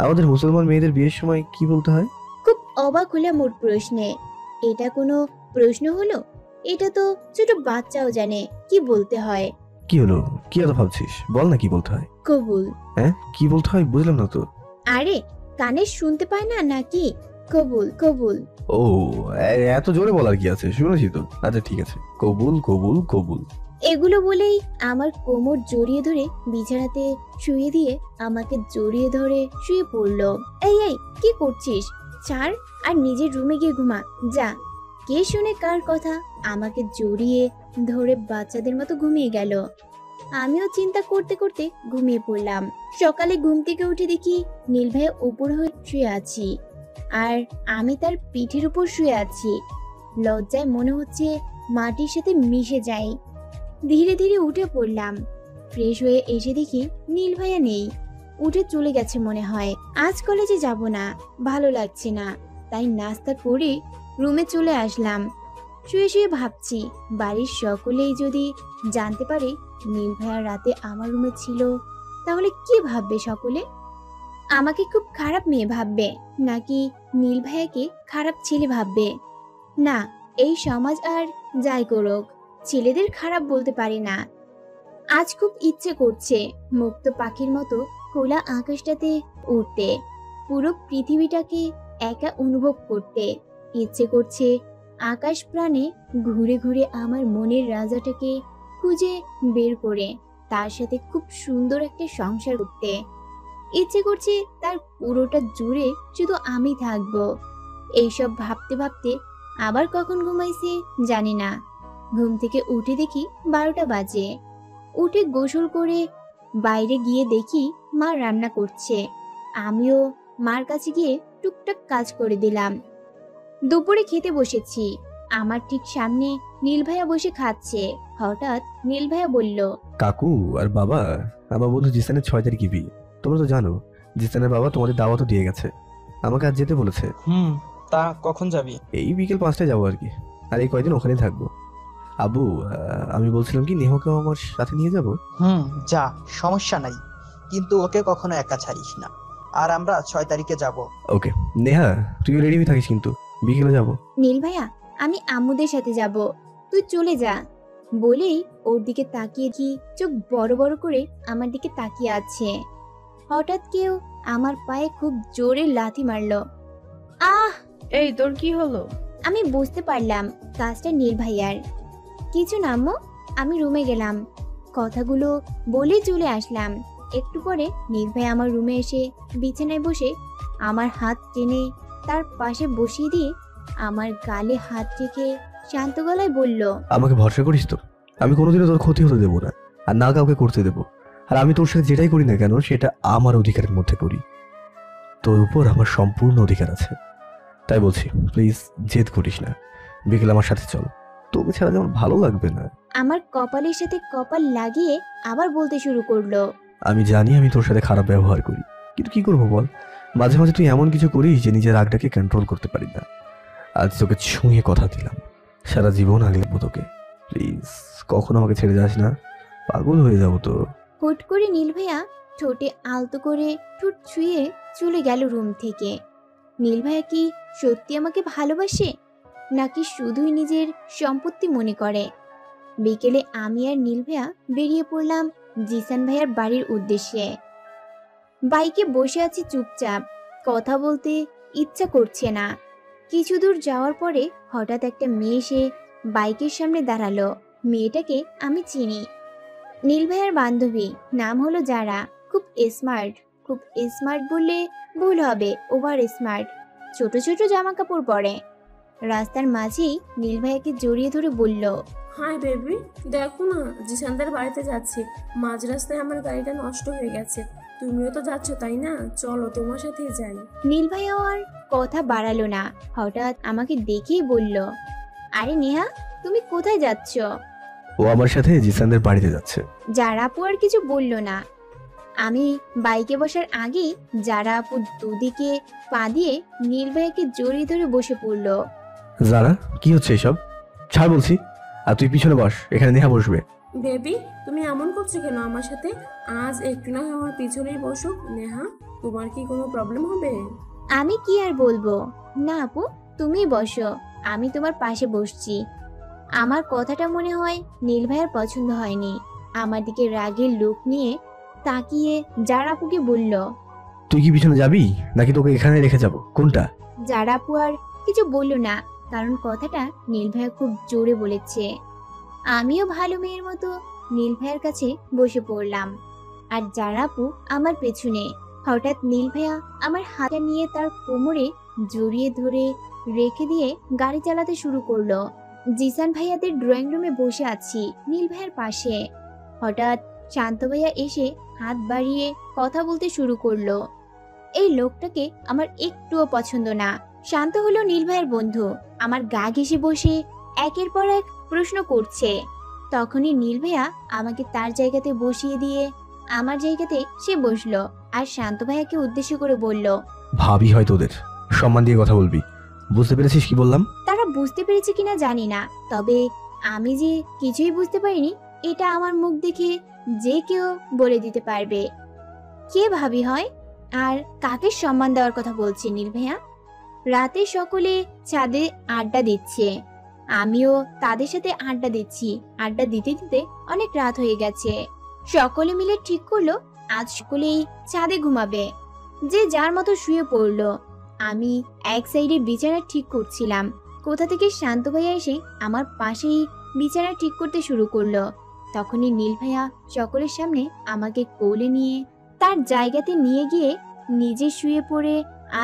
আমাদের মুসলমান মেয়েদের বিয়ের সময় কি বলতে হয়? খুব অবাক হলাম ওর প্রশ্নে। এটা কোনো প্রশ্ন হলো? এটা তো ছোট বাচ্চাও জানে কি বলতে হয়। কি হলো, কি এত ভাবছিস? বল না কি বলতে হয়। কবুল। হ্যাঁ, কি বলতে হয় বুঝলাম না তো। আরে কানে শুনতে পায় না নাকি? কবুল কবুল। ও, এত জোরে বলার কি আছে, শুনেছি তো। আচ্ছা ঠিক আছে, কবুল কবুল কবুল। এগুলো বলেই আমার কোমর জড়িয়ে ধরে বিছানাতে শুয়ে দিয়ে আমাকে জড়িয়ে ধরে শুয়ে পড়লো। এই এই কি করছিস? ছাড় আর নিজের রুমে গিয়ে ঘুমা যা। কে শুনে কার কথা? আমাকে জড়িয়ে ধরে বাচ্চাদের মতো ঘুমিয়ে গেল। আমিও চিন্তা করতে করতে ঘুমিয়ে পড়লাম। সকালে ঘুম থেকে উঠে দেখি নীল ভাইয়া উপর হয়ে শুয়ে আছি, আর আমি তার পিঠের উপর শুয়ে আছি। লজ্জায় মনে হচ্ছে মাটির সাথে মিশে যাই। ধীরে ধীরে উঠে পড়লাম। ফ্রেশ হয়ে এসে দেখি নীল ভাইয়া নেই, উঠে চলে গেছে মনে হয়। আজ কলেজে যাব না, ভালো লাগছে না, তাই নাস্তা করে রুমে চলে আসলাম। শুয়ে শুয়ে ভাবছি, বাড়ির সকলেই যদি জানতে পারে নীল ভাইয়া রাতে আমার রুমে ছিল, তাহলে কি ভাববে সকলে? আমাকে খুব খারাপ মেয়ে ভাববে, নাকি নীল ভাইয়াকে খারাপ ছেলে ভাববে? না, এই সমাজ আর যাই করুক, ছেলেদের খারাপ বলতে পারি না। আজ খুব ইচ্ছে করছে মুক্ত পাখির মতো খোলা আকাশটাতে উড়তে, পুরো পৃথিবীটাকে একা অনুভব করতে। ইচ্ছে করছে আকাশ প্রাণে ঘুরে ঘুরে আমার মনের রাজাটাকে খুঁজে বের করে তার সাথে খুব সুন্দর একটা সংসার করতে। ইচ্ছে করছে তার পুরোটা জুড়ে শুধু আমি থাকবো। এইসব ভাবতে ভাবতে আবার কখন ঘুমাইছি জানি না। ঘুম থেকে উঠে দেখি 12টা বাজে। উঠে গোসল করে বাইরে গিয়ে দেখি মা রান্না করছে। আমিও মার কাছে গিয়ে টুকটাক কাজ করে দিলাম। দুপুরে খেতে বসেছি। আমার ঠিক সামনে নীল ভাইয়া বসে খাচ্ছে। হঠাৎ নীল ভাইয়া বলল, কাকু আর বাবা, আমার বন্ধু জিসানের 6 তারিখে বিয়ে। তোমরা তো জানো জিসানের বাবা তোমাদের দাওয়াতও দিয়ে গেছে, আমাকে আজ যেতে বলেছে। তা কখন যাবি? এই বিকেল 5টায় যাবো আর কি, আর এই কয়দিন ওখানেই থাকবো। আবু, আমি বলছিলাম কি নেহাকেও আমার সাথে নিয়ে যাব। যা, সমস্যা নাই, কিন্তু ওকে কখনো একা ছাড়িস না। আর আমরা 6 তারিখে যাব। ওকে নেহা, তুই রেডি হয়ে থাকিস কিন্তু, বিকেলে যাব। নীল ভাইয়া, আমি আম্মুদের সাথে যাব, তুই চলে যা। বলেই ওর দিকে তাকিয়ে কি চোখ বড় বড় করে আমার দিকে তাকিয়ে আছে। হঠাৎ কেউ আমার পায়ে খুব জোরে লাথি মারলো। আহ! এই তোর কি হলো? আমি বুঝতে পারলাম কাজটা নীল ভাইয়ার। কিছু না আম্মু, আমি রুমে গেলাম, কথাগুলো বলে চলে আসলাম। একটু পরে নীল ভাই আমার রুমে এসে বিছানায় বসে আমার হাত টেনে তার পাশে বসিয়ে দিয়ে আমার গালে হাত রেখে শান্ত গলায় বলল, আমাকে ভরসা করিস তো? আমি কোনোদিনও তোর ক্ষতি হতে দেবো না, আর না কাউকে করতে দেবো। আর আমি তোর সাথে যেটাই করি না কেন সেটা আমার অধিকারের মধ্যে করি। তোর উপর আমার সম্পূর্ণ অধিকার আছে। তাই বলছি, প্লিজ জেদ করিস না, বিকেল আমার সাথে চল। তোকে ছাড়া যেমন ভালো লাগবে না। আমার কপালের সাথে কপাল লাগিয়ে আবার বলতে শুরু করলো, আমি জানি আমি তোর সাথে খারাপ ব্যবহার করি, কিন্তু কি করবো বল? মাঝে মাঝে তুই এমন কিছু করিস যে নিজের রাগটাকে কন্ট্রোল করতে পারি না। আজ তোকে ছুঁয়ে কথা দিলাম, সারা জীবন আগলে রাখবো তোকে। প্লিজ কখনো আমাকে ছেড়ে যাস না, পাগল হয়ে যাবো তো। হুট করে নীল ভাইয়া ঠোঁটে আলতো করে ঠোঁট ছুঁয়ে চলে গেল রুম থেকে। নীল ভাইয়া কি সত্যি আমাকে ভালোবাসে, নাকি শুধুই নিজের সম্পত্তি মনে করে? বিকেলে আমি আর নীল ভাইয়া বেরিয়ে পড়লাম জিসান ভাইয়ার বাড়ির উদ্দেশ্যে। বাইকে বসে আছি চুপচাপ, কথা বলতে ইচ্ছা করছে না। কিছু দূর যাওয়ার পরে হঠাৎ একটা মেয়ে এসে বাইকের সামনে দাঁড়ালো। মেয়েটাকে আমি চিনি, নীল ভাইয়ার বান্ধবী, নাম হলো যারা। খুব স্মার্ট বললে ভুল হবে, ওভার স্মার্ট। ছোট ছোট জামা কাপড় পরে। রাস্তার মাঝেই নীল ভাইয়াকে জড়িয়ে ধরে বলল, হাই বেবি, দেখো না জিসানদের বাড়িতে যাচ্ছি। মাঝ রাস্তায় আমার গাড়িটা নষ্ট হয়ে গেছে, তুমিও তো যাচ্ছ তাই না? চলো তোমার সাথেই যাই। নীল ভাইয়াও আর কথা বাড়ালো না, হঠাৎ আমাকে দেখেই বলল, আরে নেহা, তুমি কোথায় যাচ্ছ? ও আমার সাথে জিসানদের বাড়িতে যাচ্ছে। যারা আপু আর কিছু বলল না। আমি বাইকে বসার আগেই যারা আপু দুদিকে পা দিয়ে নীল ভাইয়াকে জড়িয়ে ধরে বসে পড়লো। যারা, কি হচ্ছে এসব? ছাড় বলছি। আর তুই পিছনে বস, এখানে নেহা বসবে। বেবি, তুমি এমন করছো কেন আমার সাথে? আজ একটু না হয় আমার পিছনেই বসো। নেহা, তোমার কি কোনো প্রবলেম হবে? আমি কি আর বলবো, না আপু তুমি বসো, আমি তোমার পাশে বসছি। আমার কথাটা মনে হয় নীল ভাইয়ার পছন্দ হয়নি। আমার দিকে রাগের লোক নিয়ে তাকিয়ে যারা আপুকে বলল, তুই কি পিছনে যাবি নাকি তোকে এখানে রেখে যাব? কোনটা? যারা আপু আর কিছু বলল না, কারণ কথাটা নীল ভাইয়া খুব জোরে বলেছে। আমিও ভালো মেয়ের মতো নীল ভাইয়ার কাছে বসে পড়লাম, আর যারা আপু আমার পেছনে। হঠাৎ নীল ভাইয়া আমার হাতটা নিয়ে তার কোমরে জড়িয়ে ধরে রেখে দিয়ে গাড়ি চালাতে শুরু করলো। জিসান ভাইয়াদের ড্রয়িং রুমে বসে আছি নীল ভাইয়ার পাশে। হঠাৎ শান্ত ভাইয়া এসে হাত বাড়িয়ে কথা বলতে শুরু করলো। এই লোকটাকে আমার একটুও পছন্দ না। শান্ত হলো নীল ভাইয়ের বন্ধু, আমার গা ঘেঁষে বসে একের পর এক প্রশ্ন করছে। তখনই নীল ভাইয়া আমাকে তার জায়গাতে বসিয়ে দিয়ে আমার জায়গাতে সে বসলো, আর শান্ত ভাইয়াকে উদ্দেশ্য করে বলল, ভাবি হয় তোদের, সম্মান দিয়ে কথা বলবি। বুঝতে পেরেছিস কি বললাম? তারা বুঝতে পেরেছে কিনা জানি না, তবে আমি যে কিছুই বুঝতে পারিনি এটা আমার মুখ দেখে যে কেউ বলে দিতে পারবে। কে ভাবি হয় আর কাকে সম্মান দেওয়ার কথা বলছে নীল ভাইয়া? রাতে সকলে ছাদে আড্ডা দিচ্ছে, আমিও তাদের সাথে আড্ডা দিচ্ছি। আড্ডা দিতে দিতে অনেক রাত হয়ে গেছে। সকলে মিলে ঠিক করলো আজ সকলেই ছাদে ঘুমাবে, যে যার মতো শুয়ে পড়লো। আমি এক সাইডে বিছানা ঠিক করছিলাম, কোথা থেকে শান্ত ভাইয়া এসে আমার পাশেই বিছানা ঠিক করতে শুরু করলো। তখনই নীল ভাইয়া সকলের সামনে আমাকে কোলে নিয়ে তার জায়গাতে নিয়ে গিয়ে নিজে শুয়ে পড়ে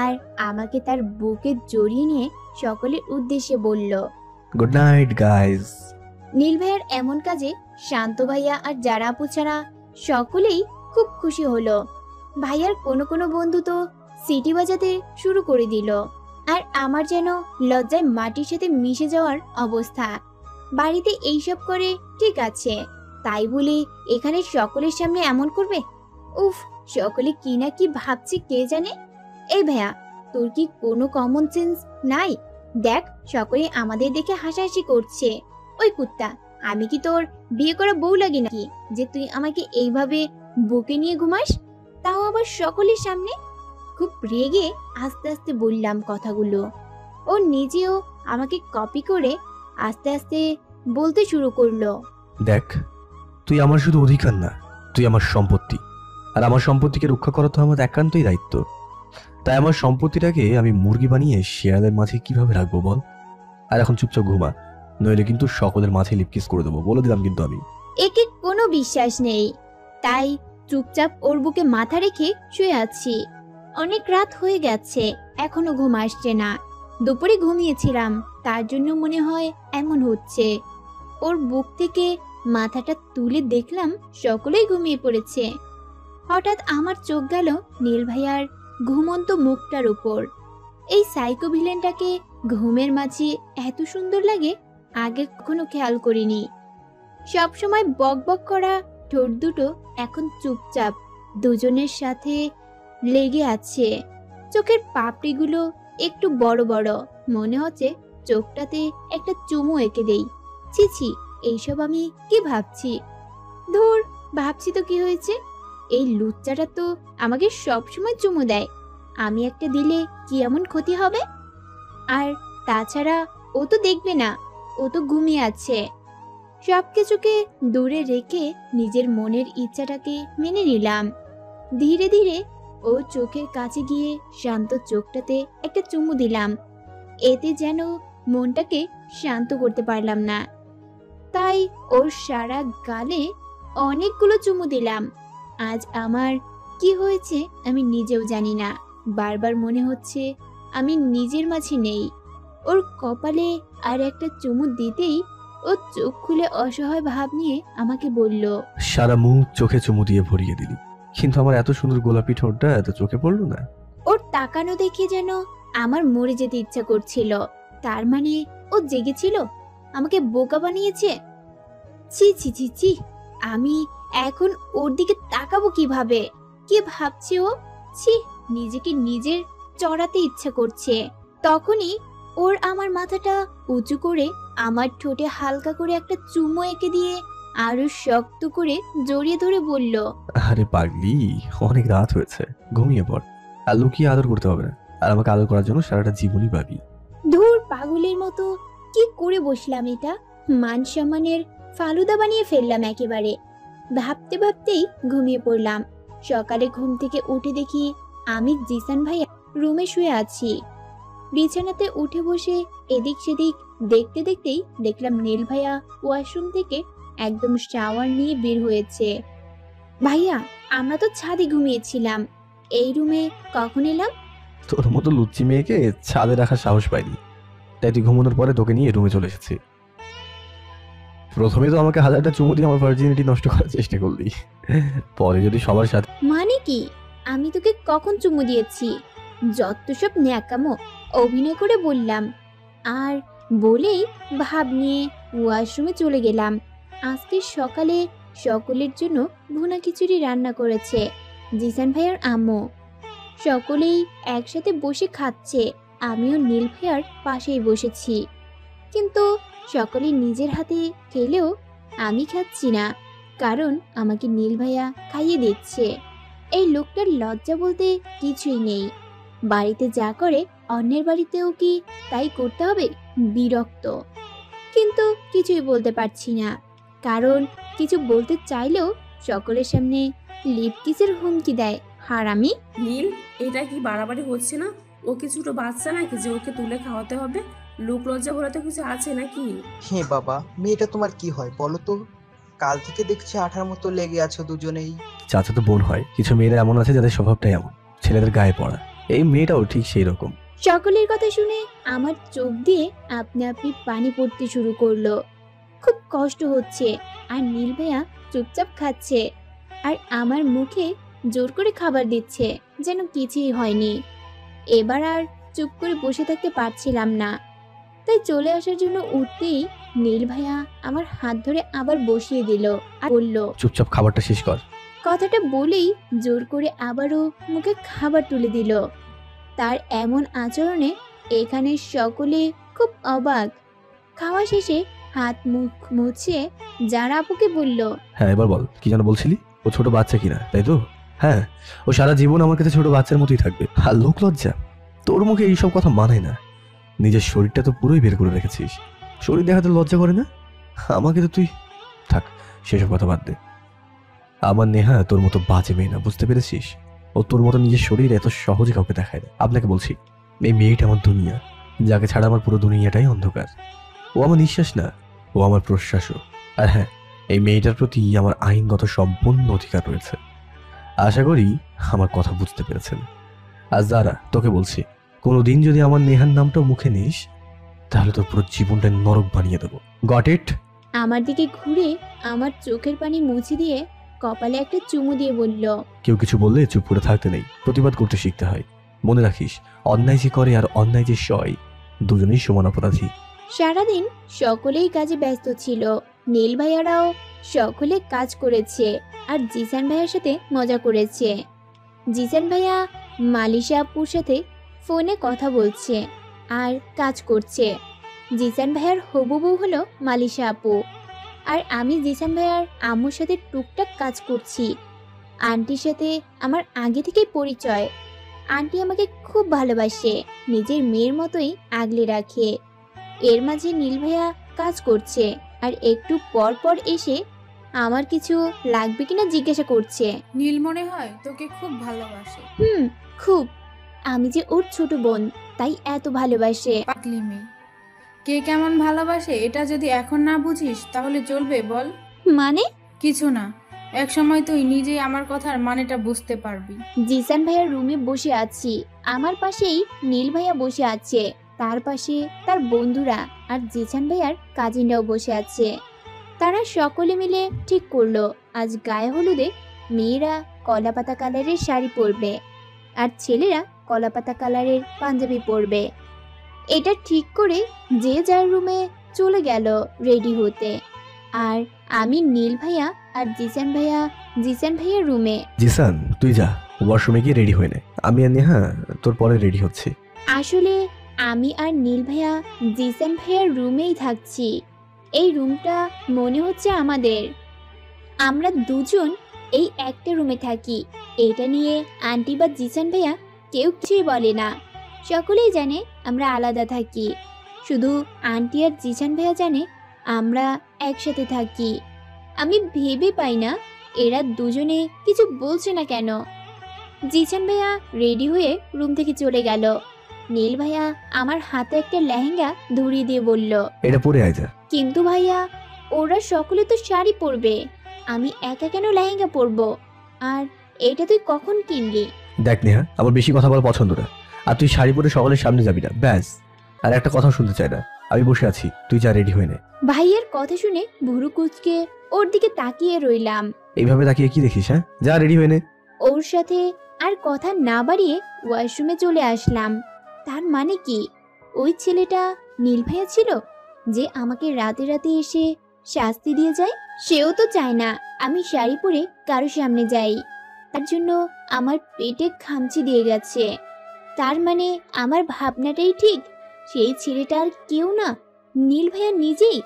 আর আমাকে তার বুকে জড়িয়ে নিয়ে সকলের উদ্দেশ্যে বলল, গুড নাইট গাইস। নীল ভাইয়ার এমন কাজে শান্ত ভাইয়া আর যারা আপু ছাড়া সকলেই খুব খুশি হলো। ভাইয়ার কোনো কোনো বন্ধু তো সিটি বাজাতে শুরু করে দিল, আর আমার যেন লজ্জায় মাটির সাথে মিশে যাওয়ার অবস্থা। বাড়িতে এইসব করে ঠিক আছে, তাই বলে এখানে সকলের সামনে এমন করবে? উফ, সকলে কি না কি ভাবছে কে জানে। এই ভাইয়া, তোর কি কোনো কমন সেন্স নাই? দেখ, সকলে আমাদের দেখে হাসাহাসি করছে। ওই কুত্তা, আমি কি তোর বিয়ে করা বউ লাগি নাকি যে তুই আমাকে এইভাবে বুকে নিয়ে ঘুমাস, তাও আবার সকলের সামনে? খুব রেগে আস্তে আস্তে বললাম কথাগুলো। ও নিজেও আমাকে কপি করে আস্তে আস্তে বলতে শুরু করলো, দেখ, তুই আমার শুধু অধিকার না, তুই আমার সম্পত্তি। আর আমার সম্পত্তিকে রক্ষা করা তো আমার একান্তই দায়িত্ব। তাই আমার সম্পত্তিটাকে আমি মুরগি বানিয়ে শেয়ালের মাঝে কিভাবে রাখবো বল? আর এখন চুপচাপ ঘুমা, নইলে কিন্তু সকলের মাঝে লিপকিস করে দেবো, বলে দিলাম কিন্তু আমি। একে কোনো বিশ্বাস নেই, তাই চুপচাপ ওর বুকে মাথা রেখে শুয়ে আছি। অনেক রাত হয়ে গেছে, এখনো ঘুম আসছে না। দুপুরে ঘুমিয়েছিলাম, তার জন্য মনে হয় এমন হচ্ছে। ওর বুক থেকে মাথাটা তুলে দেখলাম সকলেই ঘুমিয়ে পড়েছে। হঠাৎ আমার চোখ গেল নীল ভাইয়ার ঘুমন্ত মুখটার উপর। এই সাইকো ভিলেনটাকে ঘুমের মাঝে এত সুন্দর লাগে আগে কখনো খেয়াল করিনি। সবসময় বক বক করা ঠোঁট দুটো এখন চুপচাপ দুজনের সাথে লেগে আছে। চোখের পাপড়িগুলো একটু বড় বড়, মনে হচ্ছে চোখটাতে একটা চুমু এঁকে দেই। ছি ছি, এইসব আমি কি ভাবছি? ধুর, ভাবছি তো কি হয়েছে, এই লুচ্চাটা তো আমাকে সবসময় চুমু দেয়, আমি একটা দিলে কি এমন ক্ষতি হবে? আর তাছাড়া ও তো দেখবে না, ও তো ঘুমিয়ে আছে। সবকিছুকে দূরে রেখে নিজের মনের ইচ্ছাটাকে মেনে নিলাম। ধীরে ধীরে ও চোখের কাছে গিয়ে শান্ত চোখটাতে একটা চুমু দিলাম। এতে যেন মনটাকে শান্ত করতে পারলাম না, তাই ওর সারা গালে অনেকগুলো চুমু দিলাম। আজ আমার কি হয়েছে আমি নিজেও জানি না। বারবার মনে হচ্ছে আমি নিজের মাঝে নেই। ওর কপালে আর একটা চুমু দিতেই ও চোখ খুলে অসহায় ভাব নিয়ে আমাকে বলল, সারা মুখ চোখে চুমু দিয়ে ভরিয়ে দিলি, কিন্তু আমার এত সুন্দর গোলাপি ঠোঁটটা এত চোখে পড়লো না। ওর তাকানো দেখে যেন আমার মরে যেতে ইচ্ছা করছিল। তার মানে ও জেগেছিল, আমাকে বোকা বানিয়েছে। ছি ছি ছি ছি, আমি এখন ওর দিকে তাকাবো কিভাবে? কি ভাবছে ও? ছি, নিজেকে নিজের চড়াতে ইচ্ছা করছে। তখনই ওর আমার মাথাটা উঁচু করে আমার ঠোঁটে হালকা করে একটা চুমো এঁকে দিয়ে আরো শক্ত করে জড়িয়ে ধরে বলল, আরে পাগলি, অনেক রাত হয়েছে, ঘুমিয়ে পড়। আর লুকিয়ে আদর করতে হবে না, আর আমাকে আদর করার জন্য সারাটা জীবনই পাবি। ধুর, পাগলের মতো কি করে বসলাম এটা? মান সম্মানের ফালুদা বানিয়ে ফেললাম একেবারে। ভাবতে ভাবতেই ঘুমিয়ে পড়লাম। সকালে ঘুম থেকে উঠে দেখি আমি জিসান ভাইয়া রুমে শুয়ে আছি। বিছানাতে উঠে বসে এদিক সেদিক দেখতে দেখতেই দেখলাম নীল ভাইয়া ওয়াশরুম থেকে একদম শাওয়ার নিয়ে বের হয়েছে। ভাইয়া, আমরা তো ছাদে ঘুমিয়েছিলাম, এই রুমে কখন এলাম? তোর মতো লুচ্চি মেয়েকে ছাদে রাখার সাহস পাইনি, তাই তুই ঘুমানোর পরে তোকে নিয়ে রুমে চলে এসেছি। প্রথমে তো আমাকে হাজারটা চুমু দিয়ে আমার ভার্জিনিটি নষ্ট করার চেষ্টা করলি, পরে যদি সবার সাথে। মানে কি? আমি তোকে কখন চুমু দিয়েছি? যত সব ন্যাকামো, অভিনয় করে বললাম। আর বলেই ভাব নিয়ে ওয়াশরুমে চলে গেলাম। আজকে সকালে সকলের জন্য ভুনা খিচুড়ি রান্না করেছে জিসান ভাইয়ার আম্মু। সকলেই একসাথে বসে খাচ্ছে, আমিও নীল ভাইয়ার পাশেই বসেছি। কিন্তু সকলে নিজের হাতে খেলেও আমি খাচ্ছি না, কারণ আমাকে নীল ভাইয়া খাইয়ে দিচ্ছে। এই লোকটার লজ্জা বলতে কিছুই নেই। বাড়িতে যা করে অন্যের বাড়িতেও কি তাই করতে হবে? বিরক্ত। কিন্তু কিছুই বলতে পারছি না, কারণ কিছু বলতে চাইলেও সকলের সামনে লিপ কিসের হুমকি দেয় হারামি। নীল, এটা কি বাড়াবাড়ি হচ্ছে না? ও কি ছোট বাচ্চা নাকি যে ওকে তুলে খাওয়াতে হবে? লোক লজ্জা বলে তো কিছু আছে নাকি? হে বাবা, মেয়েটা তোমার কি হয় বলো তো? কাল থেকে দেখছি আঠার মতো লেগে আছো দুজনেই। চাচা তো বোন হয়, কিছু মেয়েরা এমন আছে যাদের স্বভাবটাই এমন, ছেলেদের গায়ে পড়া। এই মেয়েটাও ঠিক সেই রকম। সকলের কথা শুনে আমার চোখ দিয়ে আপনা আপনি পানি পড়তে শুরু করলো। খুব কষ্ট হচ্ছে, আর নীল ভাইয়া চুপচাপ খাচ্ছে আর আমার মুখে জোর করে খাবার দিচ্ছে যেন কিছুই হয়নি। এবার আর চুপ করে বসে থাকতে পারছিলাম না, তাই চলে আসার জন্য উঠতেই নীল ভাইয়া আমার হাত ধরে আবার বসিয়ে দিল আর বলল, চুপচাপ খাবারটা শেষ কর। কথাটা বলেই জোর করে আবারও মুখে খাবার তুলে দিল। তার এমন আচরণে এখানে সকলে খুব অবাক। খাওয়া শেষে হাত মুখ মুছে যারা আপুকে বলল, হ্যাঁ এবার বল, কি যেন বলছিলি? ও ছোট বাচ্চা কিনা, তাই তো? হ্যাঁ, ও সারা জীবন আমার কাছে ছোট বাচ্চার মতোই থাকবে। আর লোক লজ্জা, তোর মুখে এইসব কথা মানায় না। নিজের শরীরটা তো পুরোই বের করে রেখেছিস, শরীর দেখাতে লজ্জা করে না? আমাকে তো তুই, থাক সেসব কথা বাদ দে। আমার নেহা তোর মতো বাজে মেয়ে না, বুঝতে পেরেছিস? ও তোর মতো নিজের শরীর এত সহজে কাউকে দেখায় না। আপনাকে বলছি, এই মেয়েটা আমার দুনিয়া, যাকে ছাড়া আমার পুরো দুনিয়াটাই অন্ধকার। ও আমার নিঃশ্বাস না, ও আমার প্রশ্বাসও। আর হ্যাঁ, এই মেয়েটার প্রতি আমার আইনগত সম্পূর্ণ অধিকার রয়েছে। আশা করি আমার কথা বুঝতে পেরেছেন। আর যারা তোকে বলছি, কোনোদিন যদি আমার নেহার নামটা মুখে নিস তাহলে তোর পুরো জীবনটা নরক বানিয়ে দেবো। Got it? আমার দিকে ঘুরে আমার চোখের পানি মুছে দিয়ে কপালে একটা চুমু দিয়ে বলল, কেউ কিছু বললে চুপ করে থাকতে নেই, প্রতিবাদ করতে শিখতে হয়। মনে রাখিস, অন্যায় যে করে আর অন্যায় যে সয়, দুজনেই সমান অপরাধী। সারাদিন সকলেই কাজে ব্যস্ত ছিল। নীল ভাইয়ারাও সকলে কাজ করেছে আর জিসান ভাইয়ার সাথে মজা করেছে। জিসান ভাইয়া মালিশা আপুর সাথে ফোনে কথা বলছে আর কাজ করছে। জিসান ভাইয়ার হবু বউ হলো মালিশা আপু, আর আমি জিসান ভাইয়ার আম্মুর সাথে টুকটাক কাজ করছি। আন্টির সাথে আমার আগে থেকেই পরিচয়। আন্টি আমাকে খুব ভালোবাসে, নিজের মেয়ের মতোই আগলে রাখে। এর মাঝে নীল ভাইয়া কাজ করছে আর একটু পর পর এসে আমার কিছু লাগবে কিনা জিজ্ঞাসা করছে। নীল মনে হয় তোকে খুব ভালোবাসে। খুব। আমি যে ওর ছোট বোন, তাই এত ভালোবাসে। পাগলি মেয়ে, কে কেমন ভালোবাসে এটা যদি এখন না বুঝিস তাহলে চলবে বল? মানে? কিছু না, এক সময় তুই নিজেই আমার কথার মানেটা বুঝতে পারবি। জিসান ভাইয়ার রুমে বসে আছি, আমার পাশেই নীল ভাইয়া বসে আছে, তার পাশে তার বন্ধুরা আর জিসান ভাইয়ার কাজিনরাও বসে আছে। তারা সকলে মিলে ঠিক করলো আজ গায়ে হলুদে মেয়েরা কলাপাতা কালারের শাড়ি পরবে আর ছেলেরা কলাপাতা কালারের পাঞ্জাবি পরবে। এটা ঠিক করে যে যার রুমে চলে গেল রেডি হতে, আর আমি নীল ভাইয়া আর জিসান ভাইয়ার রুমে। জিসান, তুই যা ওয়াশরুমে গিয়ে রেডি হয়ে নে, আমি আর নেহা তোর পরে রেডি হচ্ছি। আসলে আমি আর নীল ভাইয়া জিসান ভাইয়ার রুমেই থাকছি। এই রুমটা মনে হচ্ছে আমাদের। আমরা দুজন এই একটা রুমে থাকি। এটা নিয়ে আন্টি বা জিসান ভাইয়া কেউ কিছুই বলে না, সকলেই জানে আমরা আলাদা থাকি। শুধু আন্টি আর জিসান ভাইয়া জানে আমরা একসাথে থাকি। আমি ভেবে পাই না এরা দুজনে কিছু বলছে না কেন। জিসান ভাইয়া রেডি হয়ে রুম থেকে চলে গেল। নীল ভাইয়া আমার হাতে একটা লেহেঙ্গা ধরিয়ে দিয়ে বলল, এটা পরে আয় যা। কিন্তু ভাইয়া, ওরা সকলে তো শাড়ি পরবে, আমি একা কেন লেহেঙ্গা পরবো? আর এটা তুই কখন কিনলি? দেখ নেহা, আমার বেশি কথা বলা পছন্দ না, আর তুই শাড়ি পরে সকলের সামনে যাবি না, ব্যাস। আর একটা কথা শুনতে চাই না, আমি বসে আছি, তুই যা রেডি হয়ে নে। ভাইয়ের কথা শুনে ভুরু কুচকে ওর দিকে তাকিয়ে রইলাম। এইভাবে তাকিয়ে কি দেখিস? হ্যাঁ, যা রেডি হয়ে নে। ওর সাথে আর কথা না বাড়িয়ে ওয়াশরুমে চলে আসলাম। তার মানে কি ওই ছেলেটা নীল ভাইয়া ছিল যে আমাকে রাতে রাতে এসে শাস্তি দিয়ে যায়? সেও তো চায় না আমি শাড়ি পরে কারো সামনে যাই, তার জন্য আমার পেটে খামচি দিয়ে গেছে। তার মানে আমার ভাবনাটাই ঠিক, সেই ছেলেটা আর কেউ না, নীল ভাইয়া নিজেই।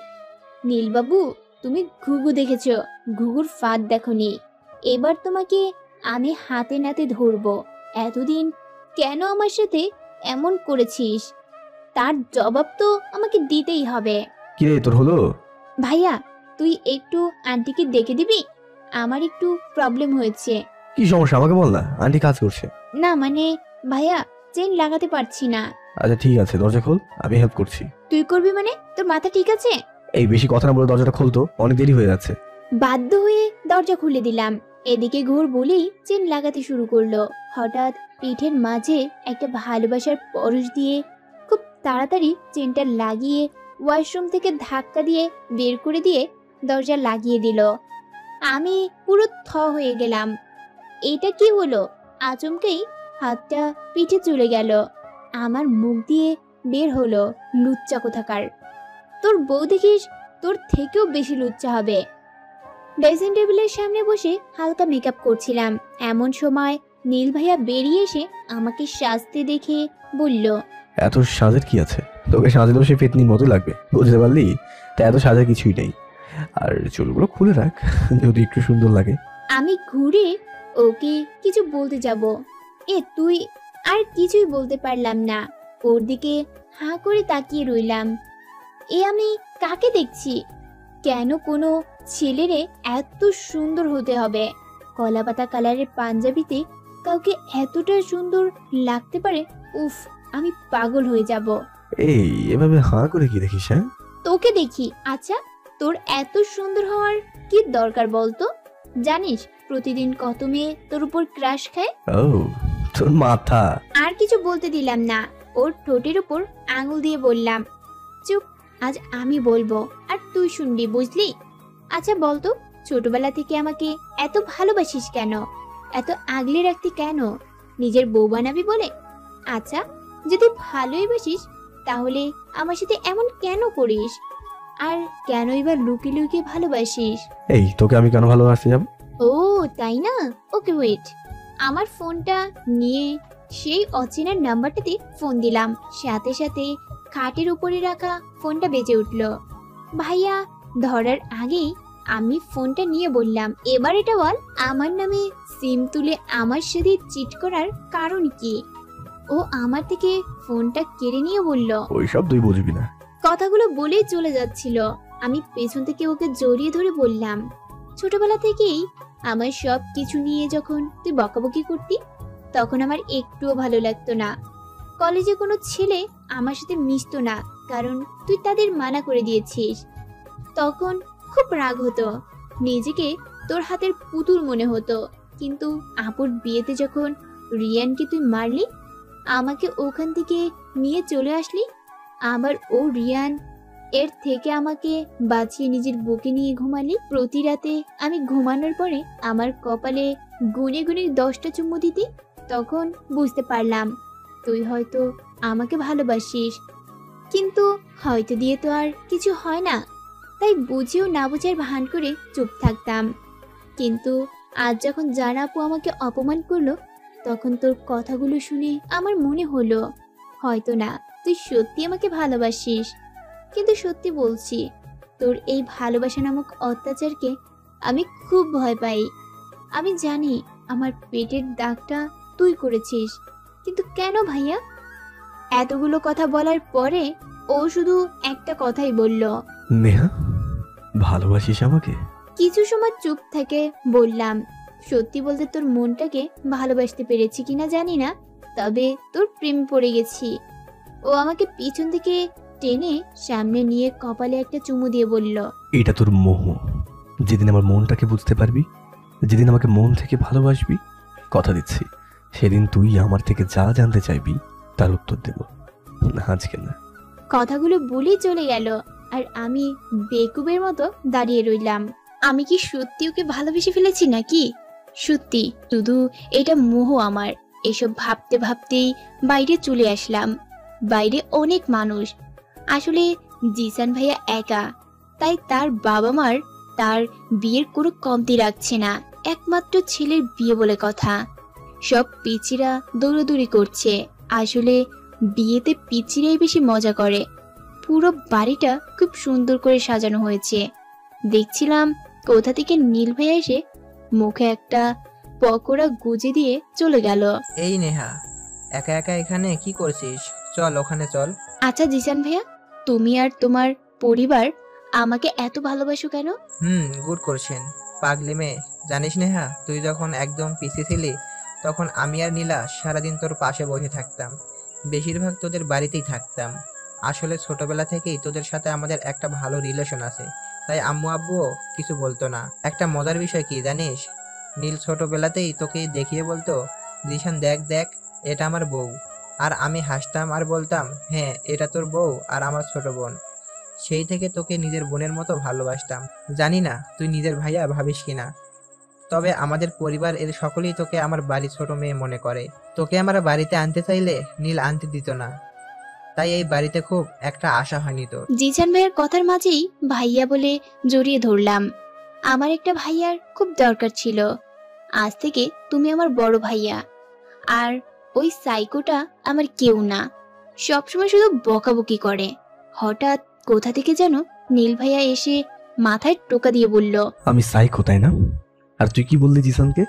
নীলবাবু, তুমি ঘুঘু দেখেছ, ঘুঘুর ফাঁদ দেখনি। এবার তোমাকে আমি হাতে নাতে ধরবো। এতদিন কেন আমার সাথে এমন করেছিস, তার জবাব তো আমাকে দিতেই হবে। কি রে, তোর হলো? ভাইয়া, তুই একটু আন্টিকে ডেকে দিবি, আমার একটু প্রবলেম হয়েছে। কি সমস্যা আমাকে বল না, আন্টি কাজ করছে। না মানে ভাইয়া, চেন লাগাতে পারছি না। আচ্ছা ঠিক আছে, দরজা খোল, আমি হেল্প করছি। তুই করবি মানে? তোর মাথা ঠিক আছে? এই বেশি কথা না বলে দরজাটা খোল তো, অনেক দেরি হয়ে যাচ্ছে। বাধ্য হয়ে দরজা খুলে দিলাম। এদিকে ঘোর বলেই চেন লাগাতে শুরু করলো। হঠাৎ পিঠের মাঝে একটা ভালোবাসার পরশ দিয়ে খুব তাড়াতাড়ি চেনটা লাগিয়ে ওয়াশরুম থেকে ধাক্কা দিয়ে বের করে দিয়ে দরজা লাগিয়ে দিল। আমি পুরো থ হয়ে গেলাম। এটা কি হলো? আচমকেই হাতটা পিঠে চলে গেল। আমার মুখ দিয়ে বের হলো, লুচ্চা কোথাকার। তোর বউ দেখিস তোর থেকেও বেশি লুচ্চা হবে। ড্রেসিং টেবিলের সামনে বসে হালকা মেকআপ করছিলাম, এমন সময় নীল ভাইয়া বেরিয়ে এসে আমাকে সাজতে দেখে বলল, এত সাজের কি আছে? তোকে সাজলেও সে পেতনির মতো লাগবে, বুঝতে পারলি? তা এত সাজার কিছুই নেই। আর চুলগুলো খুলে রাখ, যদি একটু সুন্দর লাগে। আমি ঘুরে ওকে কিছু বলতে যাব, তুই আর কিছুই বলতে পারলাম না। ওর দিকে হাঁ করে তাকিয়ে রইলাম। আমি কাকে দেখছি? কেন কোনো ছেলেরে এত সুন্দর হতে হবে? কলাপাতা কালারের পাঞ্জাবিতে কাউকে এতটা সুন্দর লাগতে পারে? উফ, আমি পাগল হয়ে যাব। এই এভাবে হাঁ করে কি দেখিস? হ্যাঁ, তোকে দেখি। আচ্ছা, তোর এত সুন্দর হওয়ার কি দরকার বলতো? জানিস প্রতিদিন কত মেয়ে তোর উপর ক্রাশ খায়? ও, তোর মাথা। আর কিছু বলতে দিলাম না, ওর ঠোঁটের উপর আঙুল দিয়ে বললাম, চুপ, আজ আমি বলবো আর তুই শুনবি, বুঝলি? আচ্ছা বলতো, ছোটবেলা থেকে আমাকে এত ভালোবাসিস কেন? এত আগলে রাখতি কেন? নিজের বউ বানাবি বলে? আচ্ছা, যদি ভালোই বাসিস তাহলে আমার সাথে এমন কেন করিস? আর কেন এবার লুকিয়ে লুকিয়ে ভালোবাসিস? এই, তোকে আমি কেন ভালোবাসতে যাব? ও তাই না? Okay wait. আমার ফোনটা নিয়ে সেই অচেনার নাম্বারটাতে ফোন দিলাম। সাথে সাথে খাটের উপরে রাখা ফোনটা বেজে উঠল। ভাইয়া ধরার আগেই আমি ফোনটা নিয়ে বললাম, এবার এটা বল, আমার নামে সিম তুলে আমার সাথে চিট করার কারণ কি? ও আমার থেকে ফোনটা কেড়ে নিয়ে বলল, ওইসব তুই বুঝবি না। কথাগুলো বলেই চলে যাচ্ছিল। আমি পেছন থেকে ওকে জড়িয়ে ধরে বললাম, ছোটবেলা থেকেই আমার সব কিছু নিয়ে যখন তুই বকাবকি করতি তখন আমার একটুও ভালো লাগতো না। কলেজে কোনো ছেলে আমার সাথে মিশতো না, কারণ তুই তাদের মানা করে দিয়েছিস। তখন খুব রাগ হতো, নিজেকে তোর হাতের পুতুল মনে হতো। কিন্তু আপুর বিয়েতে যখন রিয়ানকে তুই মারলি, আমাকে ওখান থেকে নিয়ে চলে আসলি, আবার ও রিয়ান এর থেকে আমাকে বাঁচিয়ে নিজের বুকে নিয়ে ঘুমালি। প্রতি রাতে আমি ঘুমানোর পরে আমার কপালে গুনে গুনে 10টা চুমু দিতি। তখন বুঝতে পারলাম তুই হয়তো আমাকে ভালোবাসিস, কিন্তু হয়তো দিয়ে তো আর কিছু হয় না। তাই বুঝেও না বুঝার ভান করে চুপ থাকতাম। কিন্তু আজ যখন জানা আপু আমাকে অপমান করলো, তখন তোর কথাগুলো শুনে আমার মনে হলো হয়তো না তুই সত্যি আমাকে ভালোবাসিস। কিন্তু সত্যি বলছি, তোর এই ভালোবাসা নামক অত্যাচারকে আমি খুব ভয় পাই। আমি জানি আমার পেটের দাগটা তুই করেছিস, কিন্তু কেন ভাইয়া? এতগুলো কথা বলার পরে ও শুধু একটা কথাই বলল, নেহা, ভালোবাসিস আমাকে? কিছু সময় চুপ থেকে বললাম, সত্যি বলতে তোর মনটাকে ভালোবাসতে পেরেছি কিনা জানি না, তবে তোর প্রেম পড়ে গেছি। ও আমাকে পিছন থেকে টেনে সামনে নিয়ে কপালে একটা চুমু দিয়ে বলল, এটা তোর মোহ। যেদিন আমার মনটাকে বুঝতে পারবি, যেদিন আমাকে মন থেকে ভালোবাসবি, কথা দিচ্ছি সেদিন তুই আমার থেকে যা জানতে চাইবি তার উত্তর দেব। না, আজকে না। কথাগুলো বলেই চলে গেল আর আমি বেকুবের মতো দাঁড়িয়ে রইলাম। আমি কি সত্যি ওকে ভালোবেসে ফেলেছি নাকি? সত্যি শুধু এটা মোহ আমার। এসব ভাবতে ভাবতেই বাইরে চলে আসলাম। বাইরে অনেক মানুষ। আসলে জিসান ভাইয়া একা, তাই তার বাবা মার তার বিয়ের কোনো কমতি রাখছে না। একমাত্র ছেলের বিয়ে বলে কথা। সব পিচিরা দৌড়াদৌড়ি করছে। আসলে বিয়েতে পিচিরাই বেশি মজা করে। পুরো বাড়িটা খুব সুন্দর করে সাজানো হয়েছে। দেখছিলাম কোথা থেকে নীল ভাইয়া এসে মুখে একটা পকোড়া গুজে দিয়ে চলে গেল। এই নেহা, একা একা এখানে কি করছিস? চল ওখানে চল। আচ্ছা জিসান ভাইয়া, তুমি আর তোমার পরিবার আমাকে এত ভালোবাসো কেন? গুড করছেন পাগলি মেয়ে। জানিস নেহা, তুই যখন একদম পিছিয়ে ছিলি তখন আমি আর নীলা সারাদিন তোর পাশে বসে থাকতাম। বেশিরভাগ তোদের বাড়িতেই থাকতাম। আসলে ছোটবেলা থেকেই তোদের সাথে আমাদের একটা ভালো রিলেশন আছে, তাই আম্মু আব্বুও কিছু বলতো না। একটা মজার বিষয় কি জানিস, নীল ছোটবেলাতেই তোকে দেখিয়ে বলতো, জিশান দেখ দেখ, এটা আমার বউ। আর আমি হাসতাম আর বলতাম, হ্যাঁ এটা তোর বউ আর আমার ছোট বোন। সেই থেকে তোকে নিজের বোনের মতো ভালোবাসতাম। জানি না তুই নিজের ভাইয়া ভাবিস কিনা, তবে আমাদের পরিবার এর সকলেই তোকে আমার বাড়ির ছোট মেয়ে মনে করে। তোকে আমার বাড়িতে আনতে চাইলে নীল আনতে দিত না, তাই এই বাড়িতে খুব একটা আশা হয়নি তোর। জিসান ভাইয়ার কথার মাঝেই ভাইয়া বলে জড়িয়ে ধরলাম। আমার একটা ভাইয়ার খুব দরকার ছিল। আজ থেকে তুমি আমার বড় ভাইয়া। আর ওই সাইকোটা আমার কেউ না, সবসময় শুধু বকাবকি করে। হঠাৎ কোথা থেকে যেন নীল ভাইয়া এসে মাথায় টোকা দিয়ে বলল, আমি সাইকো তাই না? আর তুই কি বললি জিসানকে?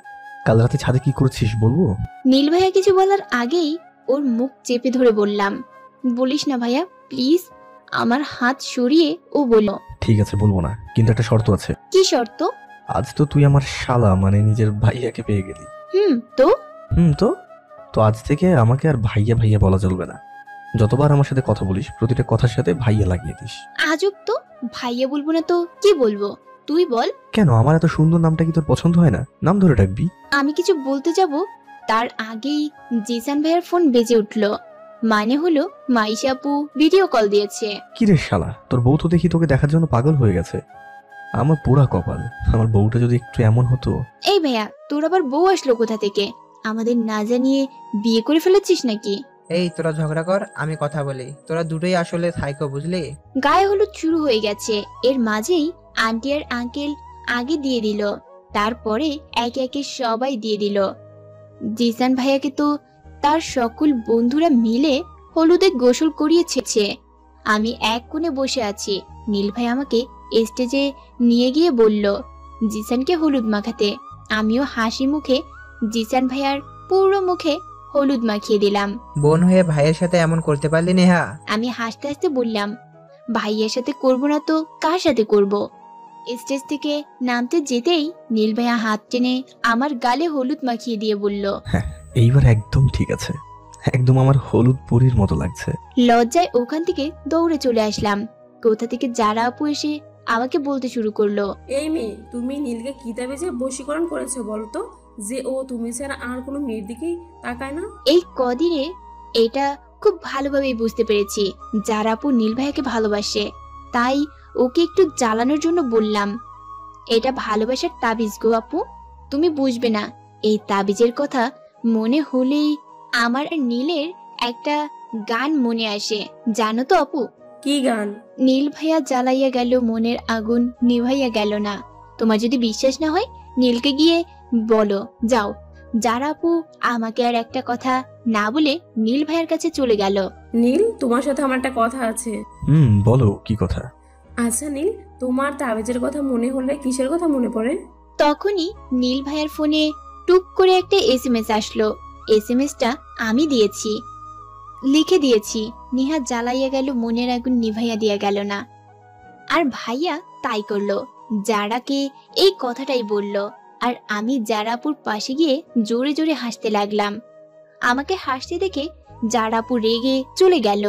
কাল রাতে ছাদে কি করছিস বলবো? নীল ভাইয়া কিছু বলার আগেই ওর মুখ চেপে ধরে বললাম, বলিস না ভাইয়া প্লিজ। আমার হাত সরিয়ে ও বলল, ঠিক আছে বলবো না, কিন্তু একটা শর্ত আছে। কি শর্ত? আজ তো তুই আমার শালা মানে নিজের ভাইয়াকে পেয়ে গেলি। তো তো আজ থেকে আমাকে আর ভাইয়া ভাইয়া বলা চলবে না। যতবার আমার সাথে কথা বলিস প্রতিটা কথার সাথে ভাইয়া লাগিয়ে দিস। আজব তো, ভাইয়া বলবো না তো কি বলবো, তুই বল। কেন, আমার এত সুন্দর নামটা কি তোর পছন্দ হয় না? নাম ধরে ডাকবি। আমি কিছু বলতে যাব তার আগেই জিসান ভাইয়ার ফোন বেজে উঠলো। মানে হলো মাইশা আপু ভিডিও কল দিয়েছে। কি রে শালা, তোর বউ তো দেখি তোকে দেখার জন্য পাগল হয়ে গেছে। আমার পোড়া কপাল, আমার বউটা যদি একটু এমন হতো। এই ভাইয়া, তোর আবার বউ আসলো কোথা থেকে? আমাদের না জানিয়ে বিয়ে করে ফেলেছিস নাকি? এই তোরা ঝগড়া কর, আমি কথা বলি। তোরা দুটোই আসলে সাইকো, বুঝলি? গায়ে হলুদ শুরু হয়ে গেছে, এর মাঝেই আন্টি আর আঙ্কেল আগে দিয়ে দিল, তারপরে একে একে সবাই দিয়ে দিল। জিসান ভাইয়াকে তো তার সকল বন্ধুরা মিলে হলুদে গোসল করিয়েছে। আমি এক কোণে বসে আছি, নীল ভাই আমাকে স্টেজে নিয়ে গিয়ে বলল জিসানকে হলুদ মাখাতে। আমিও হাসি মুখে জিসান ভাইয়ার পুরো মুখে হলুদ মাখিয়ে দিলাম। বোন হয়ে ভাইয়ের সাথে এমন করতে পারলি নেহা? আমি হাসতে হাসতে বললাম, ভাইয়ের সাথে করব না তো কার সাথে করব? স্টেজ থেকে নামতে যেতেই নীল ভাইয়া হাত টেনে আমার গালে হলুদ মাখিয়ে দিয়ে বলল, হ্যাঁ, এইবার একদম ঠিক আছে, একদম আমার হলুদ পরীর মতো লাগছে। লজ্জায় ওখান থেকে দৌড়ে চলে আসলাম। কোথা থেকে যারা আপু এসে আমাকে বলতে শুরু করলো, এই মেয়ে, তুমি নীলকে কি তাবিজে বশীকরণ করেছো বলতো, যে ও তুমি ছাড়া আর কোনো মেয়ের দিকেই তাকায় না? এই কদিনে এটা খুব ভালোভাবেই বুঝতে পেরেছি যারা আপু নীল ভাইয়াকে ভালোবাসে, তাই ওকে একটু জ্বালানোর জন্য বললাম, এটা ভালোবাসার তাবিজ গো আপু, তুমি বুঝবে না। এই তাবিজের কথা মনে হলেই আমার আর নীলের একটা গান মনে আসে, জানো তো আপু? কি গান? নীল ভাইয়া জ্বালাইয়া গেল মনের আগুন নিভাইয়া গেল না। তোমার যদি বিশ্বাস না হয় নীলকে গিয়ে বলো, যাও। যারা আপু আমাকে আর একটা কথা না বলে নীল ভাইয়ার কাছে চলে গেল। নীল, তোমার সাথে আমার একটা কথা আছে। বলো, কি কথা? আচ্ছা নীল, তোমার তাবিজের কথা মনে হলে কিসের কথা মনে পড়ে? তখনই নীল ভাইয়ার ফোনে টুক করে একটা এসএমএস আসলো। এসএমএসটা আমি দিয়েছি, লিখে দিয়েছি, নিহা জ্বালাইয়া গেল মনের আগুন নিভাইয়া দিয়া গেল না। আর ভাইয়া তাই করলো, যারাকে এই কথাটাই বলল। আর আমি জারাপুর পাশে গিয়ে জোরে জোরে হাসতে লাগলাম। আমাকে হাসতে দেখে জারাপু রেগে চলে গেল,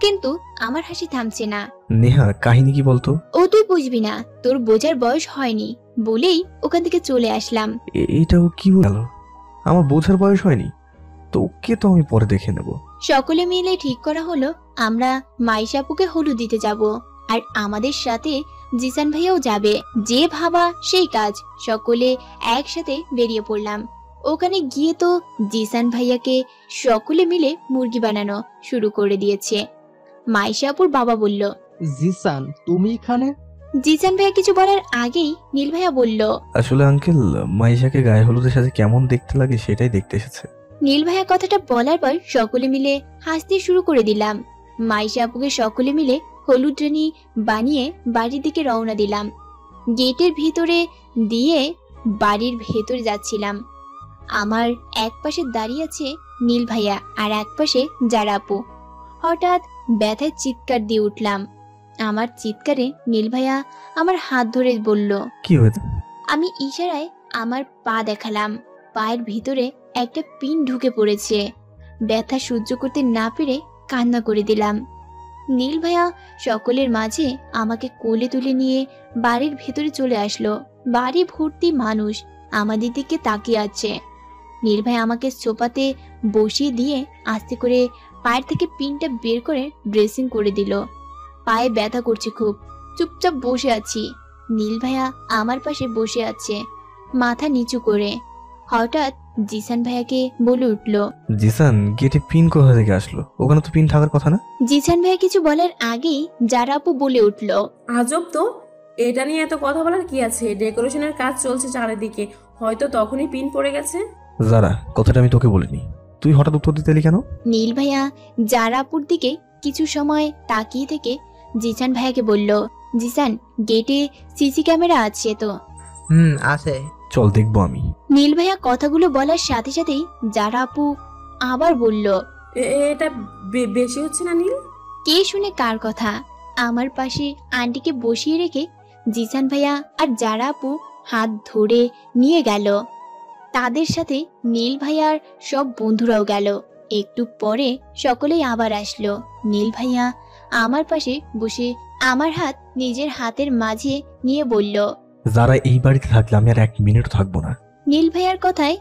কিন্তু আমার হাসি থামছে না। নেহা, কাহিনী কি বলতো? ও তুই বুঝবি না, তোর বোঝার বয়স হয়নি বলেই ওখান থেকে চলে আসলাম। এটাও কি গেল? আমার বোঝার বয়স হয়নি তো, ওকে তো আমি পরে দেখে নেব। সকলে মিলে ঠিক করা হলো আমরা মাইশাপুকে হলুদ দিতে যাব, আর আমাদের সাথে জিসান ভাইয়াও যাবে। যে ভাবা সেই কাজ, সকলে একসাথে বেরিয়ে পড়লাম। ওখানে গিয়ে তো জিসান ভাইয়াকে সকলে মিলে মুরগি বানানো শুরু করে দিয়েছে। মাইশাপুর বাবা বলল, জিসান তুমি এখানে? জিসান ভাইয়া কিছু বলার আগেই নীল ভাইয়া বলল, আসলে আঙ্কেল, মাইশাকে গায়ে হলুদের সাথে কেমন দেখতে লাগে সেটাই দেখতে এসেছে। নীল ভাইয়া কথাটা বলার পর সকলে মিলে হাসতে শুরু করে দিলাম। মাইশা আপুকে সকলে মিলে হলুদ রানী বানিয়ে বাড়ির দিকে রওনা দিলাম। গেটের ভিতরে দিয়ে বাড়ির ভেতরে যাচ্ছিলাম। আমার এক পাশে দাঁড়িয়ে আছে নীল ভাইয়া আর এক পাশে যারা আপু। হঠাৎ ব্যথায় চিৎকার দিয়ে উঠলাম। আমার চিৎকারে নীল ভাইয়া আমার হাত ধরে বলল, কি হয়েছে? আমি ইশারায় আমার পা দেখালাম। পায়ের ভিতরে একটা পিন ঢুকে পড়েছে। ব্যথা সহ্য করতে না পেরে কান্না করে দিলাম। নীল ভাইয়া সকলের মাঝে আমাকে কোলে তুলে নিয়ে বাড়ির ভেতরে চলে আসলো। বাড়ি ভর্তি মানুষ আমাদের দিকে তাকিয়ে আছে। নীল ভাই আমাকে সোফাতে বসিয়ে দিয়ে আস্তে করে পায়ের থেকে পিনটা বের করে ড্রেসিং করে দিল। পায়ে ব্যথা করছে খুব, চুপচাপ বসে আছি। নীল ভাইয়া আমার পাশে বসে আছে মাথা নিচু করে। হঠাৎ জিসান ভাইয়াকে বলে উঠলো, জিসান, গেটে পিন কোথা থেকে আসলো? ওখানে তো পিন থাকার কথা না। জিসান ভাইয়া কিছু বলার আগেই যারা আপু বলে উঠলো, আজব তো, এটা নিয়ে এত কথা বলার কি আছে? ডেকোরেশনের কাজ চলছে চারিদিকে, হয়তো তখনই পিন পড়ে গেছে। যারা, কথাটা আমি তোকে বলিনি, তুই হঠাৎ উত্তর দিতে এলি কেন? নীল ভাইয়া জারাপুর দিকে কিছু সময় তাকিয়ে থেকে জিসান ভাইয়াকে বলল, জিসান, গেটে সিসি ক্যামেরা আছে তো? আছে। চল দেখবো আমি। নীল ভাইয়া কথাগুলো বলার সাথে সাথেই যারা আপু আবার বলল, এটা বেশি হচ্ছে না নীল? কে শুনে কার কথা? আমার পাশে আন্টিকে বসিয়ে রেখে জিসান ভাইয়া আর যারা আপু হাত ধরে নিয়ে গেল। তাদের সাথে নীল ভাইয়ার সব বন্ধুরাও গেল। একটু পরে সকলেই আবার আসলো। নীল ভাইয়া আমার পাশে বসে আমার হাত নিজের হাতের মাঝে নিয়ে বলল, যারা এই বাড়িতে থাকলে আমি আর 1 মিনিটও থাকবো না। নীল ভাইয়ার কথায়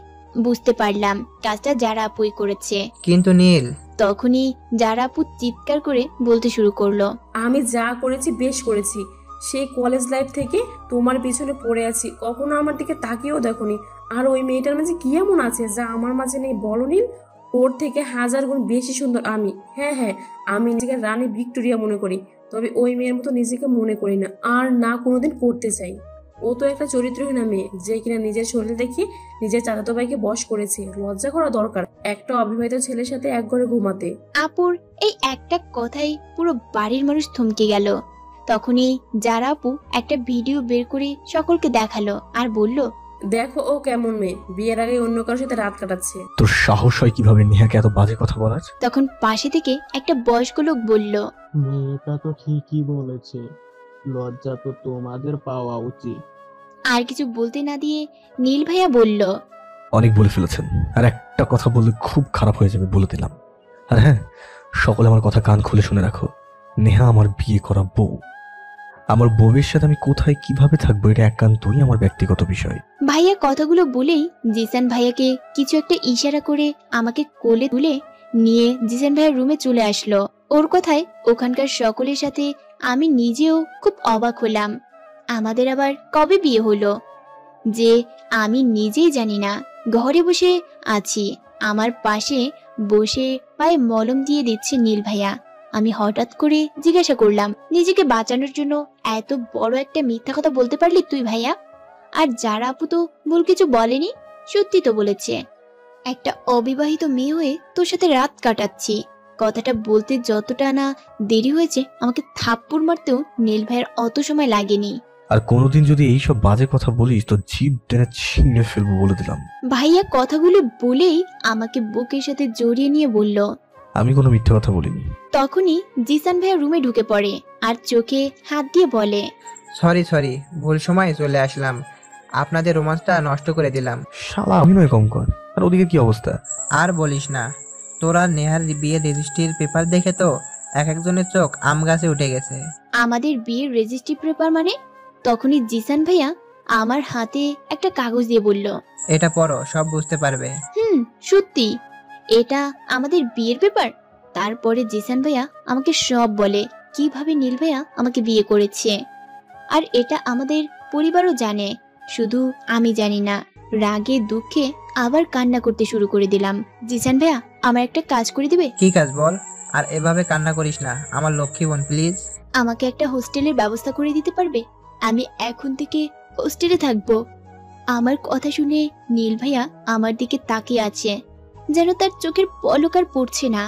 বুঝতে পারলাম কাজটা যারা আপুই করেছে। কিন্তু নীল, তখনই যারা আপু চিৎকার করে বলতে শুরু করলো, আমি যা করেছি বেশ করেছি। সেই কলেজ লাইফ থেকে তোমার পিছনে পড়ে আছি, কখনো আমার দিকে তাকিয়েও দেখোনি। আর ওই মেয়েটার মাঝে কি এমন আছে যা আমার মাঝে নেই বলো নীল? ওর থেকে 1000 গুণ বেশি সুন্দর আমি। হ্যাঁ হ্যাঁ, আমি নিজেকে রানী ভিক্টোরিয়া মনে করি, তবে ওই মেয়ের মতো নিজেকে মনে করি না, আর না কোনোদিন করতে চাই। ও তো একটা চরিত্রহীনা মেয়ে, যে কিনা নিজের শরীর দেখে নিজের চাচাতো ভাইকে বশ করেছে। লজ্জা করা দরকার একটা অবিবাহিত ছেলের সাথে এক ঘরে ঘুমাতে। আপুর এই একটা কথাই পুরো বাড়ির মানুষ থমকে গেল। তখনই যারা আপু একটা ভিডিও বের করে সকলকে দেখালো আর বলল, দেখো ও কেমন মেয়ে, বিয়ের আগে অন্য কারোর সাথে রাত কাটাচ্ছে। তোর সাহস হয় কিভাবে নেহাকে এত বাজে কথা বলার? তখন পাশে থেকে একটা বয়স্ক লোক বলল, মেয়েটা তো ঠিকই বলেছে, লজ্জা তো তোমাদের পাওয়া উচিত। আর কিছু বলতে না দিয়ে নীল ভাইয়া বলল, অনেক বলে ফেলেছেন, আর একটা কথা বললে খুব খারাপ হয়ে যাবে বলে দিলাম। আর হ্যাঁ, সকলে আমার কথা কান খুলে শুনে রাখো, নেহা আমার বিয়ে করা বউ। আমার বউয়ের সাথে আমি কোথায় কিভাবে থাকবো এটা একান্তই আমার ব্যক্তিগত বিষয়। ভাইয়া কথাগুলো বলেই জিসান ভাইয়াকে কিছু একটা ইশারা করে আমাকে কোলে তুলে নিয়ে জিসান ভাইয়ার রুমে চলে আসলো। ওর কথায় ওখানকার সকলের সাথে আমি নিজেও খুব অবাক হলাম। আমাদের আবার কবে বিয়ে হলো যে আমি নিজেই জানি না। ঘরে বসে আছি, আমার পাশে বসে পায়ে মলম দিয়ে দিচ্ছে নীল ভাইয়া। আমি হঠাৎ করে জিজ্ঞাসা করলাম, নিজেকে বাঁচানোর জন্য এত বড় একটা মিথ্যা কথা বলতে পারলি তুই ভাইয়া? আর যারা আপু তো ভুল কিছু বলেনি, সত্যি তো বলেছে। একটা অবিবাহিত মেয়ে হয়ে তোর সাথে রাত কাটাচ্ছি। কথাটা বলতে যতটা না দেরি হয়েছে, আমাকে থাপ্পড় মারতেও নীল ভাইয়ের অত সময় লাগেনি। আর কোনোদিন যদি এইসব বাজে কথা বলিস তো জিভ টেনে ছিঁড়ে ফেলবো বলে দিলাম। ভাইয়া কথাগুলো বলেই আমাকে বুকের সাথে জড়িয়ে নিয়ে বলল, আমি কোনো মিথ্যে কথা বলিনি। তখনই জিসান ভাইয়া রুমে ঢুকে পড়ে আর চোখে হাত দিয়ে বলে, সরি, ভুল সময় চলে আসলাম, আপনাদের রোমান্সটা নষ্ট করে দিলাম। শালা অভিনয় কম কর। আর ওদিকে কি অবস্থা? আর বলিস না, তোরা নেহার বিয়ের রেজিস্ট্রির পেপার দেখে তো এক একজনের চোখ আম গাছে উঠে গেছে। আমাদের বিয়ের রেজিস্ট্রি পেপার মানে? তখনই জিসান ভাইয়া আমার হাতে একটা কাগজ দিয়ে বলল, এটা পড়ো, সব বুঝতে পারবে। সত্যি এটা আমাদের বিয়ের পেপার? তারপরে জিসান ভাইয়া আমাকে সব বলে কিভাবে নীল ভাইয়া আমাকে বিয়ে করেছে। আর এটা আমাদের পরিবারও জানে, শুধু আমি জানি না। রাগে দুঃখে আবার কান্না করতে শুরু করে দিলাম। জিসান ভাইয়া আমার একটা কাজ করে দিবে? কি কাজ বল? আর এভাবে কান্না করিস না আমার লক্ষ্মী বোন, প্লিজ। আমাকে একটা হোস্টেলের ব্যবস্থা করে দিতে পারবে? আমি এখন থেকে হোস্টেলে থাকবো। আমার কথা শুনে নীল ভাইয়া আমার দিকে তাকিয়ে আছে, যেন তার চোখের পলক আর পড়ছে না।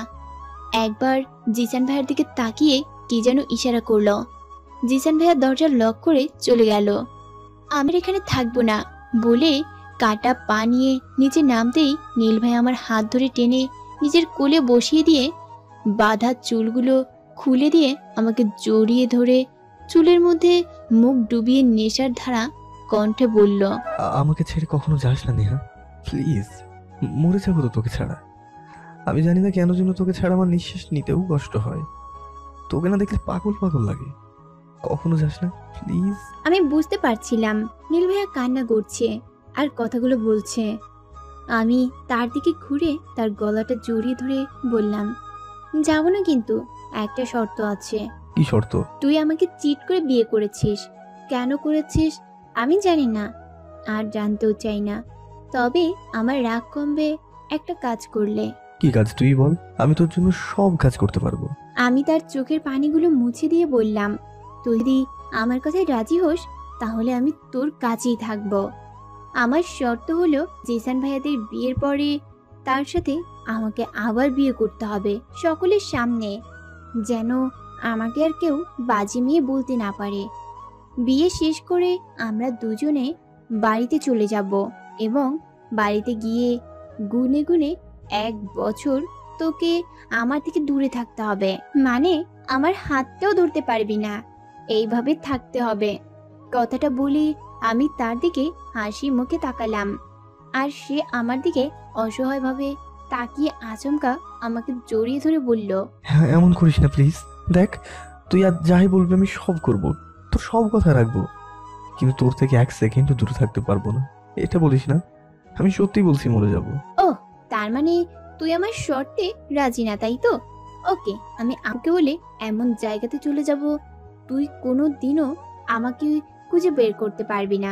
একবার জিসান ভাইয়ার দিকে তাকিয়ে কি যেন ইশারা করলো। জিসান ভাইয়া দরজা লক করে চলে গেল। আমার এখানে থাকবো না বলে কাটা পা নিয়ে নিচে নামতেই নীল ভাই আমার হাত ধরে টেনে নিজের কোলে বসিয়ে দিয়ে বাঁধা চুলগুলো খুলে দিয়ে আমাকে জড়িয়ে ধরে চুলের মধ্যে মুখ ডুবিয়ে নেশার ধারা কণ্ঠে বলল, আমাকে ছেড়ে কখনো যাস না নেহা, প্লিজ। মরে যাবো তো তোকে ছাড়া। আমি জানি না কেন যেন তোকে ছাড়া আমার নিঃশ্বাস নিতেও কষ্ট হয়। তোকে না দেখলে পাগল পাগল লাগে। কখনো যাস না প্লিজ। আমি বুঝতে পারছিলাম নীল ভাইয়া কান্না করছে আর কথাগুলো বলছে। আমি তার দিকে ঘুরে তার গলাটা জড়িয়ে ধরে বললাম, যাবো না, কিন্তু একটা শর্ত আছে। কি শর্ত? তুই আমাকে চিট করে বিয়ে করেছিস। কেন করেছিস আমি জানি না, আর জানতেও চাই না। তবে আমার রাগ কমবে একটা কাজ করলে। কি কাজ তুই বল, আমি তোর জন্য সব কাজ করতে পারবো। আমি তার চোখের পানিগুলো মুছে দিয়ে বললাম, তুই যদি আমার কথায় রাজি হোস তাহলে আমি তোর কাছেই থাকবো। আমার শর্ত হলো জিসান ভাইয়াদের বিয়ের পরে তার সাথে আমাকে আবার বিয়ে করতে হবে সকলের সামনে, যেন আমাকে আর কেউ বাজে মেয়ে বলতে না পারে। বিয়ে শেষ করে আমরা দুজনে বাড়িতে চলে যাব এবং বাড়িতে গিয়ে গুনে গুনে 1 বছর তোকে আমার থেকে দূরে থাকতে হবে। মানে আমার হাতটাও ধরতে পারবি না, এইভাবে থাকতে হবে। কথাটা বলি আমি তার দিকে হাসি মুখে তাকালাম, আর সে আমার দিকে অসহায়ভাবে তাকিয়ে আচমকা আমাকে জড়িয়ে ধরে বলল, হ্যাঁ, এমন করিস না প্লিজ। দেখ তুই আর যাই বলবি আমি সব করব, তোর সব কথা রাখবো, কিন্তু তোর থেকে 1 সেকেন্ডও দূরে থাকতে পারবো না। এটা বলিস না, আমি সত্যি বলছি মরে যাব। ও, তার মানে তুই আমার শর্তে রাজি না, তাই তো? ওকে, আমি আমাকে বলে এমন জায়গাতে চলে যাব তুই কোনো দিনও আমাকে খুঁজে বের করতে পারবি না।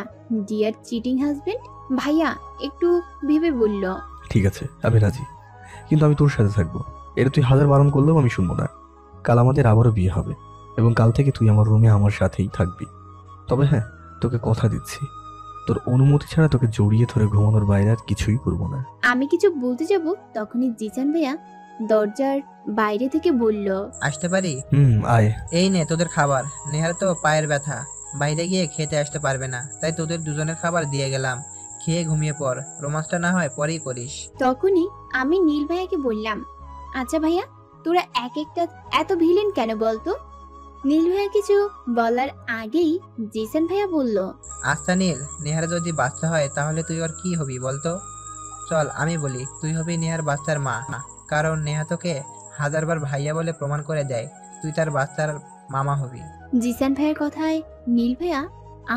Dear cheating husband. ভাইয়া একটু ভেবে বলল। ঠিক আছে, আমি রাজি, কিন্তু আমি তোর সাথে থাকবো। এটা তুই 1000 বারণ করলেও আমি শুনবো না। কাল আমাদের আবারও বিয়ে হবে এবং কাল থেকে তুই আমার রুমে আমার সাথেই থাকবি। তবে হ্যাঁ, তোকে কথা দিচ্ছি, তোর অনুমতি ছাড়া তোকে জড়িয়ে ধরে ঘুমানোর বাইরে আর কিছুই করবো না। আমি কিছু বলতে যাব, তখনই জিসান ভাইয়া দরজার বাইরে থেকে বলল, আসতে পারি? আয়। এই নে তোদের খাবার। নেহার তো পায়ের ব্যথা, বাইরে গিয়ে খেতে আসতে পারবে না, তাই তোদের দুজনের খাবার দিয়ে গেলাম। খেয়ে ঘুমিয়ে পড়, রোমান্সটা না হয় পরেই করিস। তখনই আমি নীল ভাইয়াকে বললাম, আচ্ছা ভাইয়া, তোরা এক একটা এত ভিলেন কেন বলতো? নীল ভাইয়া কিছু বলার আগেই জিসান ভাইয়া বলল, আচ্ছা নীল, নেহার যদি বাচ্চা হয় তাহলে তুই ওর কি হবি বলতো? চল আমি বলি, তুই হবি নেহার বাচ্চার মা, কারণ নেহা তোকে 1000বার ভাইয়া বলে প্রমাণ করে দেয়, তুই তার বাচ্চার মামা হবি। জিসান ভাইয়ের কথায় নীল ভাইয়া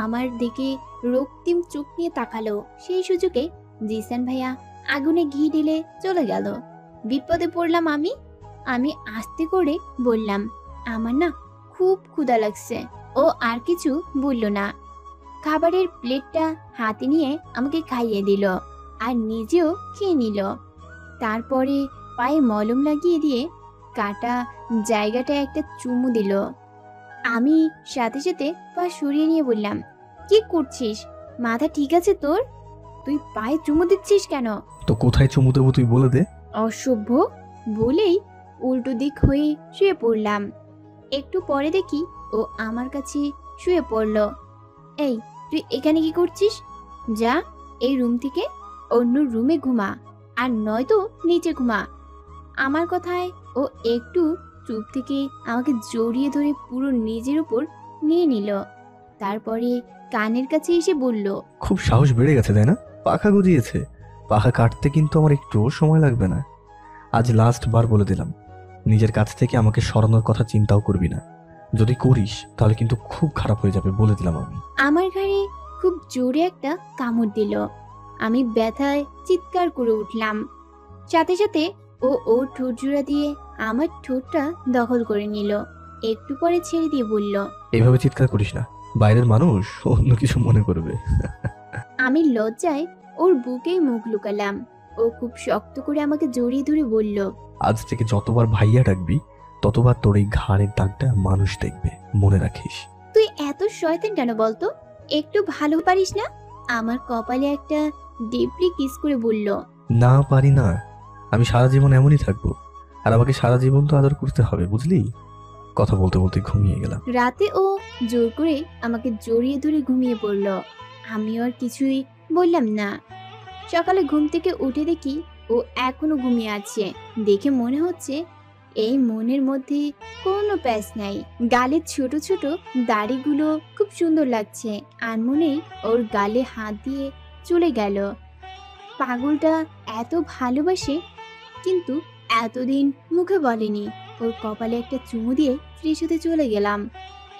আমার দিকে রক্তিম চোখ নিয়ে তাকালো। সেই সুযোগে জিসান ভাইয়া আগুনে ঘি ঢেলে চলে গেল। বিপদে পড়লাম আমি আস্তে করে বললাম, আমার না খুব ক্ষুধা লাগছে। ও আর কিছু বলল না, খাবারের প্লেটটা হাতে নিয়ে আমাকে খাইয়ে দিল আর নিজেও খেয়ে নিল। তারপরে পায়ে মলম লাগিয়ে দিয়ে কাটা জায়গাটা একটা চুমু দিল। আমি সাথে সাথে পা সরিয়ে নিয়ে বললাম, কি করছিস? মাথা ঠিক আছে তোর? তুই পায়ে চুমু দিচ্ছিস কেন? তো কোথায় চুমু দেবো তুই বলে দে। অসভ্য বলেই উল্টো দিক হয়ে শুয়ে পড়লাম। একটু পরে দেখি ও আমার কাছে শুয়ে পড়ল। এই, তুই এখানে কি করছিস? যা এই রুম থেকে অন্য রুমে ঘুমা, আর নয়তো নিচে ঘুমা। আমার কথায় ও একটু চুপ থেকে আমাকে জড়িয়ে ধরে পুরো নিজের উপর নিয়ে নিল। তারপরে কানের কাছে এসে বলল, খুব সাহস বেড়ে গেছে তাই না? পাখা গজিয়েছে, পাখা কাটতে কিন্তু আমার একটু সময় লাগবে না। আজ লাস্ট বার বলে দিলাম, নিজের কাছ থেকে আমাকে সরানোর কথা চিন্তাও করবি না। যদি করিস তাহলে কিন্তু খুব খারাপ হয়ে যাবে, বলে দিলাম আমি। আমার ঘাড়ে খুব জোরে একটা কামড় দিল। আমি ব্যথায় চিৎকার করে উঠলাম। সাথে সাথে ও ওর ঠোঁট জোড়া দিয়ে আমার ঠোঁটটা দখল করে নিল। একটু পরে ছেড়ে দিয়ে বলল, এইভাবে চিৎকার করিস না, বাইরের মানুষ অন্য কিছু মনে করবে। আমি লজ্জায় ওর বুকেই মুখ লুকালাম। ও খুব শক্ত করে আমাকে জড়িয়ে ধরে বলল, আজ থেকে যতবার ভাইয়া ডাকবি ততবার তোর এই ঘাড়ের দাগটা মানুষ দেখবে, মনে রাখিস। তুই এত শয়তান কেন বলতো? একটু ভালো পারিস না? আমার কপালে একটা ডিপলি কিস করে বলল, না পারি না, আমি সারা জীবন এমনই থাকবো, আর আমাকে সারা জীবন তো আদর করতে হবে, বুঝলি? কথা বলতে বলতে ঘুমিয়ে গেলাম। রাতে ও জোর করে আমাকে জড়িয়ে ধরে ঘুমিয়ে পড়ল। আমিও আর কিছুই বললাম না। সকালে ঘুম থেকে উঠে দেখি ও এখনো ঘুমিয়ে আছে। দেখে মনে হচ্ছে এই মনের মধ্যে কোনো প্যাচ নাই। গালের ছোট ছোট দাড়িগুলো খুব সুন্দর লাগছে। আনমনেই ওর গালে হাত দিয়ে চলে গেল। পাগলটা এত ভালোবাসে, কিন্তু এতদিন মুখে বলেনি। ওর কপালে একটা চুমু দিয়ে ফ্রেশ হতে চলে গেলাম।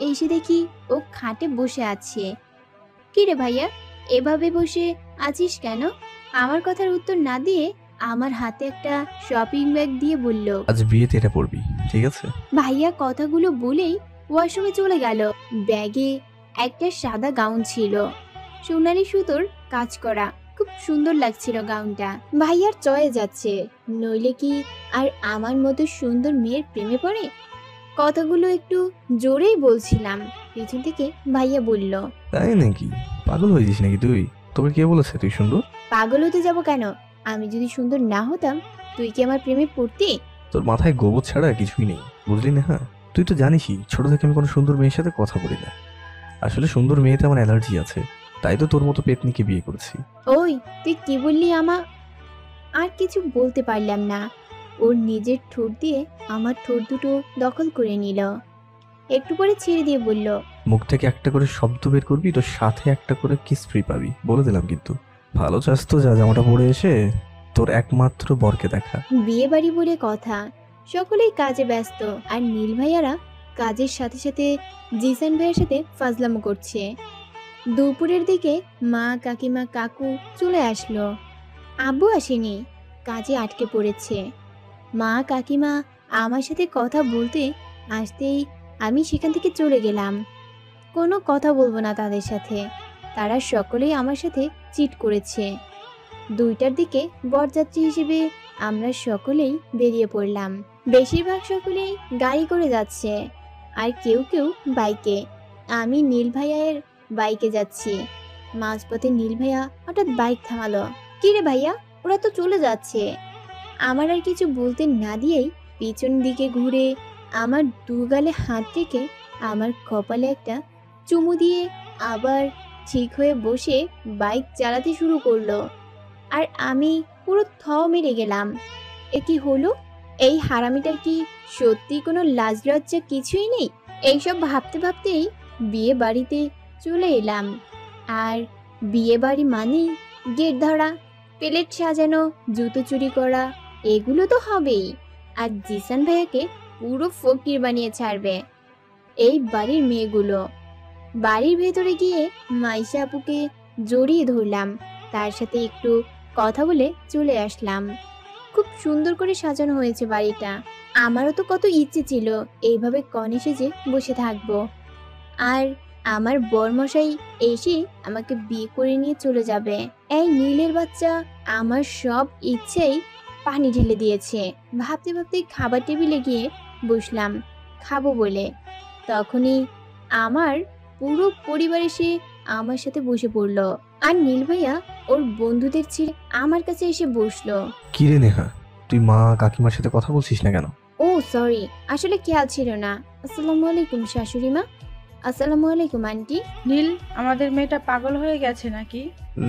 এসে দেখি ও খাটে বসে আছে। কিরে ভাইয়া, এভাবে বসে আছিস কেন? আমার কথার উত্তর না দিয়ে আমার হাতে একটা শপিং ব্যাগ দিয়ে বলল, আজ বিয়েতে এটা পড়বি, ঠিক আছে? ভাইয়া কথাগুলো বলেই ওয়াশরুমে চলে গেল। ব্যাগে একটা সাদা গাউন ছিল, সোনালি সুতোর কাজ করা। খুব সুন্দর লাগছিল গাউনটা। ভাইয়ার চয়ে যাচ্ছে, নইলে কি আর আমার মতো সুন্দর মেয়ের প্রেমে পড়ে? কথাগুলো একটু জোরেই বলছিলাম। পিছন থেকে ভাইয়া বলল, তাই নাকি? পাগল হয়েছিস নাকি তুই? তোকে কে বলেছে তুই সুন্দর? পাগল হতে যাব কেন? আমি যদি সুন্দর না হতাম তুই কি আমার প্রেমে পড়তি? তোর মাথায় গোবর ছাড়া কিছুই নেই, বুঝলি না? হ্যাঁ, তুই তো জানিসই ছোট থেকে আমি কোনো সুন্দর মেয়ের সাথে কথা বলি না। আসলে সুন্দর মেয়েতে আমার অ্যালার্জি আছে, তাই তো তোর মতো পেতনিকে বিয়ে করেছি। ওই, তুই কি বললি? আর কিছু বলতে পারলাম না। ওর নিজের ঠোঁট দিয়ে আমার ঠোঁট দুটো দখল করে নিল। একটু পরে ছেড়ে দিয়ে বলল, মুখ থেকে একটা করে শব্দ বের করবি তো সাথে একটা করে কিস ফ্রি পাবি, বলে দিলাম কিন্তু। ভালো চাস তো যা, জামাটা পরে এসে তোর একমাত্র বরকে দেখা। বিয়ে বাড়ি বলে কথা, সকলেই কাজে ব্যস্ত। আর নীল ভাইয়ারা কাজের সাথে সাথে জিসান ভাইয়ের সাথে ফাজলামো করছে। দুপুরের দিকে মা, কাকিমা, কাকু চলে আসলো। আব্বু আসেনি, কাজে আটকে পড়েছে। মা, কাকিমা আমার সাথে কথা বলতে আসতেই আমি সেখান থেকে চলে গেলাম। কোনো কথা বলবো না তাদের সাথে, তারা সকলেই আমার সাথে চিট করেছে। 2টার দিকে বরযাত্রী হিসেবে আমরা সকলেই বেরিয়ে পড়লাম। বেশিরভাগ সকলেই গাড়ি করে যাচ্ছে, আর কেউ কেউ বাইকে। আমি নীল ভাইয়ার বাইকে যাচ্ছি। মাঝপথে নীল ভাইয়া হঠাৎ বাইক থামালো। কিরে ভাইয়া, ওরা তো চলে যাচ্ছে। আমার আর কিছু বলতে না দিয়েই পিছন দিকে ঘুরে আমার দুগালে হাত রেখে আমার কপালে একটা চুমু দিয়ে আবার ঠিক হয়ে বসে বাইক চালাতে শুরু করলো। আর আমি পুরো মেরে গেলাম। এ কি হলো? এই হারামিটার কি সত্যি কোনো লাজ লজ্জা কিছুই নেই? এইসব ভাবতে ভাবতেই বিয়ে বাড়িতে চলে এলাম। আর বিয়ে বাড়ি মানেই গেট ধরা, প্লেট সাজানো, জুতো চুরি করা, এগুলো তো হবেই। আর জিসান ভাইয়াকে পুরো ফকির বানিয়ে ছাড়বে এই বাড়ির মেয়েগুলো। বাড়ির ভেতরে গিয়ে মাইশা আপুকে জড়িয়ে ধরলাম, তার সাথে একটু কথা বলে চলে আসলাম। খুব সুন্দর করে সাজানো হয়েছে বাড়িটা। আমারও তো কত ইচ্ছে ছিল এইভাবে কনে সেজে বসে থাকবো, আর আমার বরমশাই এসে আমাকে বিয়ে করে নিয়ে চলে যাবে। এই নীলের বাচ্চা আমার সব ইচ্ছেই পানি ঢেলে দিয়েছে। ভাবতে ভাবতে খাবার টেবিলে গিয়ে বসলাম খাবো বলে। তখনই আমার পুরো পরিবার এসে আমার সাথে বসে পড়লো। আর নীল ভাইয়া ওর বন্ধুদের ছেড়ে আমার কাছে এসে বসলো। কি রে নেহা, তুই মা কাকিমার সাথে কথা বলছিস না কেন? ও সরি, আসলে খেয়াল ছিল না। আসসালামু আলাইকুম শাশুড়ি মা। আসসালামু আলাইকুম আন্টি। নীল, আমাদের মেয়েটা পাগল হয়ে গেছে নাকি?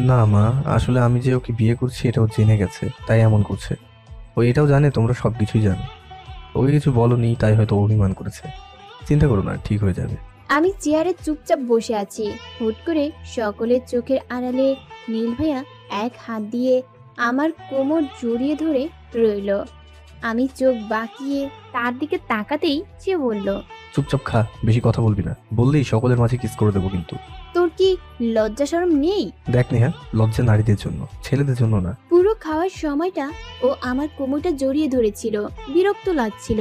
না মা, আসলে আমি যে ওকে বিয়ে করছি এটাও জেনে গেছে, তাই এমন করছে। ও এটাও জানে তোমরা সব কিছুই জানো। ওকে কিছু বলনি, তাই হয়তো অভিমান করেছে। চিন্তা করো না, ঠিক হয়ে যাবে। আমি চেয়ারে চুপচাপ বসে আছি। হুট করে সকলের চোখের আড়ালে নীল ভাইয়া এক হাত দিয়ে আমার কোমর জড়িয়ে ধরে রইল। আমি চোখ বাঁকিয়ে তার দিকে তাকাতেই সে বলল, চুপচাপ খা, বেশি কথা বলবি না, বললেই সকলের মাঝে কিস করে দেবো কিন্তু। তোর কি লজ্জা শরম নেই? দেখ নেহা, লজ্জা নারীদের জন্য, ছেলেদের জন্য না। পুরো খাওয়ার সময়টা ও আমার কোমরটা জড়িয়ে ধরেছিল, বিরক্ত লাগছিল।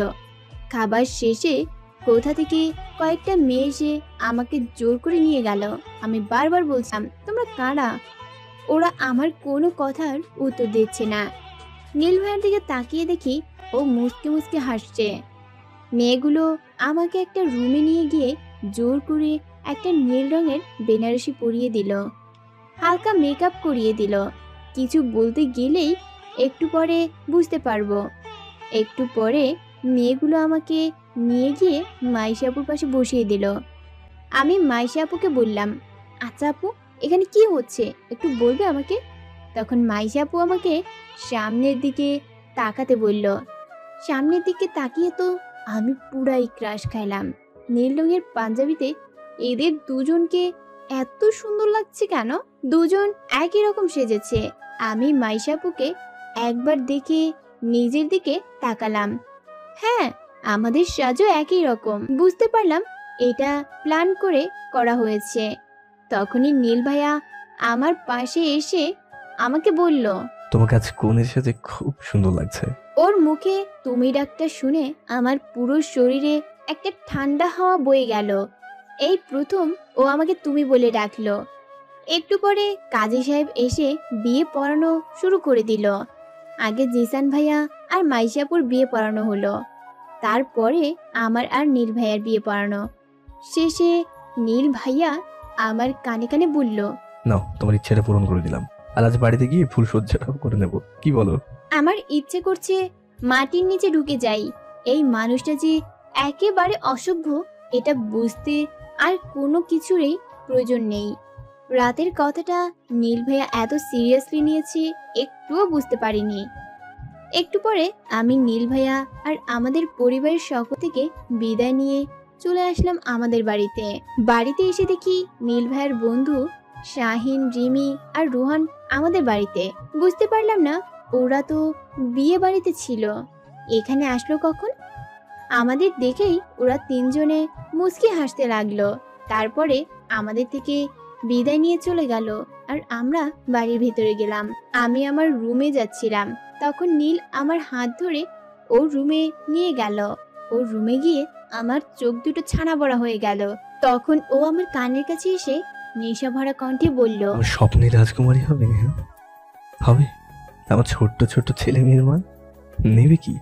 খাবার শেষে কোথা থেকে কয়েকটা মেয়ে এসে আমাকে জোর করে নিয়ে গেল। আমি বারবার বলছিলাম, তোমরা কারা? ওরা আমার কোনো কথার উত্তর দিচ্ছে না। নীল ভাইয়ের দিকে তাকিয়ে দেখি ও মুচকে মুচকে হাসছে। মেয়েগুলো আমাকে একটা রুমে নিয়ে গিয়ে জোর করে একটা নীল রঙের বেনারসি পরিয়ে দিল, হালকা মেকআপ করিয়ে দিল। কিছু বলতে গেলেই একটু পরে বুঝতে পারবো। একটু পরে মেয়েগুলো আমাকে নিয়ে গিয়ে মাইশা আপুর পাশে বসিয়ে দিল। আমি মাইশা আপুকে বললাম, আচ্ছা আপু, এখানে কি হচ্ছে একটু বলবে আমাকে? তখন মাইশা আপু আমাকে সামনের দিকে তাকাতে বলল। সামনের দিকে তাকিয়ে তো আমি পুরাই ক্রাশ খাইলাম। নীল রঙের পাঞ্জাবিতে এদের দুজনকে এত সুন্দর লাগছে কেন? দুজন একই রকম সেজেছে। আমি মাইশা আপুকে একবার দেখে নিজের দিকে তাকালাম। হ্যাঁ, আমাদের সাজও একই রকম। বুঝতে পারলাম এটা প্ল্যান করে করা হয়েছে। তখনই নীল ভাইয়া আমার পাশে এসে আমাকে বলল, তোমাকে আজ কোনের সাথে খুব সুন্দর লাগছে। ওর মুখে তুমি ডাকটা শুনে আমার পুরো শরীরে একটা ঠান্ডা হাওয়া বয়ে গেল। এই প্রথম ও আমাকে তুমি বলে ডাকলো। একটু পরে কাজী সাহেব এসে বিয়ে পড়ানো শুরু করে দিল। আগে জিসান ভাইয়া আর মাইশাপুর বিয়ে পড়ানো হলো, তারপরে আমার আর নীল ভাইয়ার বিয়ে পড়ানো। শেষে নীল ভাইয়া আমার কানে কানে বলল, নাও, তোমার ইচ্ছেটা পূরণ করে দিলাম। আর আজ বাড়িতে গিয়ে ফুল সজ্জাটাও করে নেব, কি বলো? আমার ইচ্ছে করছে মাটির নিচে ঢুকে যাই। এই মানুষটা যে একেবারে অসভ্য এটা বুঝতে আর কোনো কিছুরই প্রয়োজন নেই। রাতের কথাটা নীল ভাইয়া এত সিরিয়াসলি নিয়েছে একটুও বুঝতে পারিনি। একটু পরে আমি নীল ভাইয়া আর আমাদের পরিবারের সকল থেকে বিদায় নিয়ে চলে আসলাম আমাদের বাড়িতে। বাড়িতে এসে দেখি নীল ভাইয়ের বন্ধু শাহিন, রিমি আর রোহান আমাদের বাড়িতে। বুঝতে পারলাম না ওরা তো বিয়ে বাড়িতে ছিল, এখানে আসলো কখন? আমাদের দেখেই ওরা তিনজনে মুচকি হাসতে লাগলো। তারপরে আমাদের থেকে বিদায় নিয়ে চলে গেল আর আমরা বাড়ির ভেতরে গেলাম। আমি আমার রুমে যাচ্ছিলাম, তখন নীল আমার হাত ধরে ওর রুমে নিয়ে গেল। ওর রুমে গিয়ে আমার চোখ দুটো ছানা বড়া হয়ে গেল। তখন ও আমার কানের কাছে এসে নেশা ভরা কণ্ঠে বলল, আমার স্বপ্নের রাজকুমারী হবে নেহা, হবে আমার ছোট্ট ছোট্ট ছেলে মেয়ের মা। নেবে কি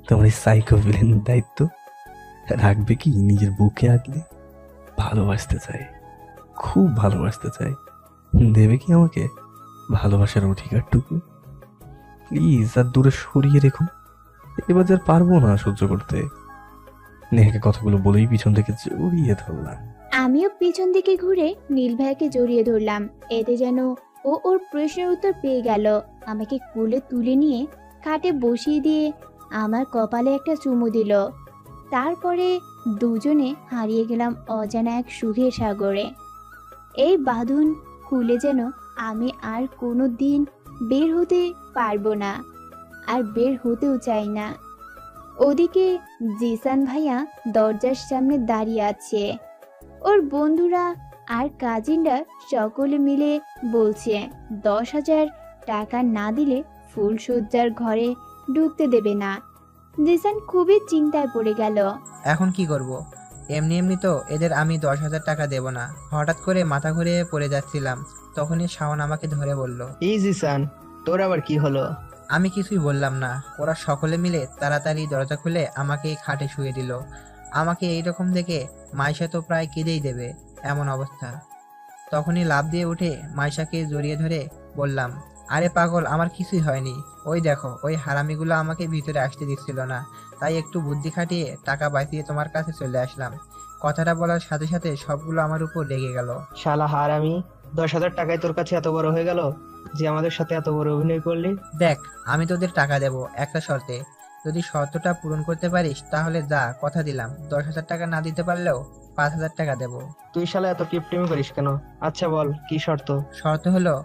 তোমার এই সাইকো ভিলেনের দায়িত্ব? রাখবে কি নিজের বুকে আগলে? ভালোবাসতে চাই, খুব ভালোবাসতে চাই। দেবে কি আমাকে ভালোবাসার অধিকারটুকু? প্লিজ আর দূরে সরিয়ে রেখো, এবার আর পারবো না সহ্য করতে। নেহাকে কথাগুলো বলেই পিছন থেকে জড়িয়ে ধরলাম। আমিও পিছন দিকে ঘুরে নীল ভাইয়াকে জড়িয়ে ধরলাম। এতে যেন ও ওর প্রশ্নের উত্তর পেয়ে গেল। আমাকে কোলে তুলে নিয়ে খাটে বসিয়ে দিয়ে আমার কপালে একটা চুমু দিল। তারপরে দুজনে হারিয়ে গেলাম অজানা এক সুখের সাগরে। এই বাঁধন খুলে যেন আমি আর কোনো দিন বের হতে পারবো না, আর বের হতেও চাই না। ওদিকে জিসান ভাইয়া দরজার সামনে দাঁড়িয়ে আছে। ওর বন্ধুরা আর কাজিনরা সকলে মিলে বলছে 10,000 টাকা না দিলে ফুলসজ্জার ঘরে ঢুকতে দেবে না। জিসান খুবই চিন্তায় পড়ে গেল। এখন কি করব? এমনি এমনি তো এদের আমি 10,000 টাকা দেব না। হঠাৎ করে মাথা ঘুরে পড়ে যাচ্ছিলাম, তখনই শাওন আমাকে ধরে বলল, এই জিসান, তোর আবার কি হলো? আমি কিছুই বললাম না। ওরা সকলে মিলে তাড়াতাড়ি দরজা খুলে আমাকে খাটে শুয়ে দিল। আমাকে এইরকম দেখে মাইশা তো প্রায় কেঁদেই দেবে এমন অবস্থা। তখনই লাফ দিয়ে উঠে মাইশাকে জড়িয়ে ধরে বললাম, আরে পাগল, আমার কিছুই হয়নি। ওই দেখো, ওই হারামিগুলো আমাকে ভিতরে আসতে দিচ্ছিল না, তাই একটু বুদ্ধি খাটিয়ে টাকা বাঁচিয়ে তোমার কাছে চলে আসলাম। কথাটা বলার সাথে সাথে সবগুলো আমার উপর রেগে গেল। শালা হারামি, 10,000 টাকায় তোর কাছে এত বড় হয়ে গেল যে আমাদের সাথে এত বড় অভিনয় করলি? দেখ, আমি তোদের টাকা দেব একটা শর্তে। যদি শর্তটা পূরণ করতে পারিস তাহলে যা, কথা দিলাম। 10,000 টাকা না দিতে পারলেও 5,000 টাকা দেব। তুই শালা এত কিপটিমি করিস কেন? আচ্ছা বল, কি শর্ত? শর্ত হলো,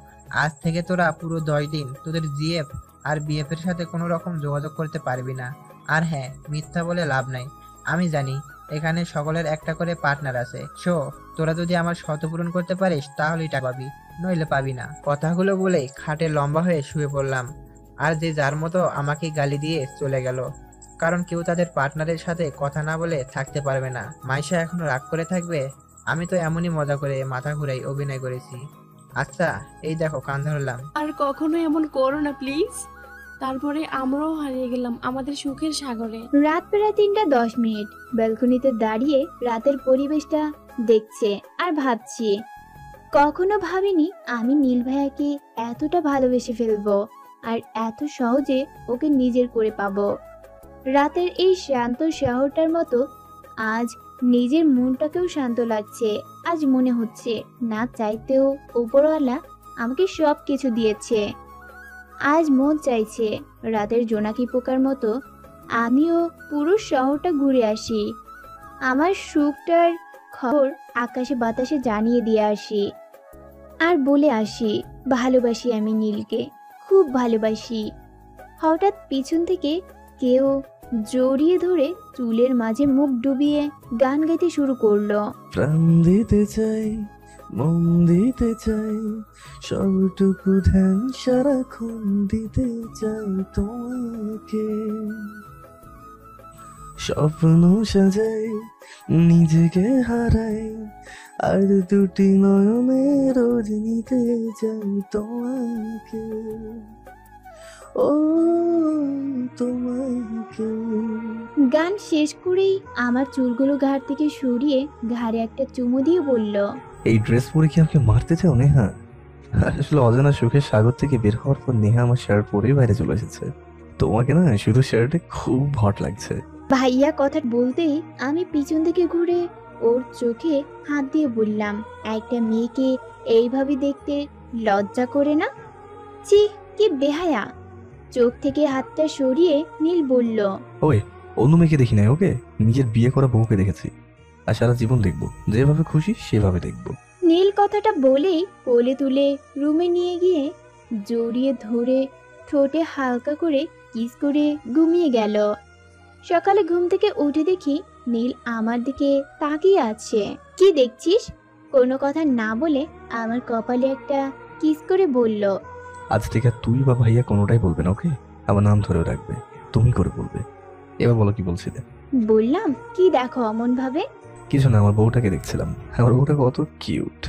আজ থেকে তোরা পুরো 10 দিন তোদের জিএফ আর বিএফ এর সাথে কোনো রকম যোগাযোগ করতে পারবি না। আর হ্যাঁ, মিথ্যা বলে লাভ নাই। আমি জানি এখানে সকলের একটা করে পার্টনার আছে। শো, তোরা যদি আমার শর্ত পূরণ করতে পারিস তাহলেই টাকা পাবি, নইলে পাবি না। কথাগুলো বলেই খাটে লম্বা হয়ে শুয়ে পড়লাম। আর যে যার মতো আমাকে গালি দিয়ে চলে গেল, কারণ কেউ তাদের পার্টনারের সাথে কথা না বলে থাকতে পারবে না। মাইশা এখনো রাগ করে থাকবে? আমি তো এমনই মজা করে মাথা ঘুরাই অভিনয় করেছি। আচ্ছা, এই দেখো কান ধরলাম। আর কখনো এমন করো না প্লিজ। তারপরে আমরাও হারিয়ে গেলাম আমাদের সুখের সাগরে। রাত প্রায় 3:10। ব্যালকনিতে দাঁড়িয়ে রাতের পরিবেশটা দেখছে আর ভাবছি, কখনো ভাবিনি আমি নীল ভাইয়াকে এতটা ভালোবেসে ফেলবো আর এত সহজে ওকে নিজের করে পাবো। রাতের এই শান্ত শহরটার মতো আজ নিজের মনটাকেও শান্ত লাগছে। আজ মনে হচ্ছে না চাইতেও উপরওয়ালা আমাকে সব কিছু দিয়েছে। আজ মন চাইছে রাতের জোনাকি পোকার মতো আমিও পুরো শহরটা ঘুরে আসি, আমার সুখটার খবর আকাশে বাতাসে জানিয়ে দিয়ে আসি, আর বলে আসি ভালোবাসি আমি নীলকে, খুব ভালোবাসি। হঠাৎ পিছন থেকে কেউ জড়িয়ে ধরে চুলের মাঝে মুখ ডুবিয়ে গান গাইতে শুরু করলো। প্রাণ দিতে চাই, মন দিতে চাই, সবটুকু ধ্যান সারাক্ষণ দিতে চাই তোমাকে। স্বপ্ন সাজাই, নিজেকে হারাই, আর দুটি নয়নে রোজ নিতে চাই তোমাকে, ও তোমাকে। গান শেষ করেই আমার চুলগুলো ঘাড় থেকে সরিয়ে ঘাড়ে একটা চুমু দিয়ে বলল, এই ড্রেস পরে কি আমাকে মারতে চাও নেহা? আসলে অজানা সুখের সাগর থেকে বের হওয়ার পর নেহা আমার শার্ট পরেই বাইরে চলে এসেছে। তোমাকে না শুধু শার্টে খুব হট লাগছে। ভাইয়া কথা বলতেই আমি পিছন থেকে ঘুরে ওর চোখে হাত দিয়ে বললাম, একটা মেয়েকে এইভাবে দেখতে লজ্জা করে না? ছি, কি বেহায়া। চোখ থেকে হাতটা সরিয়ে নীল বলল, ওই অন্য মেয়েকে দেখি নাই, ওকে নিজের বিয়ে করা বউকে দেখেছি, আর সারা জীবন দেখবো, যেভাবে খুশি সেভাবে দেখবো। নীল কথাটা বলেই কোলে তুলে রুমে নিয়ে গিয়ে জড়িয়ে ধরে ঠোঁটে হালকা করে কিস করে ঘুমিয়ে গেল। সকালে ঘুম থেকে উঠে দেখি নীল আমার দিকে তাকিয়ে আছে। কি দেখছিস? কোনো কথা না বলে আমার কপালে একটা কিস করে বলল, আজ থেকে আর তুই বা ভাইয়া কোনোটাই বলবে না, ওকে? আমার নাম ধরে রাখবে, তুমি করে বলবে। এবার বলো কি বলছিলে? বললাম কি দেখো অমন ভাবে? কিছু না, আমার বউটাকে দেখছিলাম। আমার বউটা কত কিউট।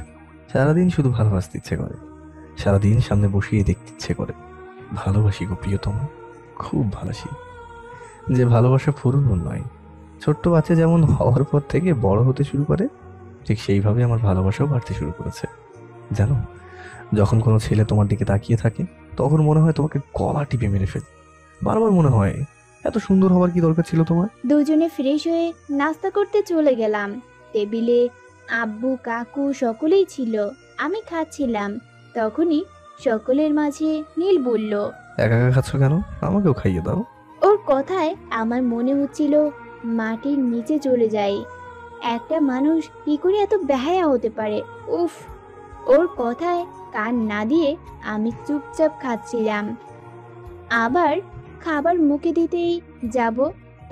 সারাদিন শুধু ভালোবাসতে ইচ্ছে করে, সারাদিন সামনে বসিয়ে দেখতে ইচ্ছে করে। ভালোবাসি গো প্রিয়তমা, খুব ভালোবাসি। যে ভালোবাসা ফুরন নয়, ছোট্ট বাচ্চা যেমন হওয়ার পর থেকে বড় হতে শুরু করে, ঠিক সেইভাবে আমার ভালোবাসাও বাড়তে শুরু করেছে। জানো, যখন কোনো ছেলে তোমার দিকে তাকিয়ে থাকে তখন মনে হয় তোমাকে গলা টিপে মেরে ফেলে। বারবার মনে হয় এত সুন্দর হওয়ার কি দরকার ছিল তোমার? দুজনে ফ্রেশ হয়ে নাস্তা করতে চলে গেলাম। টেবিলে আব্বু কাকু সকলেই ছিল, আমি খাচ্ছিলাম। তখনই সকলের মাঝে নীল বলল, একা একা খাচ্ছ কেন? আমাকেও খাইয়ে দাও। ওর কথায় আমার মনে হচ্ছিল মাটির নিচে চলে যাই। একটা মানুষ কি করে এত বেহায়া হতে পারে? উফ! ওর কথায় কান না দিয়ে আমি চুপচাপ খাচ্ছিলাম। আবার খাবার মুখে দিতেই যাব,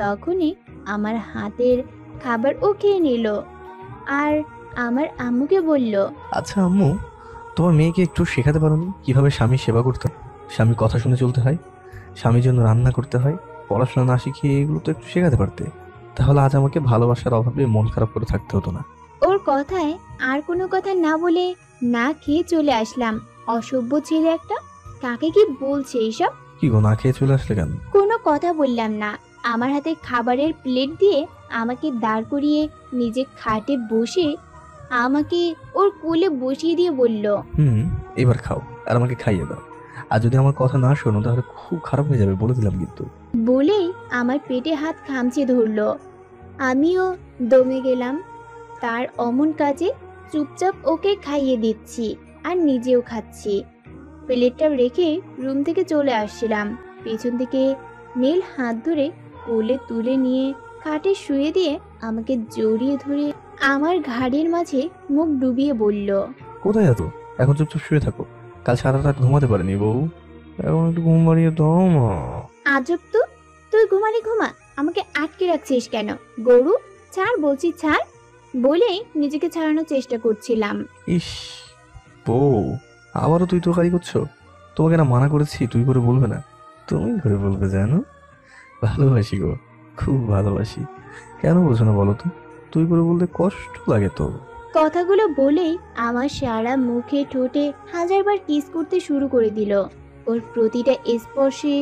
তখনই আমার হাতের খাবার ও খেয়ে নিল আর আমার আম্মুকে বলল, আচ্ছা আম্মু, তোমার মেয়েকে একটু শেখাতে পারোনি কিভাবে স্বামীর সেবা করতে হয়, স্বামীর কথা শুনে চলতে হয়, স্বামীর জন্য রান্না করতে হয়? পড়াশোনা না শিখিয়ে এগুলো তো একটু শেখাতে পারতে, তাহলে আজ আমাকে ভালোবাসার অভাবে মন খারাপ করে থাকতে হতো না। ওর কথায় আর কোনো কথা না বলে না খেয়ে চলে আসলাম। অসভ্য ছেলে একটা, কাকে কি বলছে এইসব? কি গো, না খেয়ে চলে আসলে কেন? কোনো কথা বললাম না। আমার হাতে খাবারের প্লেট দিয়ে আমাকে দাঁড় করিয়ে নিজে খাটে বসে আমাকে ওর কোলে বসিয়ে দিয়ে বলল, এবার খাও আর আমাকে খাইয়ে দাও। আর যদি আমার কথা না শোনো তাহলে খুব খারাপ হয়ে যাবে, বলে দিলাম কিন্তু। বলেই আমার পেটে হাত খামচে ধরলো। আমিও দমে গেলাম তার অমন কাজে। চুপচাপ ওকে খাইয়ে দিচ্ছি আর নিজেও খাচ্ছি। প্লেটটা রেখে রুম থেকে চলে আসছিলাম। পেছন থেকে নীল হাত ধরে কোলে তুলে নিয়ে খাটে শুয়ে দিয়ে আমাকে জড়িয়ে ধরে আমার ঘাড়ের মাঝে মুখ ডুবিয়ে বলল, কোথায় এত? এখন চুপচাপ শুয়ে থাকো, কাল সারা রাত ঘুমাতে পারিনি বউ, এখন একটু ঘুম বাড়িয়ে দাও মা। আজব তো, তুই ঘুমালে ঘুমা, আমাকে আটকে রাখছিস কেন? গরু ছাড় বলছি, ছাড়। বলেই নিজেকে ছাড়ানোর চেষ্টা করছিলাম। ইস বউ, আবারও তুই তোকারি করছো? তোমাকে না মানা করেছি তুই করে বলবে না, তুমি করে বলবে। জানো, ভালোবাসি গো, খুব ভালোবাসি। কেন বোঝো না বলো তো? তুই করে বলতে কষ্ট লাগে তো। কথাগুলো বলেই আমার সারা মুখে ঠোঁটে হাজারবার কিস করতে শুরু করে দিল। ওর প্রতিটা স্পর্শে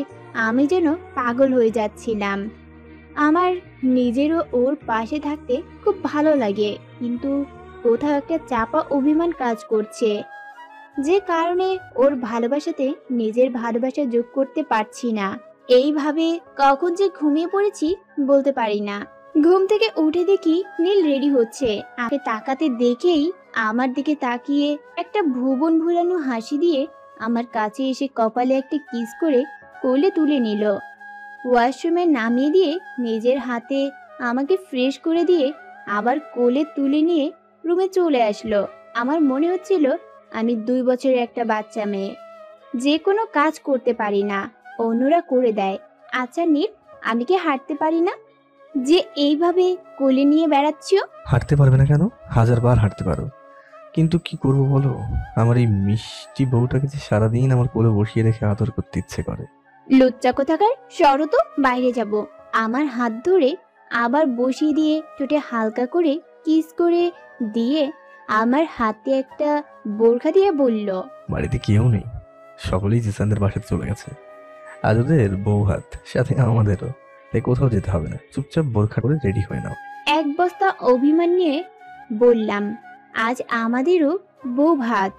আমি যেন পাগল হয়ে যাচ্ছিলাম। আমার নিজেরও ওর পাশে থাকতে খুব ভালো লাগে, কিন্তু কোথাও একটা চাপা অভিমান কাজ করছে, যে কারণে ওর ভালোবাসাতে নিজের ভালোবাসা যোগ করতে পারছি না। এইভাবে কখন যে ঘুমিয়ে পড়েছি বলতে পারি না। ঘুম থেকে উঠে দেখি নীল রেডি হচ্ছে। আমাকে তাকাতে দেখেই আমার দিকে তাকিয়ে একটা ভুবন ভুলানো হাসি দিয়ে আমার কাছে এসে কপালে একটা কিস করে কোলে তুলে নিল। ওয়াশরুমে নামিয়ে দিয়ে নিজের হাতে আমাকে ফ্রেশ করে দিয়ে আবার কোলে তুলে নিয়ে রুমে চলে আসলো। আমার মনে হচ্ছিল আমি 2 বছরের একটা বাচ্চা মেয়ে, যে কোনো কাজ করতে পারি না, অন্যরা করে দেয়। আচ্ছা নীল, আমি কি হাঁটতে পারি না যে এইভাবে কোলে নিয়ে বেড়াচ্ছ? হাঁটতে পারবে না কেন? 1000বার হাঁটতে পারো, কিন্তু কি করবো বলো, আমার এই মিষ্টি বউটাকে যে সারাদিন আমার কোলে বসিয়ে রেখে আদর করতে ইচ্ছে করে। লজ্জা কোথাকার, সরো তো, বাইরে যাব। আমার হাত ধরে আবার বসিয়ে দিয়ে ঠোঁটে হালকা করে কিস করে দিয়ে আমার হাতে একটা বোরখা দিয়ে বলল, বাড়িতে কেউ নেই, সকলেই জিসানদের বাসাতে চলে গেছে। আজ ওদের বউ হাত, সাথে আমাদেরও, তাই কোথাও যেতে হবে না, চুপচাপ বোরখা করে রেডি হয়ে নাও। এক বস্তা অভিমান নিয়ে বললাম, আজ আমাদেরও বউ ভাত।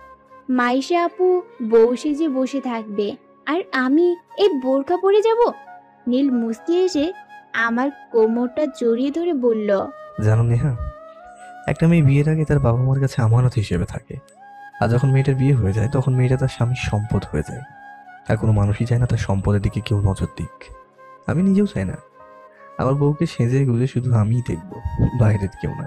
মাইশা আপু বউ সেজে বসে থাকবে আর আমি এই বোরখা পরে যাব? নীল মুস্কি এসে আমার কোমরটা জড়িয়ে ধরে বলল, জানো নেহা, একটা মেয়ে বিয়ের আগে তার বাবা মার কাছে আমানত হিসেবে থাকে, আর যখন মেয়েটার বিয়ে হয়ে যায় তখন মেয়েটা তার স্বামীর সম্পদ হয়ে যায়। আর কোনো মানুষই চায় না তার সম্পদের দিকে কেউ নজর দিক। আমি নিজেও চাই না আমার বউকে সেজে গুজে শুধু আমিই দেখবো, বাইরের কেউ না।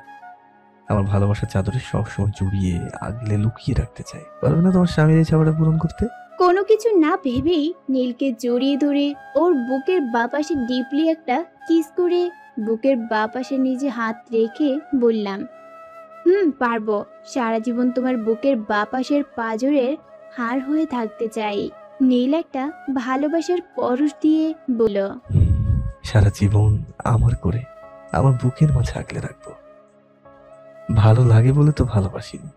আমার ভালোবাসার চাদরে সবসময় জড়িয়ে আগলে লুকিয়ে রাখতে চাই। পারবে না তোমার স্বামীর এই চাওয়াটা পূরণ করতে? কোনো কিছু না ভেবেই নীলকে জড়িয়ে ধরে ওর বুকের বাপাশে ডিপলি একটা কিস করে বুকের বাপাশে নিজে হাত রেখে বললাম, পারবো। সারা জীবন তোমার বুকের বাপাশের পাঁজরের হার হয়ে থাকতে চাই। নীল একটা ভালোবাসার পরশ দিয়ে বলল, সারা জীবন আমার করে আমার বুকের মাঝে আগলে রাখবো। ভালো লাগে বলে তো ভালোবাসিনি,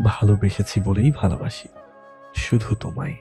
ভালোবেসেছি বলেই ভালোবাসি, শুধু তোমায়।